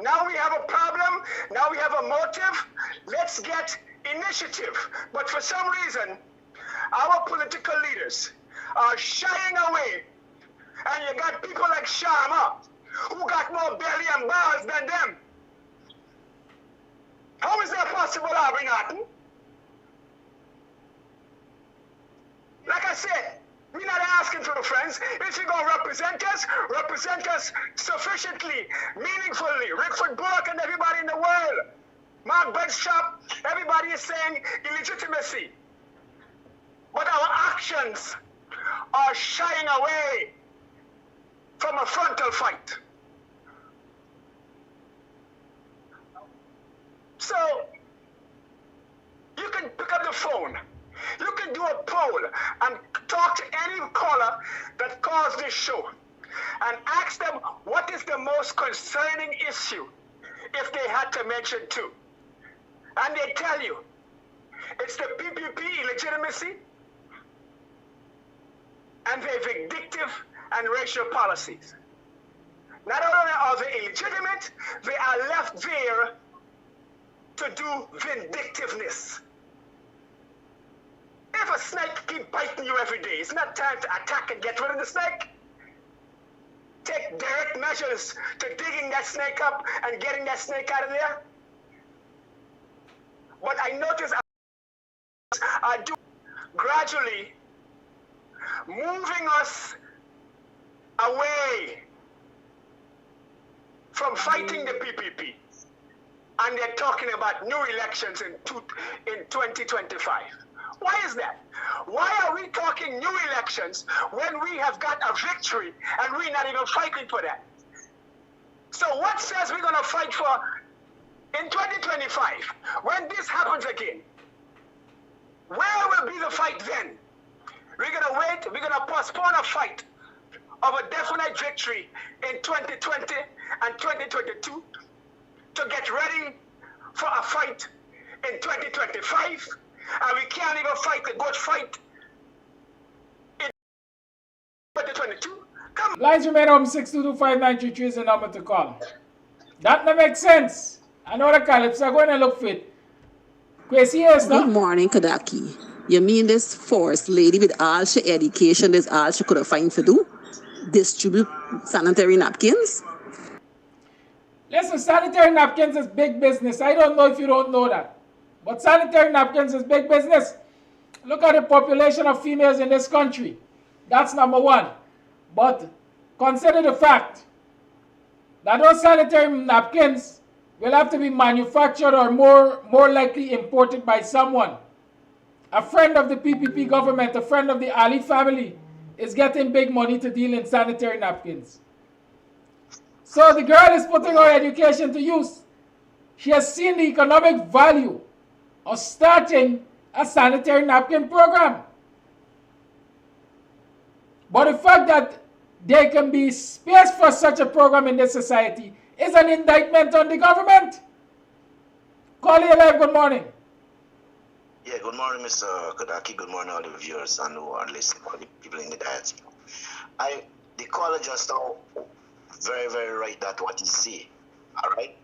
Now we have a problem. Now we have a motive. Let's get initiative. But for some reason, our political leaders are shying away. And you got people like Sharma, who got more belly and balls than them. How is that possible, Aubrey Norton? Like I said, we're not asking for the friends. If you're going to represent us sufficiently, meaningfully. Rickford Burke and everybody in the world. Mark Bedshop, everybody is saying illegitimacy. But our actions are shying away from a frontal fight. So, you can pick up the phone. You can do a poll and talk to any caller that calls this show and ask them what is the most concerning issue if they had to mention two. And they tell you it's the PPP illegitimacy and their vindictive and racial policies. Not only are they illegitimate, they are left there to do vindictiveness. If a snake keeps biting you every day, it's not time to attack and get rid of the snake. Take direct measures to digging that snake up and getting that snake out of there. But I notice I do gradually moving us away from fighting the PPP. And they're talking about new elections in 2025. Why is that? Why are we talking new elections when we have got a victory and we're not even fighting for that? So what says we're going to fight for in 2025 when this happens again? Where will be the fight then? We're going to wait, we're going to postpone a fight of a definite victory in 2020 and 2022 to get ready for a fight in 2025, and we can't even fight the good fight in 2022. Come on. Lines remain on 6225933 is the number to call. That no make sense. I know the Calypso are going to look fit. Kwesi is Good morning, Kadaki. You mean this forced lady with all she education, this all she could have find to do? Distribute sanitary napkins? Listen, sanitary napkins is big business. I don't know if you don't know that. But sanitary napkins is big business. Look at the population of females in this country. That's number one. But consider the fact that those sanitary napkins will have to be manufactured or more likely imported by someone. A friend of the PPP government, a friend of the Ali family, is getting big money to deal in sanitary napkins. So the girl is putting her education to use. She has seen the economic value of starting a sanitary napkin program. But the fact that there can be space for such a program in this society is an indictment on the government. Call your live, good morning. Yeah, good morning, Mr. Kodaki. Good morning, all the viewers and who are listening, all the people in the diaspora. The caller just now very, very right that what he say. All right?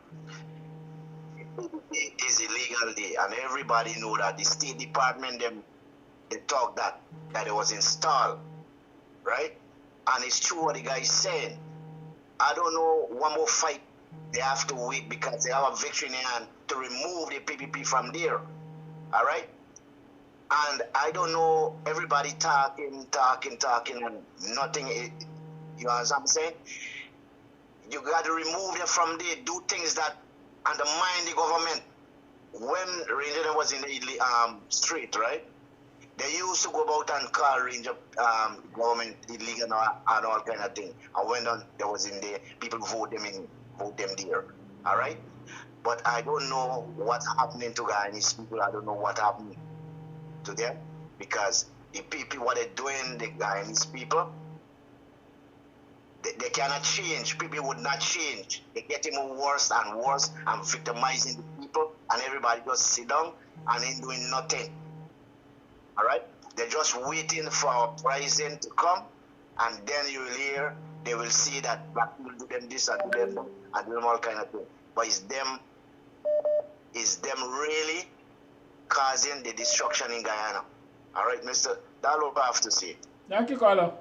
It is illegal day, and everybody know that the State Department they talk that it was installed, right? And it's true what the guy is saying. I don't know one more fight they have to wait because they have a victory in hand to remove the PPP from there. All right? And I don't know, everybody talking, and nothing, you know what I'm saying? You got to remove them from there, do things that undermine the government. When Ranger was in the street, right? They used to go about and call Ranger government illegal and all kind of thing. And when they was in there, people vote them there. All right? But I don't know what's happening to Guyanese people. I don't know what happened to them. Because the people, what they're doing, the Guyanese people, they cannot change. People would not change. They're getting worse and worse and victimizing the people. And everybody just sit down and ain't doing nothing. All right? They're just waiting for our president to come. And then you will hear, they will see that black people do them this and do them that and do them all kind of things. But it's them really causing the destruction in Guyana. All right, Mr. That's all I have to say. Thank you, caller.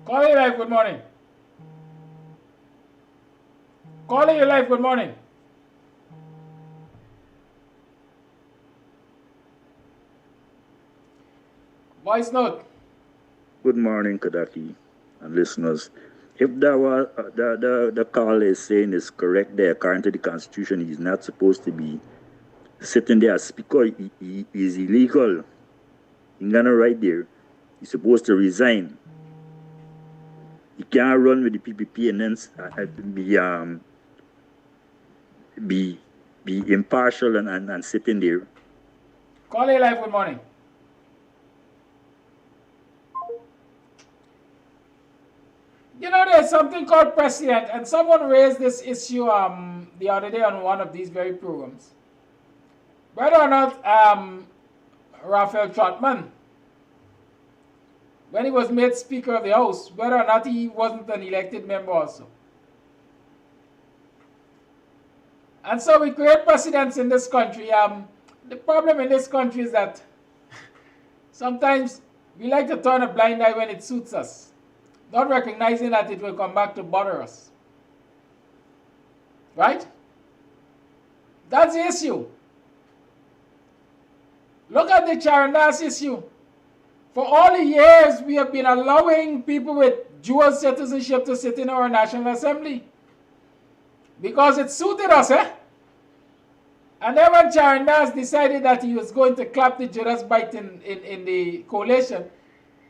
Call your life, good morning. Call your life, good morning. Voice note. Good morning, Kadaki and listeners. If that was, the call is saying is correct there, according to the Constitution, he's not supposed to be sitting there as speaker. He is illegal. He's gonna right there. He's supposed to resign. He can't run with the PPP and then be impartial and sitting there. Call your life, good morning. You know, there's something called precedent, and someone raised this issue the other day on one of these very programs. Whether or not Raphael Trotman, when he was made Speaker of the House, whether or not he wasn't an elected member also. And so we create precedents in this country. The problem in this country is that sometimes we like to turn a blind eye when it suits us, not recognizing that it will come back to bother us. Right? That's the issue. Look at the Charandas issue. For all the years, we have been allowing people with dual citizenship to sit in our National Assembly. Because it suited us, eh? And then when Charandas decided that he was going to clap the Judas bite in the coalition,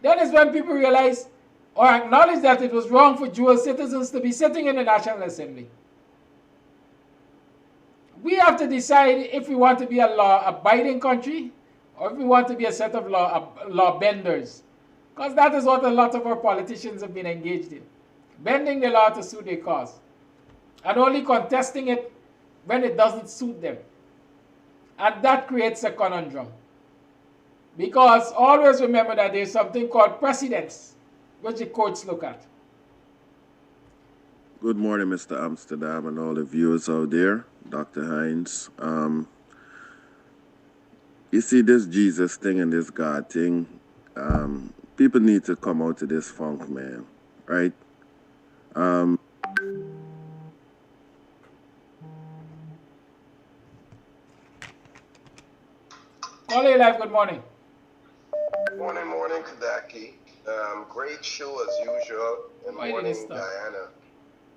then is when people realized or acknowledge that it was wrong for dual citizens to be sitting in the National Assembly. We have to decide if we want to be a law-abiding country or if we want to be a set of law benders. Because that is what a lot of our politicians have been engaged in. Bending the law to suit their cause. And only contesting it when it doesn't suit them. And that creates a conundrum. Because always remember that there's something called precedents, which the courts look at. Good morning, Mr. Amsterdam and all the viewers out there. Dr. Hines. You see this Jesus thing and this God thing, people need to come out of this funk, man, right? Call your life, good morning. Morning, Kadaki. Great show as usual in morning Guyana.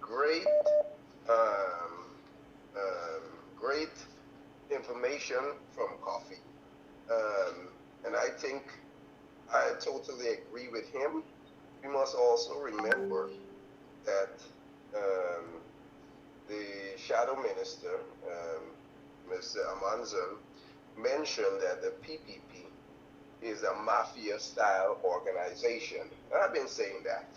Great Great information from Coffee. And I think I totally agree with him. We must also remember that the shadow minister, Mr. Amanzan, mentioned that the PPP is a mafia-style organization. And I've been saying that.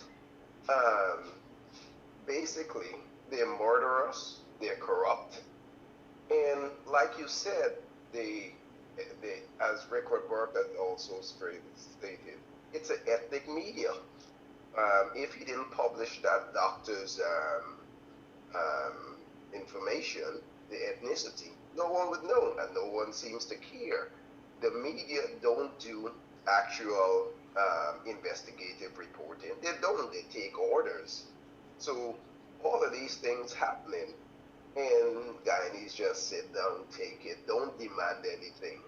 Basically, they're murderers, they're corrupt, and like you said, they as Rick Burke has also stated, it's an ethnic media. If he didn't publish that doctor's information, the ethnicity, no one would know, and no one seems to care. The media don't do actual investigative reporting. They don't. They take orders. So all of these things happening, and Guyanese just sit down, take it, don't demand anything.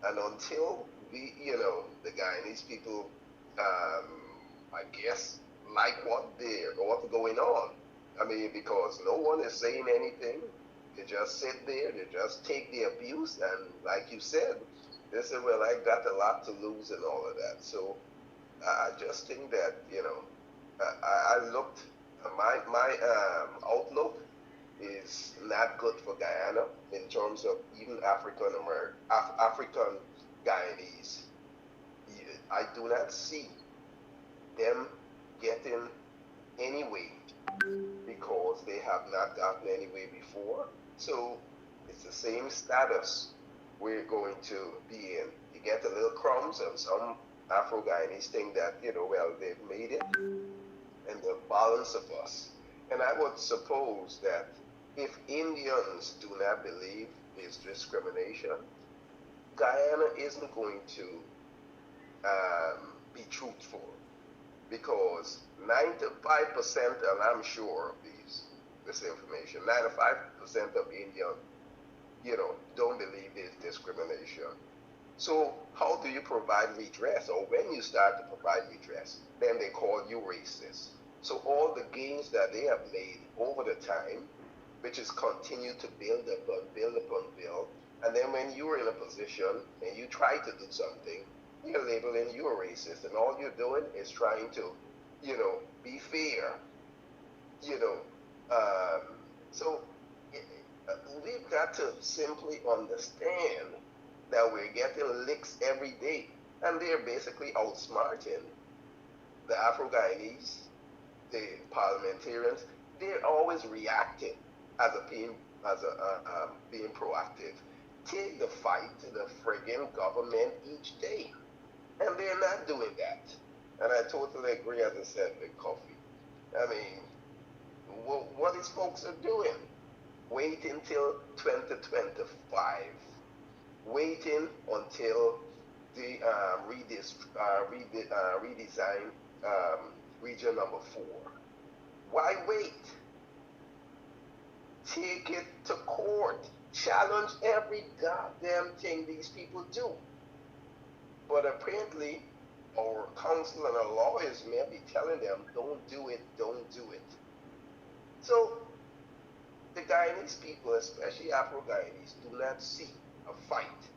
And until the Guyanese people, I guess, like what's going on. I mean, because no one is saying anything. They just sit there, they just take the abuse, and like you said, they say, well, I got a lot to lose and all of that. So I just think that, I looked, my outlook is not good for Guyana in terms of even African Guyanese. I do not see them getting any way because they have not gotten any way before. So it's the same status we're going to be in. You get a little crumbs, and some Afro-Guyanese think that, well, they've made it, and the balance of us. And I would suppose that if Indians do not believe there's discrimination, Guyana isn't going to be truthful, because 95%, and I'm sure of this information, 95% of Indians, don't believe there's discrimination. So how do you provide redress? Or when you start to provide redress, then they call you racist. So all the gains that they have made over the time, which is continue to build upon build, and then when you're in a position and you try to do something, you're labeling you a racist, and all you're doing is trying to, be fair, so we've got to simply understand that we're getting licks every day, and they're basically outsmarting the Afro-Guyanese, the parliamentarians. They're always reacting as being proactive. Take the fight to the friggin' government each day, and they're not doing that. And I totally agree, as I said, with Coffee. I mean, what these folks are doing, waiting till 2025, waiting until the redesign region number 4. Why wait? Take it to court. Challenge every goddamn thing these people do. But apparently, our counsel and our lawyers may be telling them, don't do it, don't do it. So the Guyanese people, especially Afro-Guyanese, do not see a fight.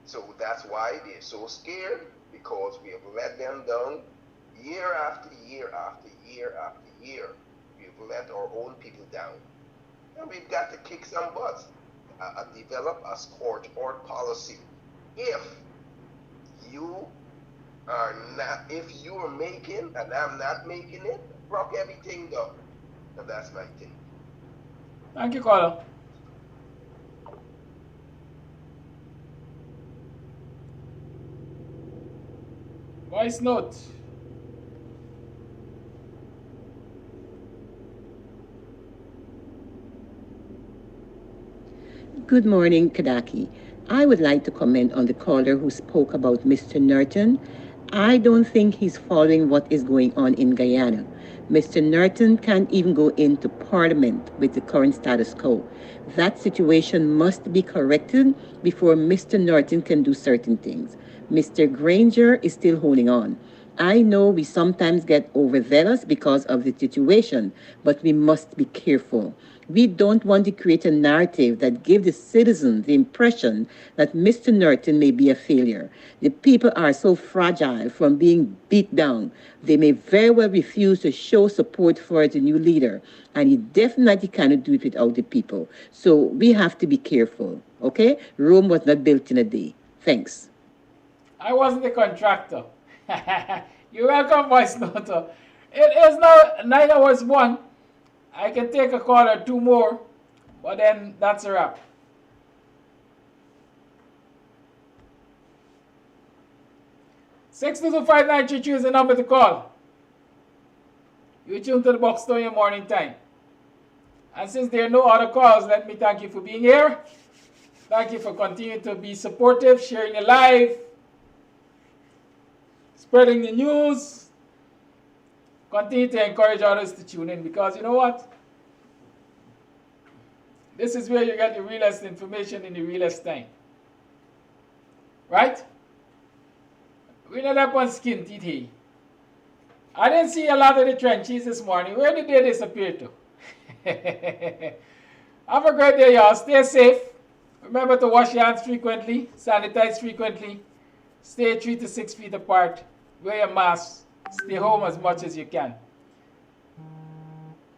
So that's why they're so scared, because we have let them down year after year after year after year. We've let our own people down. And we've got to kick some butts, develop a court policy. If you are making, and I'm not making it, rock everything down. And that's my thing. Thank you, caller. Voice note. Good morning, Kadaki. I would like to comment on the caller who spoke about Mr. Norton. I don't think he's following what is going on in Guyana. Mr. Norton can't even go into Parliament with the current status quo. That situation must be corrected before Mr. Norton can do certain things. Mr. Granger is still holding on. I know we sometimes get overzealous because of the situation, but we must be careful. We don't want to create a narrative that gives the citizens the impression that Mr. Norton may be a failure. The people are so fragile from being beat down. They may very well refuse to show support for the new leader, and he definitely cannot do it without the people. So we have to be careful, okay? Rome was not built in a day. Thanks. I wasn't the contractor. You're welcome, voice noter. It is now 9 hours 1. I can take a call or two more, but then that's a wrap. Six 225 is the number to call. You tune to the Buxtonian Morning Time. And since there are no other calls, let me thank you for being here. Thank you for continuing to be supportive, sharing the live, spreading the news. Continue to encourage others to tune in, because you know what? This is where you get the realest information in the realest time. Right? We're not up on skin teeth here. I didn't see a lot of the trenches this morning. Where did they disappear to? Have a great day, y'all. Stay safe. Remember to wash your hands frequently, sanitize frequently, stay 3 to 6 feet apart, wear your mask, stay home as much as you can.